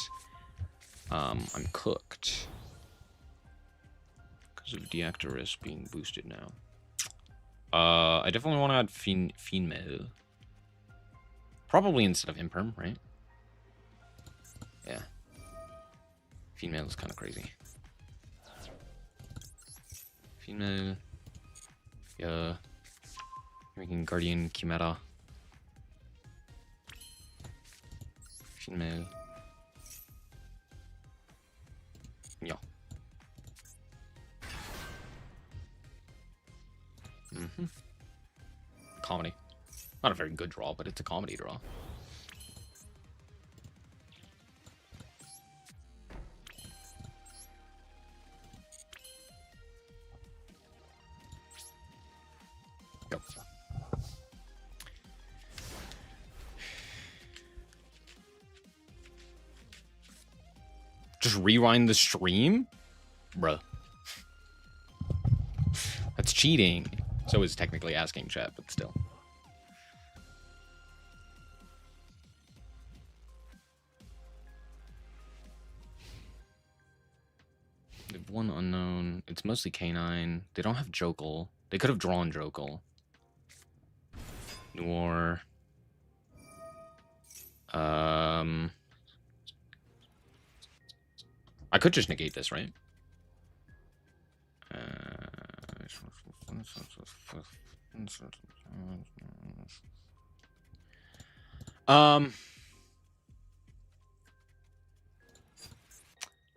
I'm cooked. Because of Deactorus being boosted now. I definitely want to add Female. Probably instead of Imperm, right? Yeah. Female is kind of crazy. Female. Yeah. Making Guardian Chimera. Female. Yeah. Comedy. Not a very good draw, but it's a comedy draw. Go. Just rewind the stream? Bruh. That's cheating. So it's technically asking chat, but still. They have one unknown. It's mostly Canine. They don't have Jokal. They could have drawn Jokal. Noir. I could just negate this, right?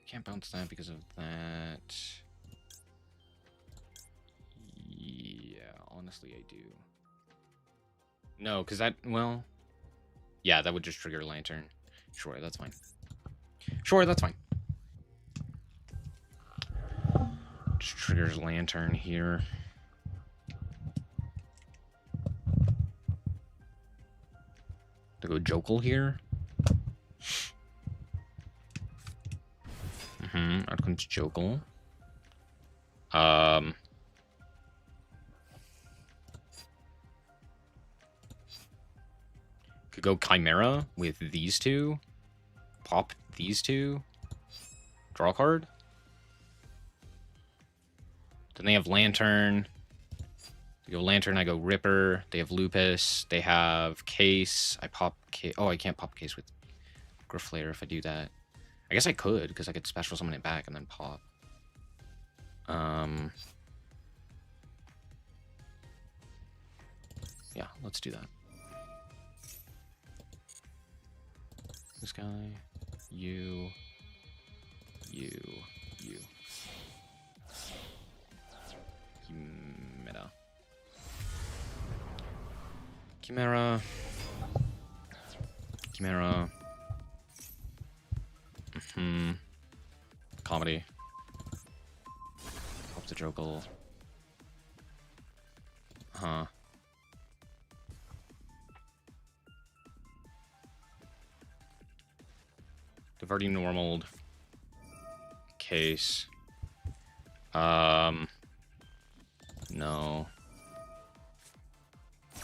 Can't bounce that because of that. Yeah, honestly, I do. No, because that, well, yeah, that would just trigger Lantern. Sure, that's fine. Sure, that's fine. Just triggers Lantern here. To go Jokal here. Out comes Jokal. Could go Chimera with these two. Pop these two. Draw a card. Then they have Lantern. They go Lantern, I go Ripper. They have Lupus. They have Case. I pop Case. Oh, I can't pop Case with Grafflare if I do that. I guess I could, because I could special summon it back and then pop. Yeah, let's do that. This guy. You. Chimera. Chimera. Comedy. Hope the Jokel. Huh. Diverting normaled. Case. No.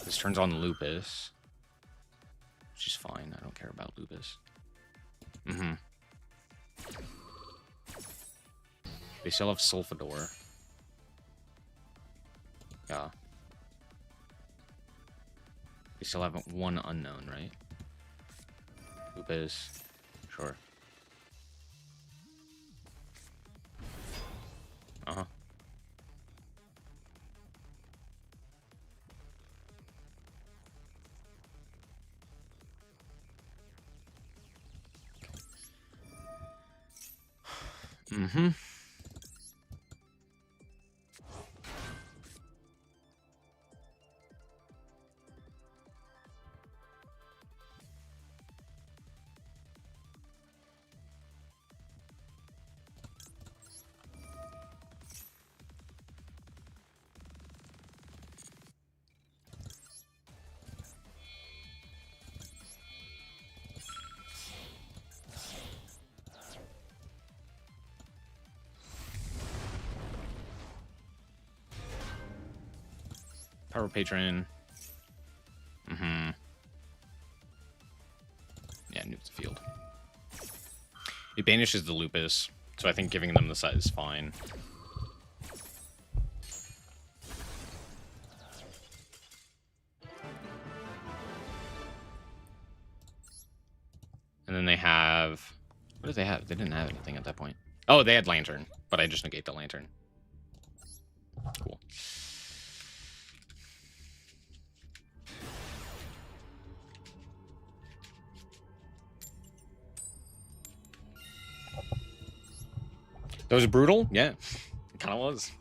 This turns on Lupus. Which is fine. I don't care about Lupus. They still have Sulfador. Yeah. They still have one unknown, right? Lupus. Sure. Uh-huh. Power Patron. Yeah, nukes the field. It banishes the Lupus, so I think giving them the set is fine. And then they have... What did they have? They didn't have anything at that point. Oh, they had Lantern, but I just negate the Lantern. Cool. That was brutal? Yeah, it kind of was.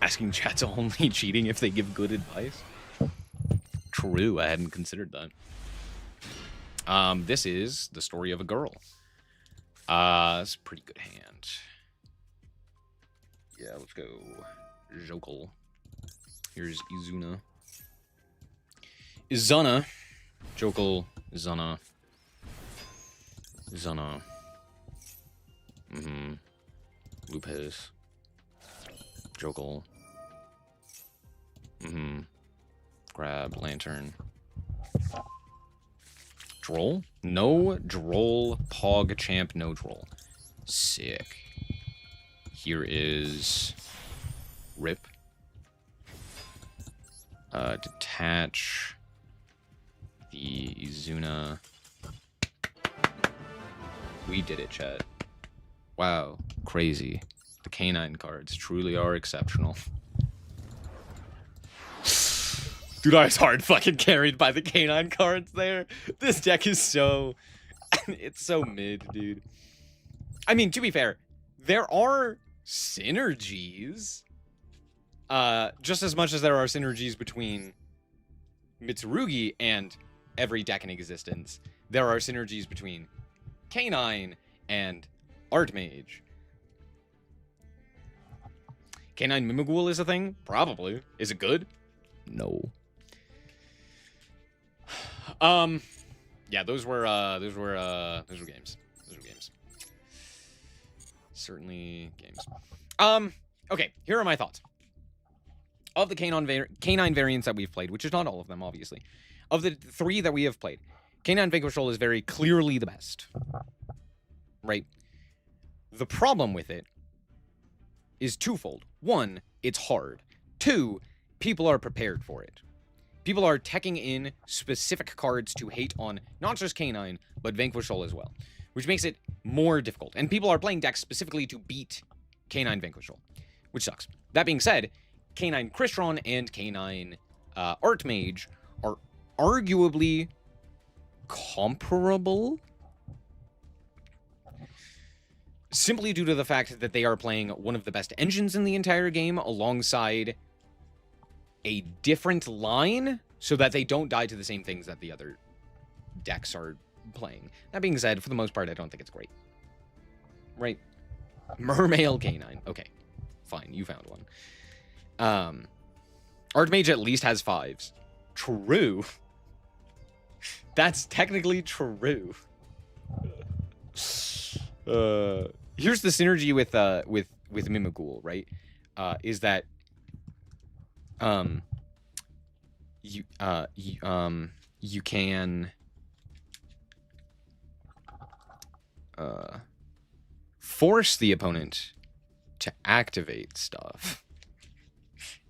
Asking chat's only cheating if they give good advice. True, I hadn't considered that. This is the story of a girl. It's a pretty good hand. Yeah, let's go. Jokel. Here's Izuna. Izuna. Jokel. Izuna. Izuna. Lupus. Jokel. Grab Lantern. Droll? No Droll. Pog Champ, no Droll. Sick. Here is Rip. Detach the Izuna. We did it, chat. Wow, crazy. The canine cards truly are exceptional. Dude, I was hard fucking carried by the canine cards there. This deck is so... it's so mid, dude. I mean, to be fair, there are synergies. Just as much as there are synergies between Mitsurugi and every deck in existence, there are synergies between Canine and Artmage. Canine Mimighoul is a thing? Probably. Is it good? No. Yeah, those were games. Those were games. Certainly games. Okay, here are my thoughts. Of the canine variants that we've played, which is not all of them, obviously. Of the 3 that we have played, Canine Vanquishal is very clearly the best. Right? The problem with it is twofold. 1, it's hard. 2, people are prepared for it. People are teching in specific cards to hate on not just Canine, but Vanquishal as well, which makes it more difficult. And people are playing decks specifically to beat Canine Vanquishal, which sucks. That being said, Canine Crystron and Canine Artmage are arguably comparable, simply due to the fact that they are playing one of the best engines in the entire game alongside a different line so that they don't die to the same things that the other decks are playing. That being said, for the most part, I don't think it's great. Right? Mermail Canine. Okay. Fine, you found one. Artmage at least has 5s. True. That's technically true. Here's the synergy with Mimighoul, right? Is that you can force the opponent to activate stuff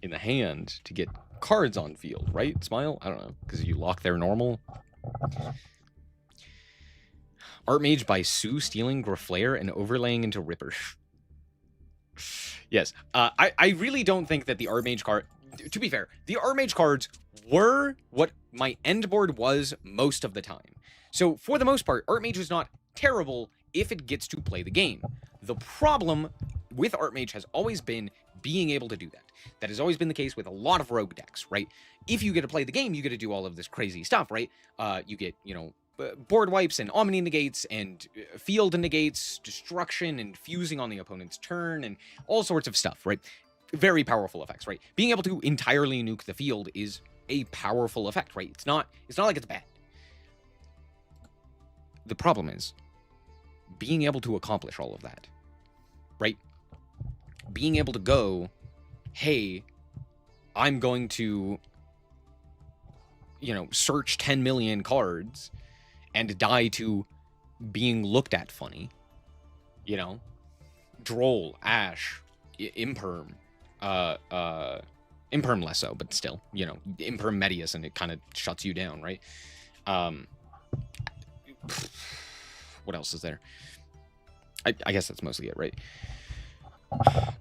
in the hand to get cards on field, right? Smile? I don't know, because you lock their normal. Artmage by Sue stealing Graflair and overlaying into Ripper. Yes. I really don't think that the Artmage card... To be fair, the Artmage cards were what my end board was most of the time. So, for the most part, Artmage is not terrible if it gets to play the game. The problem with Artmage has always been being able to do that. That has always been the case with a lot of rogue decks, right? If you get to play the game, you get to do all of this crazy stuff, right? You get, you know, board wipes and Omni negates and field negates, destruction and fusing on the opponent's turn and all sorts of stuff, right? Very powerful effects, right? Being able to entirely nuke the field is a powerful effect, right? It's not like it's bad. The problem is being able to accomplish all of that, right? Being able to go, hey, I'm going to, you know, search 10 million cards and die to being looked at funny, you know, Droll, Ash, Imperm, Imperm less so, but still, you know, Imperm Medius, and it kind of shuts you down, right? What else is there? I guess that's mostly it, right?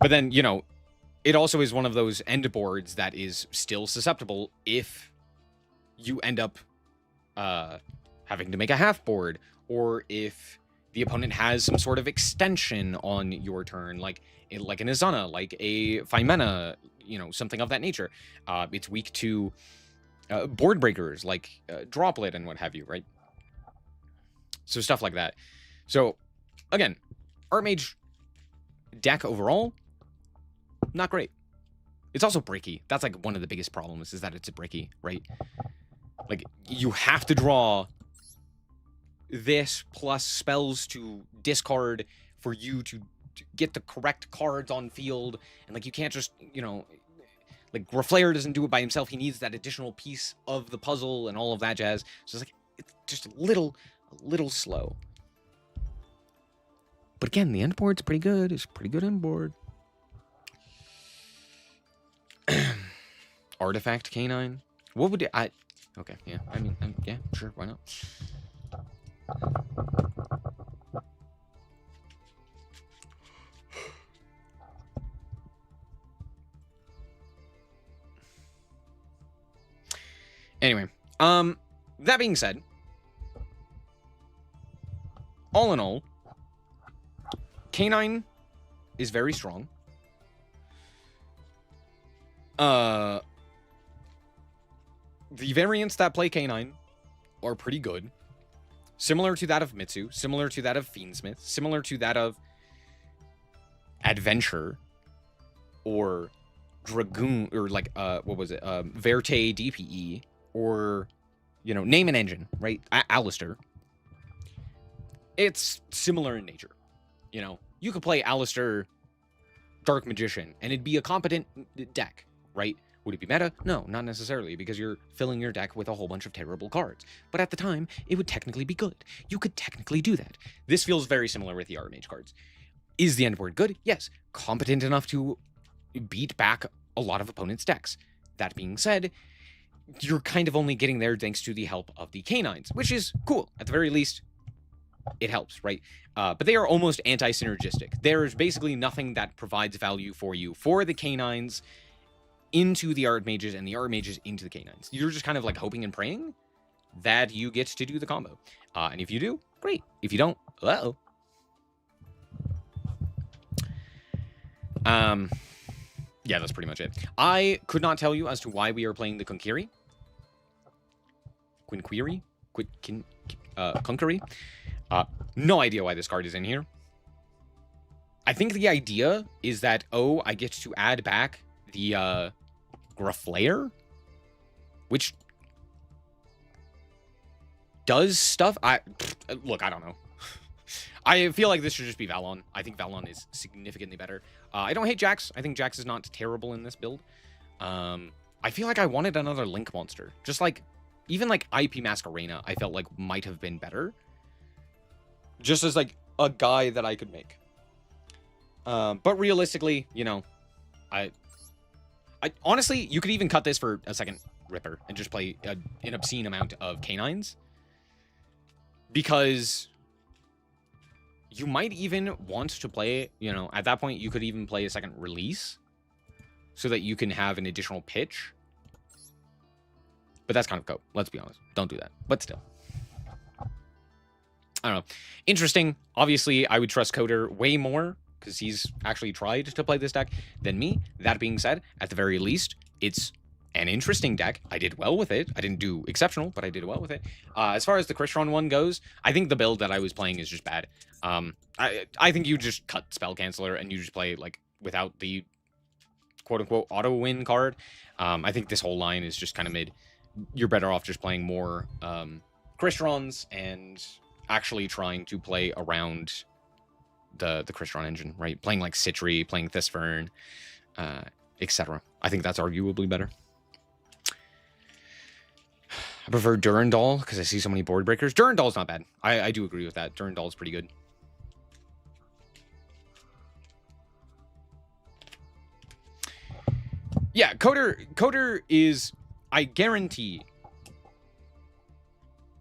But then, you know, it also is one of those end boards that is still susceptible if you end up having to make a half board, or if the opponent has some sort of extension on your turn, like an Izana, like a Phimena, you know, something of that nature. It's weak to board breakers, like Droplet and what have you, right? So stuff like that. So, again, Artmage deck overall, not great. It's also bricky. That's like one of the biggest problems, is that it's bricky, right? Like, you have to draw this plus spells to discard for you to get the correct cards on field. And, like, you can't just, you know, like, Graflair doesn't do it by himself. He needs that additional piece of the puzzle and all of that jazz. So it's like, it's just a little slow. But again, the end board's pretty good. It's a pretty good end board. Artifact Canine. What would I... Okay, yeah. I mean, yeah, sure. Why not? Anyway, that being said, all in all, Canine is very strong. The variants that play Canine are pretty good. Similar to that of Mitsu, similar to that of Fiendsmith, similar to that of Adventure, or Dragoon, or like, what was it? Verte DPE, or, you know, name an engine, right? Alistair. It's similar in nature. You know, you could play Alistair Dark Magician, and it'd be a competent deck, right? Would it be meta? No, not necessarily, because you're filling your deck with a whole bunch of terrible cards. But at the time, it would technically be good. You could technically do that. This feels very similar with the Artmage cards. Is the end board good? Yes. Competent enough to beat back a lot of opponents' decks. That being said, you're kind of only getting there thanks to the help of the Canines, which is cool. At the very least, it helps, right? But they are almost anti-synergistic. There's basically nothing that provides value for you for the Canines into the Artmages and the Artmages into the Canines. You're just kind of like hoping and praying that you get to do the combo. And if you do, great. If you don't, uh-oh. Yeah, that's pretty much it. I could not tell you as to why we are playing the Konkiri. Quinquiri? Conquery? No idea why this card is in here. I think the idea is that, oh, I get to add back the Graflair, which does stuff. Look, I don't know. I feel like this should just be Valon. I think Valon is significantly better. I don't hate Jax. I think Jax is not terrible in this build. I feel like I wanted another Link monster. Just like, even like IP Masquerena, I felt like might have been better. Just as like a guy that I could make. But realistically, you know, I honestly, you could even cut this for a second Ripper and just play an obscene amount of canines. Because you might even want to play, you know, at that point, you could even play a second release so that you can have an additional pitch. But that's kind of cope. Let's be honest. Don't do that. But still. I don't know. Interesting. Obviously, I would trust Coder way more because he's actually tried to play this deck than me. That being said, at the very least, it's an interesting deck. I did well with it. I didn't do exceptional, but I did well with it. As far as the Crystron one goes, I think the build that I was playing is just bad. I think you just cut Spell Canceller and you just play like without the quote-unquote auto-win card. I think this whole line is just kind of mid. You're better off just playing more Crystrons and actually trying to play around the Crystron engine, right? Playing like Citri, playing Thisfern, etc. I think that's arguably better. I prefer Durandal because I see so many board breakers. Durandal's not bad. I do agree with that. Durandal's pretty good. Yeah, Coder is, I guarantee,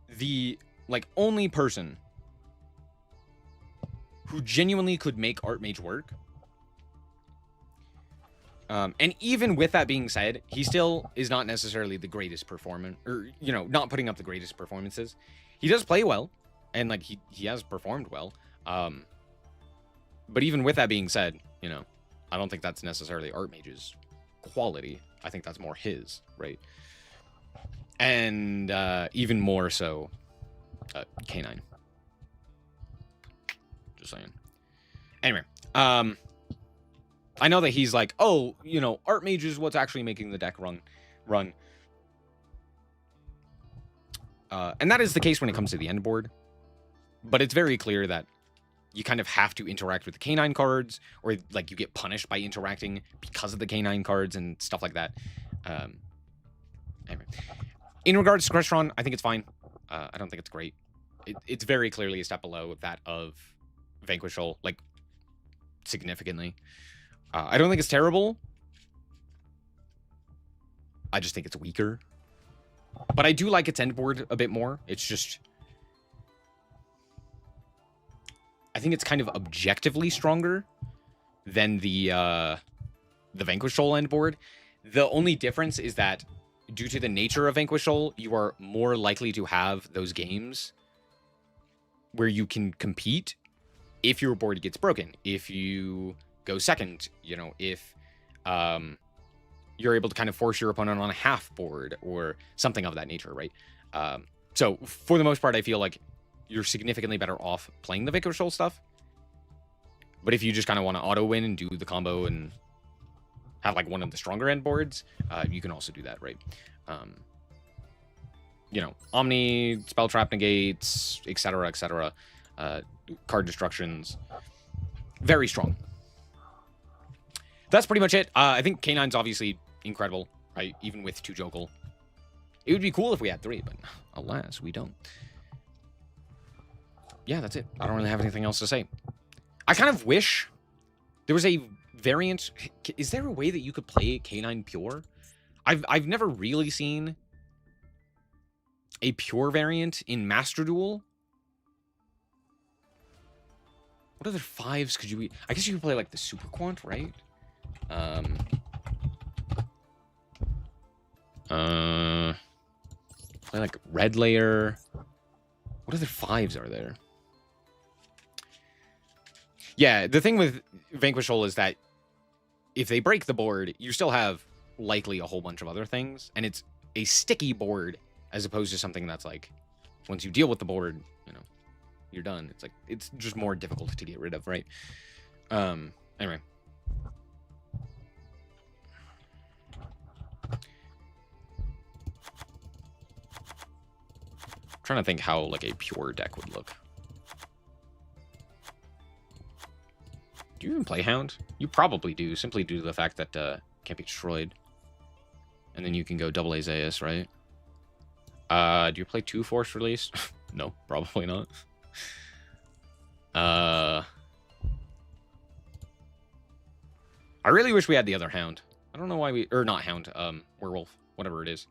the like only person who genuinely could make Artmage work. And even with that being said, he still is not necessarily the greatest performer, or, you know, not putting up the greatest performances. He does play well, and, like, he has performed well. But even with that being said, you know, I don't think that's necessarily Artmage's quality. I think that's more his, right? And even more so, K9. Just saying. Anyway, I know that he's like, oh, you know, Artmage is what's actually making the deck run. And that is the case when it comes to the end board. But it's very clear that you kind of have to interact with the K9 cards, or like you get punished by interacting because of the K9 cards and stuff like that. Anyway, in regards to Crystron, I think it's fine. I don't think it's great. It's very clearly a step below that of Vanquishal, like significantly. I don't think it's terrible. I just think it's weaker. But I do like its end board a bit more. It's just, I think it's kind of objectively stronger than the Vanquishal end board. The only difference is that due to the nature of Vanquishal, you are more likely to have those games where you can compete if your board gets broken, if you go second, you know, if you're able to kind of force your opponent on a half board or something of that nature, right? So for the most part, I feel like you're significantly better off playing the Vanquishal stuff. But if you just kind of want to auto win and do the combo and have like one of the stronger end boards, you can also do that, right? You know, Omni, Spell Trap Negates, etc., etc. Card Destructions. Very strong. That's pretty much it. I think K9's obviously incredible, right? Even with 2 Jokal. It would be cool if we had 3, but alas, we don't. Yeah, that's it. I don't really have anything else to say. I kind of wish there was a variant. Is there a way that you could play K9 Pure? I've never really seen a pure variant in Master Duel. What other 5s could you... I guess you could play like the Super Quant, right? Play like Red Layer. What other 5s are there? Yeah, the thing with Vanquishal is that if they break the board, you still have likely a whole bunch of other things, and it's a sticky board as opposed to something that's like, once you deal with the board, you know, you're done. It's like, it's just more difficult to get rid of, right? Anyway. Trying to think how like a pure deck would look. Do you even play Hound? You probably do, simply due to the fact that can't be destroyed. And then you can go double Azaius, right? Do you play 2 Force Release? No, probably not. I really wish we had the other Hound. I don't know why we... Or not Hound, Werewolf, whatever it is.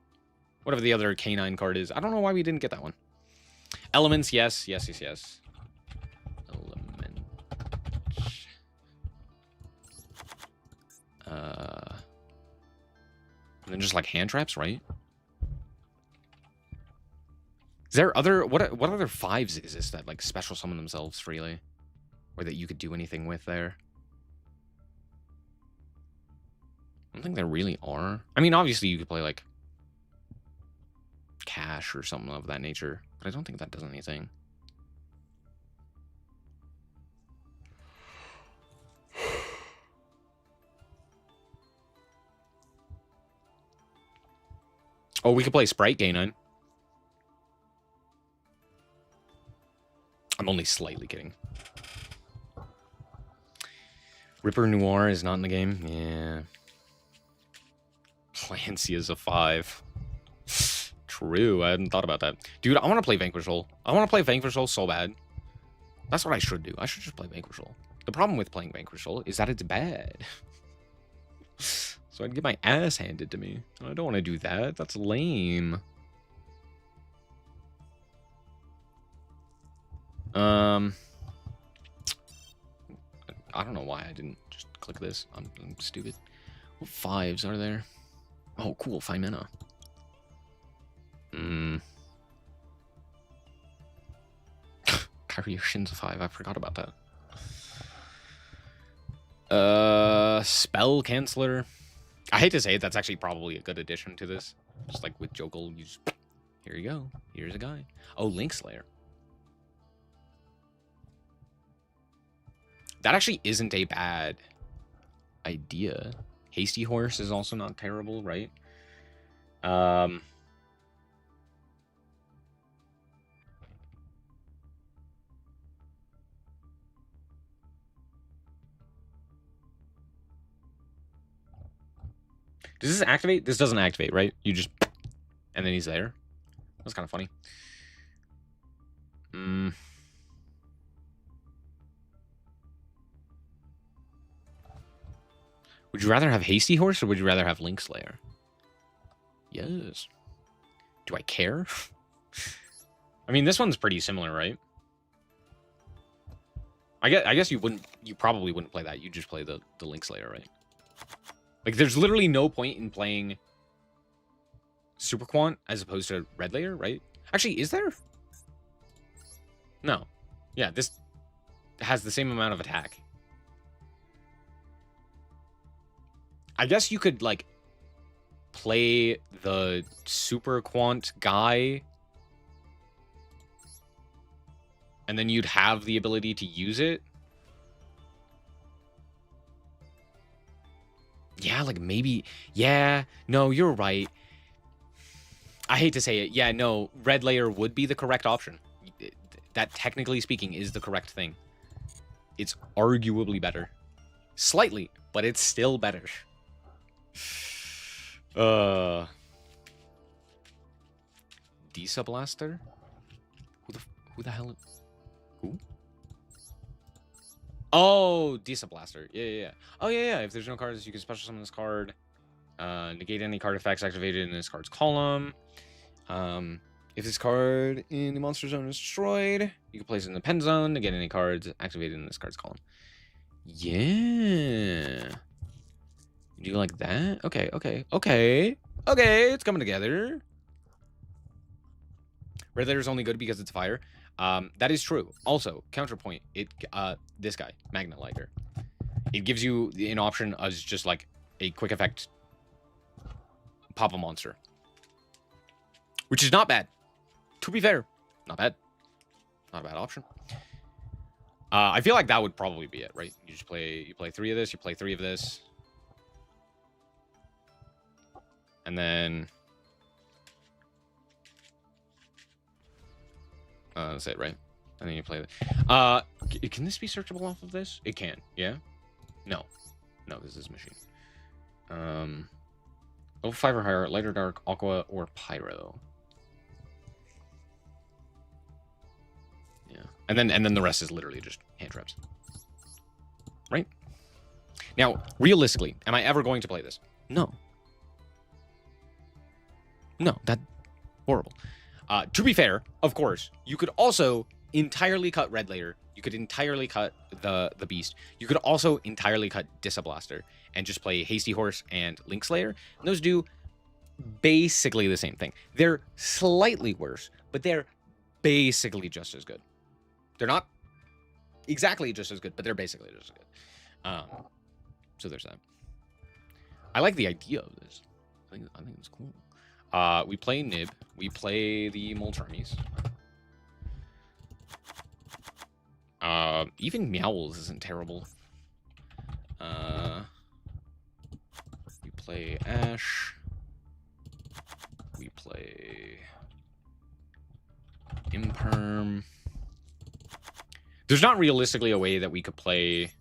Whatever the other canine card is. I don't know why we didn't get that one. Elements, yes. Yes. Element. And then just like hand traps, right? Is there other... What other 5s is this that like special summon themselves freely? Or that you could do anything with there? I don't think there really are. I mean, obviously you could play like Cash or something of that nature, but I don't think that does anything. Oh, we could play Sprite K9. I'm only slightly kidding. Ripper Noir is not in the game. Yeah. Clancy is a 5. True, I hadn't thought about that. Dude, I want to play Vanquish Roll. I want to play Vanquish Roll so bad. That's what I should do. I should just play Vanquish Roll. The problem with playing Vanquish Roll is that it's bad. So I'd get my ass handed to me. I don't want to do that. That's lame. I don't know why I didn't just click this. I'm stupid. What 5s are there? Oh, cool. 5 mana. Kyrie Shin's a 5. I forgot about that. Spell Canceller. I hate to say it, that's actually probably a good addition to this. Just like with Jokul, you just... Here you go. Here's a guy. Oh, Link Slayer. That actually isn't a bad idea. Hasty Horse is also not terrible, right? Does this activate? This doesn't activate, right? You just... And then he's there. That's kind of funny. Would you rather have Hasty Horse or would you rather have Link Slayer? Yes. Do I care? I mean, this one's pretty similar, right? I guess you probably wouldn't play that. You just play the Link Slayer, right? Like, there's literally no point in playing Super Quant as opposed to Red Layer, right? Actually, is there? No. Yeah, this has the same amount of attack. I guess you could, like, play the Super Quant guy, and then you'd have the ability to use it. Yeah, like, maybe... Yeah, no, you're right. I hate to say it. Yeah, no, Red Layer would be the correct option. That, technically speaking, is the correct thing. It's arguably better. Slightly, but it's still better. Disa Blaster? Who the hell? Who? Oh, Disa Blaster. Yeah. Oh, yeah. If there's no cards, you can special summon this card. Negate any card effects activated in this card's column. If this card in the monster zone is destroyed, you can place it in the pen zone to get any cards activated in this card's column. Yeah. Do you like that? Okay. It's coming together. Red Letter is only good because it's fire. That is true. Also, counterpoint. This guy, Magna Lighter. It gives you an option as just like a quick effect pop a monster. which is not bad. To be fair, not bad. Not a bad option. I feel like that would probably be it, right? You play 3 of this, you play 3 of this. And then that's it, right? And then you play that. Can this be searchable off of this? It can, yeah? No. No, this is machine. Level 5 or higher, lighter, dark, aqua, or pyro. Yeah. And then the rest is literally just hand traps. Right? Now, realistically, am I ever going to play this? No. No, that's horrible. To be fair, of course, you could also entirely cut Red Layer. You could entirely cut the Beast. You could also entirely cut Disablaster and just play Hasty Horse and Link Slayer. And those do basically the same thing. They're slightly worse, but they're basically just as good. They're not exactly just as good, but they're basically just as good. So there's that. I like the idea of this. I think it's cool. We play Nib. We play the Moltres. Even Meowls isn't terrible. We play Ash. We play Imperm. There's not realistically a way that we could play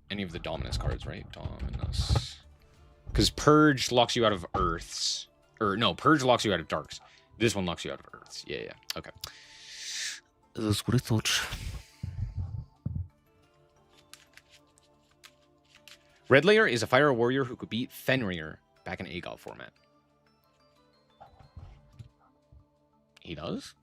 any of the Dominus cards, right? Dominus. Because Purge locks you out of Earths. Or, no, Purge locks you out of Darks. This one locks you out of Earths. Yeah, yeah. Okay. That's what I thought. Red Layer is a fire warrior who could beat Fenrir back in AGOV format. He does?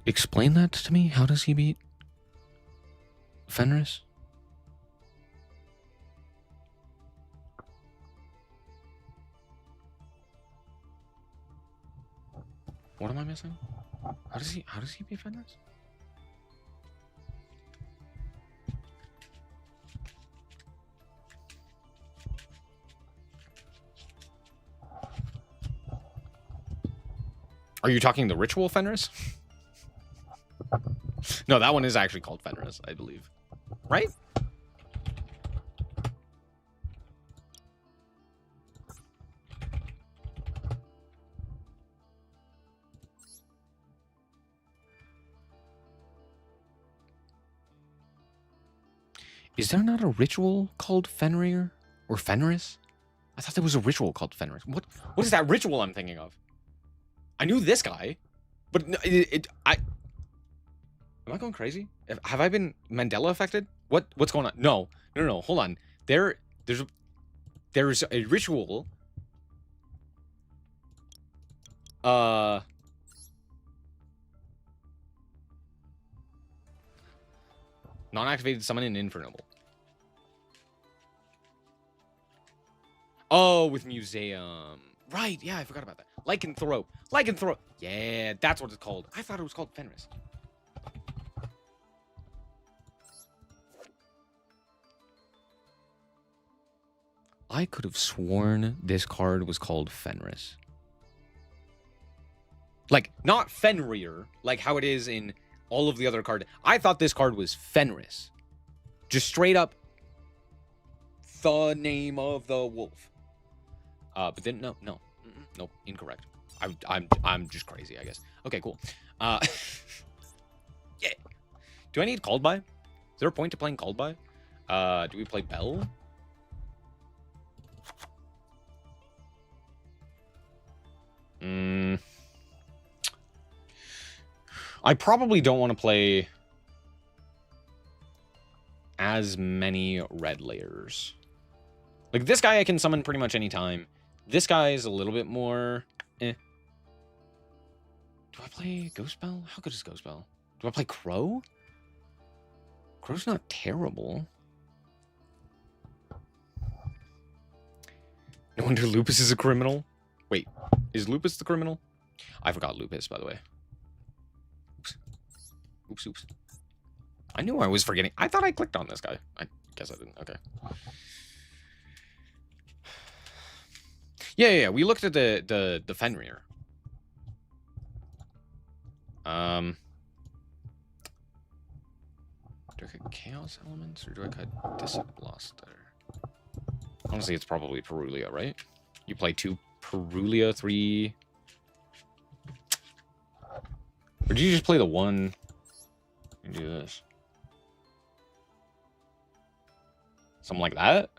Explain that to me. How does he beat Fenris? What am I missing? How does he beat Fenris? Are you talking the ritual Fenris? No, that one is actually called Fenris, I believe. Right? Is there not a ritual called Fenrir or Fenris? I thought there was a ritual called Fenris. What is that ritual I'm thinking of? I knew this guy, but am I going crazy? Have I been Mandela affected? What's going on? No. Hold on. There's a ritual. Non-activated summon an Infernoble. Oh, with Museum. Right, yeah, I forgot about that. Lycanthrope. Yeah, that's what it's called. I thought it was called Fenris. I could have sworn this card was called Fenris. Like, not Fenrir, like how it is in all of the other cards. I thought this card was Fenris. Just straight up the name of the wolf. But then, no. Nope, incorrect. I'm just crazy, I guess. Okay, cool. Yeah. Do I need Called By? Is there a point to playing Called By? Do we play Bell? I probably don't want to play as many red layers. Like, this guy I can summon pretty much any time. This guy is a little bit more eh. Do I play Ghost Bell? How good is Ghost Bell? Do I play Crow? Crow's not terrible. No wonder Lupus is a criminal. Wait, is Lupus the criminal? I forgot Lupus, by the way. Oops. I knew I was forgetting. I thought I clicked on this guy. I guess I didn't. Okay. Yeah. We looked at the Fenrir. Do I cut Chaos Elements or do I cut Disblaster? Honestly, it's probably Perulia, right? You play 2 Perulia, 3... Or do you just play the 1 and do this? Something like that?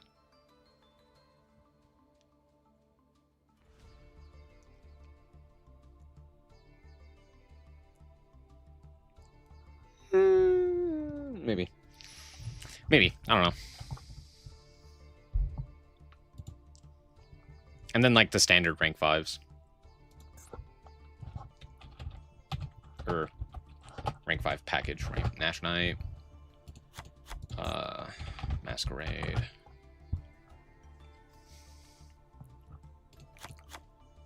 Maybe. Maybe. I don't know. And then, like, the standard rank 5s. Or rank 5 package, right? Nash Knight. Masquerade.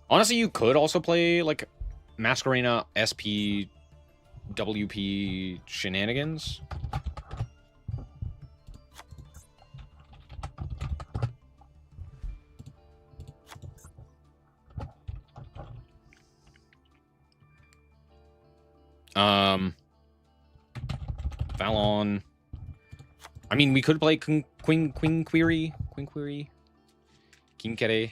Honestly, you could also play, like, Masquerena SP WP shenanigans. Valon. I mean, we could play Queen Query. Kinkere.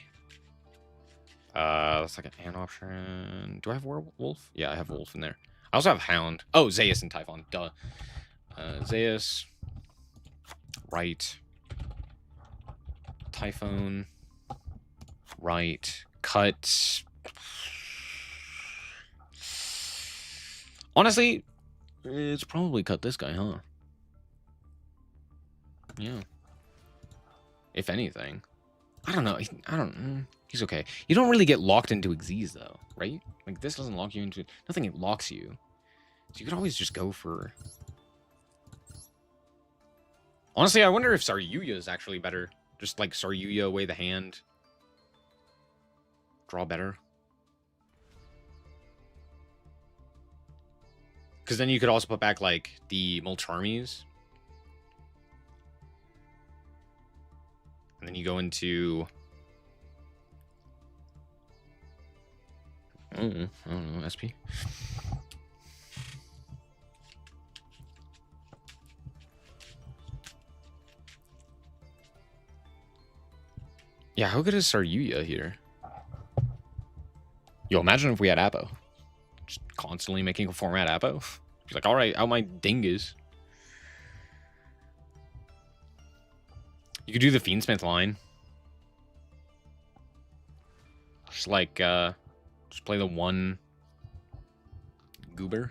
That's like an option. Do I have Werewolf? Yeah, I have Wolf in there. I also have Hound. Oh, Zeus and Typhon. Duh. Zeus. Right. Typhon. Right. Cut. Honestly, it's probably cut this guy, huh? Yeah. If anything. I don't know. He's okay. You don't really get locked into Xyz, though, right? Like, this doesn't lock you into... Nothing locks you. So you could always just go for... Honestly, I wonder if Saryuya is actually better. Just, like, Saryuya away the hand. Draw better. Because then you could also put back, like, the Molcharmies. And then you go into... I don't know, SP. Yeah, how good is Saryuya here? Yo, imagine if we had Apo. Just constantly making a format Apo. He's like, alright, out my dingus. You could do the Fiendsmith line. Just like, just play the 1 Goober.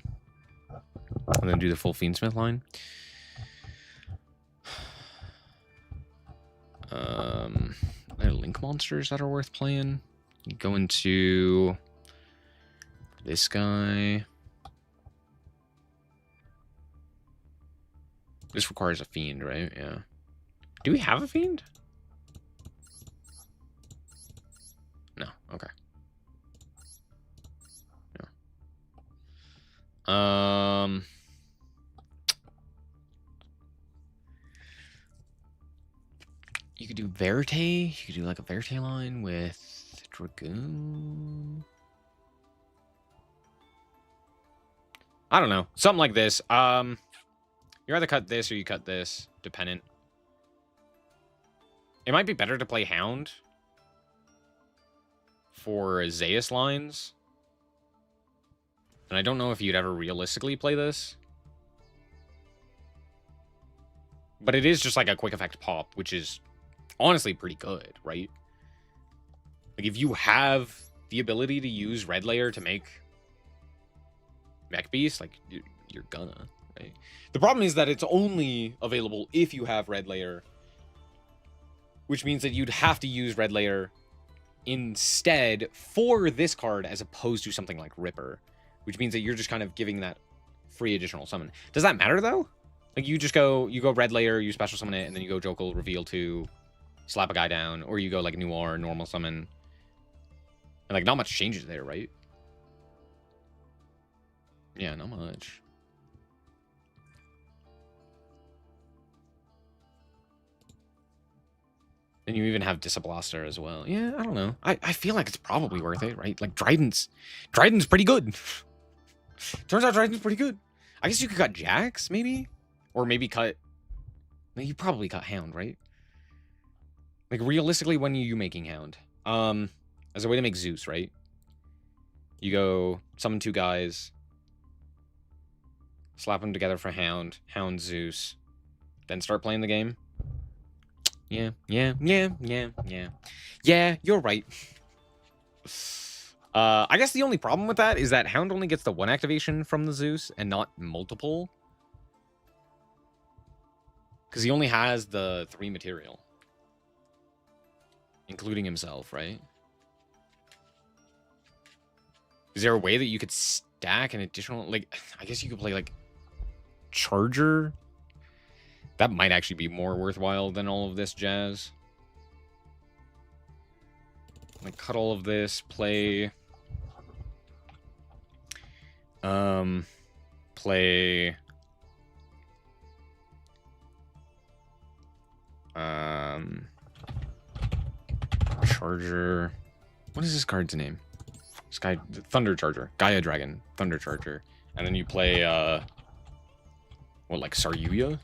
And then do the full Fiendsmith line. There are Link monsters that are worth playing. You go into this guy. This requires a Fiend, right? Yeah. Do we have a Fiend? No. Okay. No. You could do Verte. You could do like a Verte line with Dragoon. I don't know. Something like this. You either cut this or you cut this. Dependent. It might be better to play Hound for Zeus lines. And I don't know if you'd ever realistically play this. But it is just like a quick effect pop, which is honestly pretty good, right? Like, if you have the ability to use Red Layer to make Mech Beast, like, you're gonna, right? The problem is that it's only available if you have Red Layer, which means that you'd have to use Red Layer instead for this card as opposed to something like Ripper, which means that you're just kind of giving that free additional summon. Does that matter, though? Like, you go Red Layer, you special summon it, and then you go Jokel, reveal 2, slap a guy down, or you go, like, Noir, normal summon. And, like, not much changes there, right? Yeah, not much. And you even have Disablaster as well. Yeah, I don't know. I feel like it's probably worth it, right? Like Dryden's pretty good. Turns out Dryden's pretty good. I guess you could cut Jax, maybe? Or maybe cut... No, you probably cut Hound, right? Like, realistically, when are you making Hound? As a way to make Zeus, right? You go summon 2 guys, slap them together for Hound, Hound Zeus, then start playing the game. Yeah, you're right. I guess the only problem with that is that Hound only gets the 1 activation from the Zeus and not multiple. Because he only has the 3 material. Including himself, right? Is there a way that you could stack an additional... Like, I guess you could play, like, Charger? That might actually be more worthwhile than all of this jazz. Like, cut all of this, play... Play... Charger... What is this card's name? Sky... Thunder Charger. Gaia Dragon. Thunder Charger. And then you play, what, like Saryuya?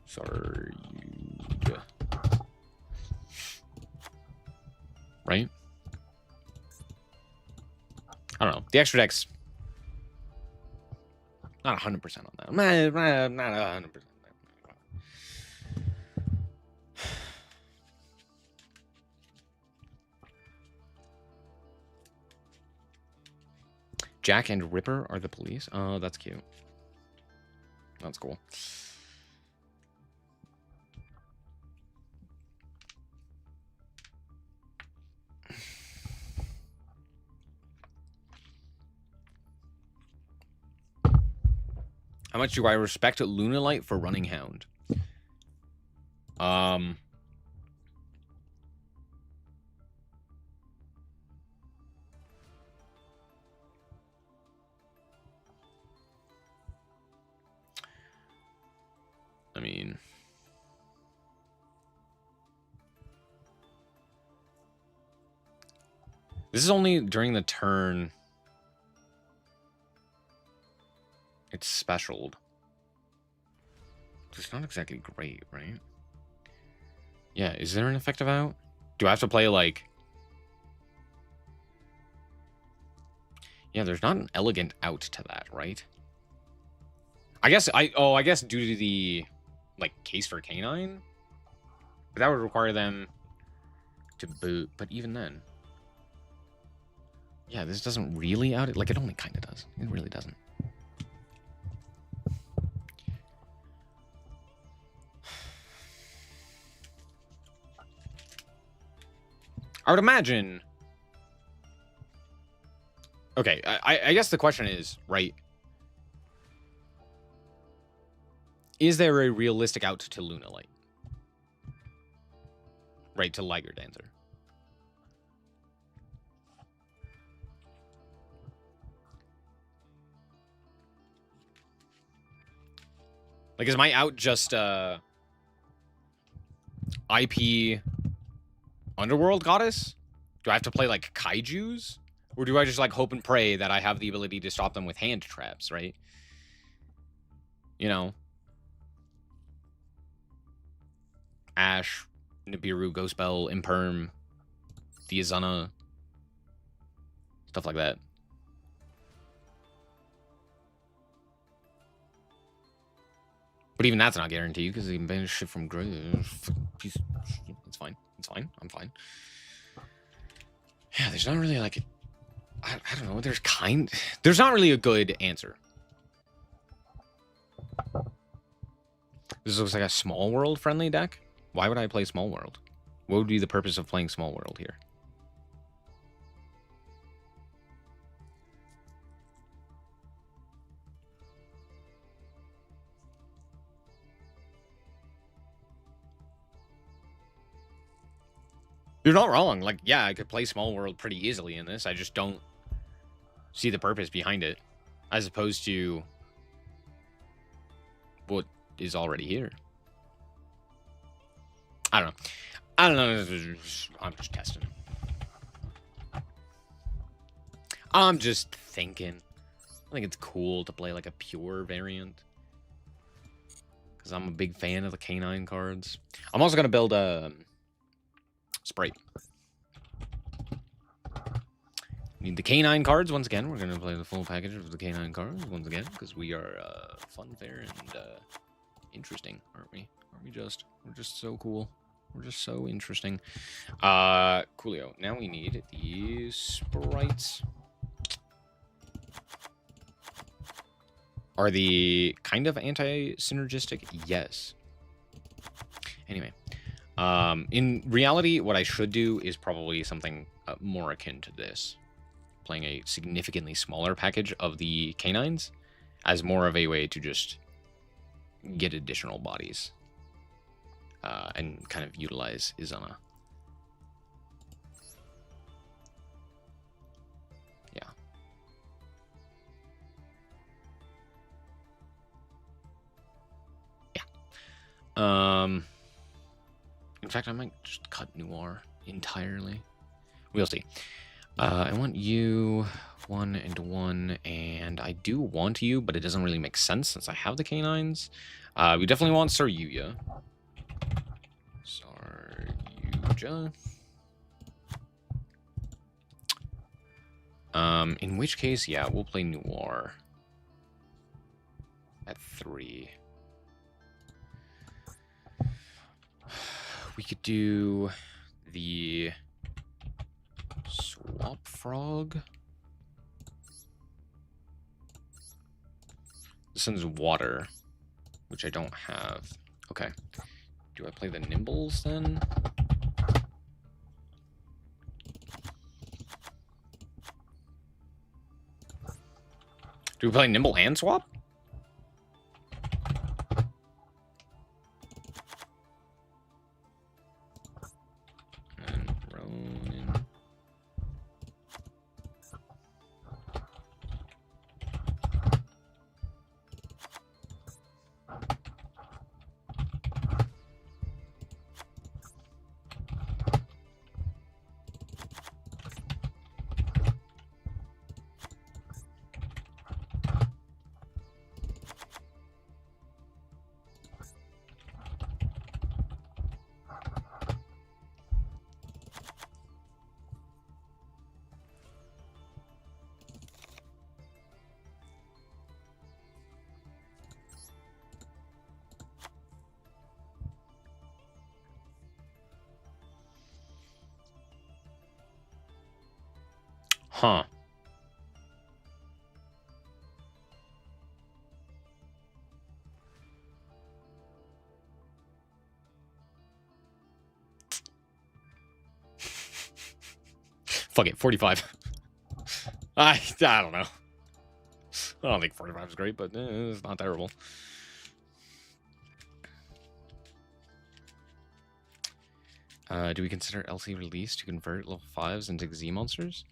Saryuya. Right? I don't know. The extra deck's not 100% on that. Not 100%. Jack and Ripper are the police. Oh, that's cute. That's cool. How much do I respect Lunalight for running Hound? I mean... This is only during the turn... It's specialed. It's not exactly great, right? Yeah, is there an effective out? Do I have to play, like... Yeah, there's not an elegant out to that, right? I guess due to the, like, case for Canine? But that would require them to boot. But even then... Yeah, this doesn't really out it. Like, it only kind of does. It really doesn't. I would imagine... Okay, I guess the question is, right? Is there a realistic out to Lunalight? Right, to Liger Dancer. Like, is my out just, IP... Underworld Goddess? Do I have to play, like, Kaijus? Or do I just, like, hope and pray that I have the ability to stop them with hand traps, right? You know? Ash, Nibiru, Ghostbell, Imperm, Theazana, stuff like that. But even that's not guaranteed, because they can banish shit from grave. It's fine. It's fine. I'm fine. Yeah, there's not really like... I don't know. There's not really a good answer. This looks like a small world friendly deck. Why would I play small world? What would be the purpose of playing small world here? You're not wrong. Like, yeah, I could play Small World pretty easily in this. I just don't see the purpose behind it. As opposed to what is already here. I don't know. I don't know. I'm just testing. I'm just thinking. I think it's cool to play like a pure variant. Because I'm a big fan of the canine cards. I'm also going to build a Sprite. Need the canine cards once again. We're going to play the full package of the canine cards once again. Because we are fun, fair, and interesting, aren't we? Aren't we just? We're just so cool. We're just so interesting. Coolio. Now we need these sprites. Are the kind of anti-synergistic? Yes. Anyway. In reality, what I should do is probably something more akin to this. Playing a significantly smaller package of the canines as more of a way to just get additional bodies. And kind of utilize Izana. Yeah. Yeah. In fact, I might just cut Noir entirely. We'll see. I want you 1 and 1, and I do want you, but it doesn't really make sense since I have the canines. We definitely want Saryuya. Saryuja. In which case, yeah, we'll play Noir at 3. We could do the Swap Frog. This one's water, which I don't have. Okay. Do I play the Nimbles then? Do we play Nimble and Swap? And Ronin. Huh. Fuck it, 45. I don't know. I don't think 45 is great, but it's not terrible. Do we consider LC release to convert level 5s into Z monsters?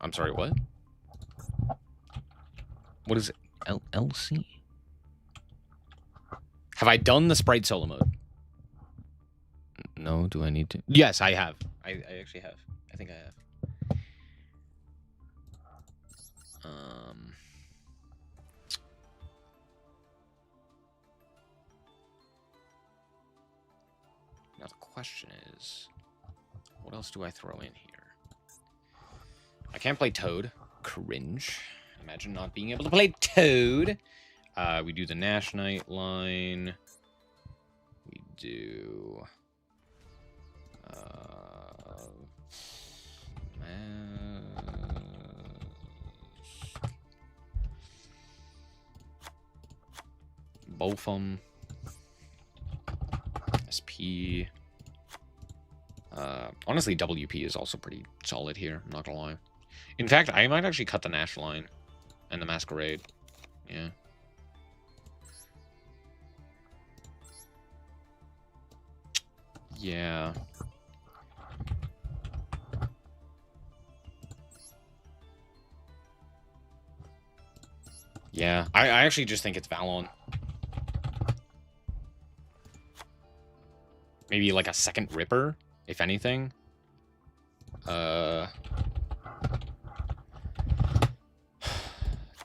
I'm sorry, what? What is it? LC? Have I done the sprite solo mode? No, do I need to? Yes, I have. I actually have. I think I have. Now the question is, what else do I throw in here? I can't play Toad. Cringe. Imagine not being able to play Toad. We do the Nash Knight line. We do... Bofum. SP. Honestly, WP is also pretty solid here, I'm not gonna lie. In fact, I might actually cut the Nash line and the Masquerade. Yeah. Yeah. Yeah, I actually just think it's Valon. Maybe like a second Ripper if anything.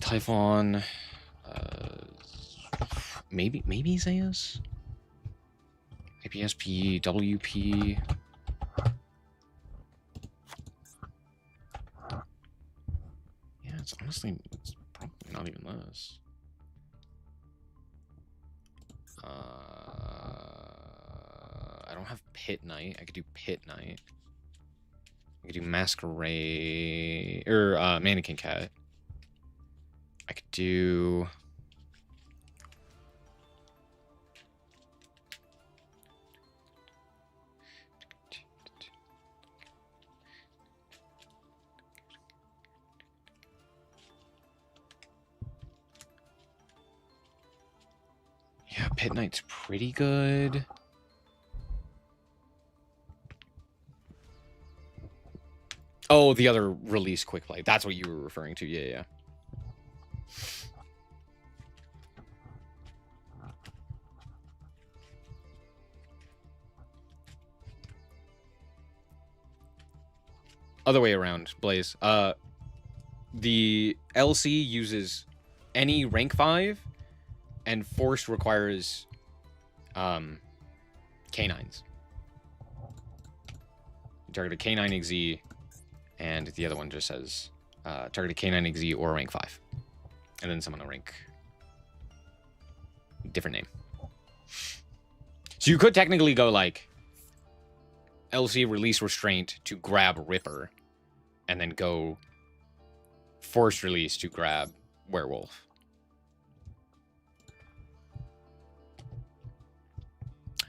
Typhon. Maybe Zeus? Maybe SP, WP. Yeah, it's honestly, it's probably not even this. I don't have Pit Knight. I could do Pit Knight. I could do Masquerade or Mannequin Cat. I could do yeah, Pit Knight's pretty good. Oh, the other release quick play. That's what you were referring to. Yeah, yeah. Other way around, Blaze. The LC uses any rank 5, and Force requires K9s. You target a K9 XZ, and the other one just says target a K9 XZ or rank 5. And then someone a rank different name. So you could technically go like LC release restraint to grab Ripper, and then go force release to grab Werewolf.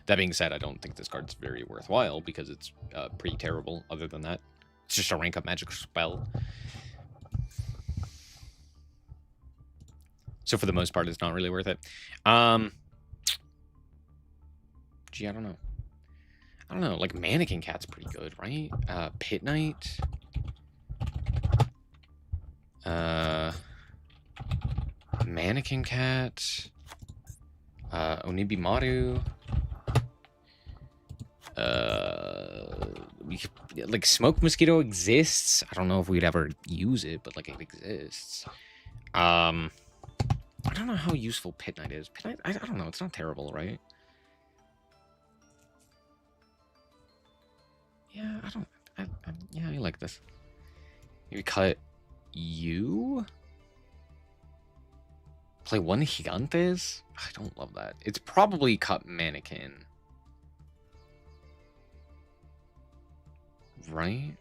That being said, I don't think this card's very worthwhile because it's pretty terrible. Other than that, it's just a rank up magic spell. So for the most part, it's not really worth it. Gee, I don't know. Like Mannequin Cat's pretty good, right? Pit Knight. Mannequin Cat. Onibimaru. Like Smoke Mosquito exists. I don't know if we'd ever use it, but like it exists. I don't know how useful Pit Knight is. Pit Knight, I don't know. It's not terrible, right? Yeah, yeah, I like this. Maybe cut you. Play one Gigantes? I don't love that. It's probably cut Mannequin. Right?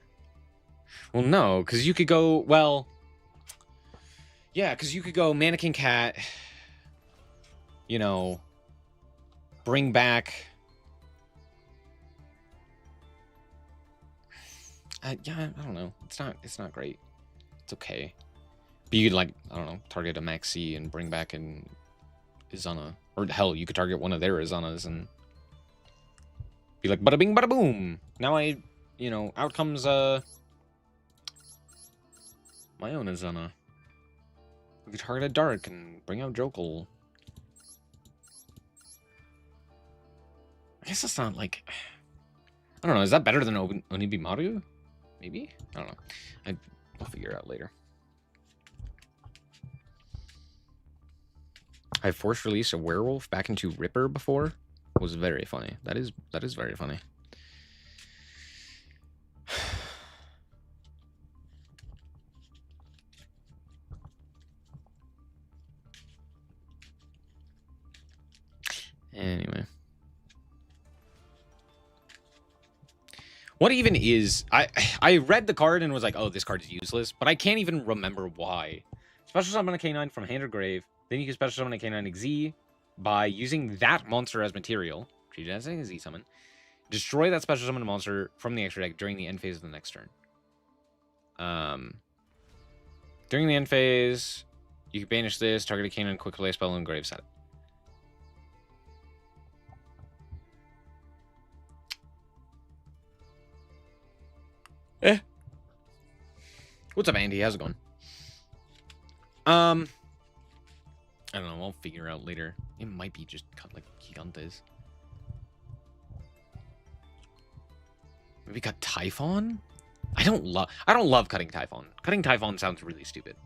Well, no, because you could go, well... Yeah, because you could go Mannequin Cat, you know, bring back... yeah, I don't know. It's not great. It's okay. But you could, like, I don't know, target a Maxi and bring back an Izana. Or hell, you could target one of their Izanas and be like, bada bing, bada boom. Now you know, out comes, my own Izana. We could target a Dark and bring out Jokul. I guess that's not, like... I don't know, is that better than Onibimaru? Maybe? I don't know. I'll figure it out later. I forced release a werewolf back into Ripper before. It was very funny. That is very funny. Anyway. What even is... I read the card and was like, oh, this card is useless, but I can't even remember why. Special summon a K9 from hand or grave. Then you can special summon a K9 XZ by using that monster as material. Treat it as a Z summon. Destroy that special summon monster from the extra deck during the end phase of the next turn. During the end phase, you can banish this, target a K9 quick play spell, and grave set it. What's up, Andy? How's it going? I don't know. I'll figure out later. It might be just cut like Gigantes. Maybe cut Typhon? I don't love cutting Typhon. Cutting Typhon sounds really stupid.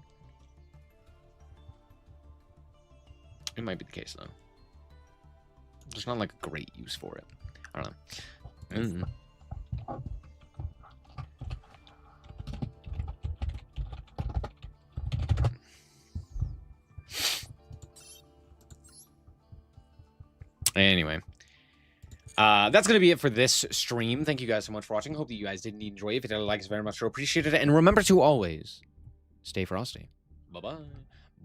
It might be the case, though. There's not, like, a great use for it. I don't know. Anyway. That's going to be it for this stream. Thank you guys so much for watching. Hope that you guys did enjoy. If you did, like, it's very much appreciated. And remember to always stay frosty. Bye-bye.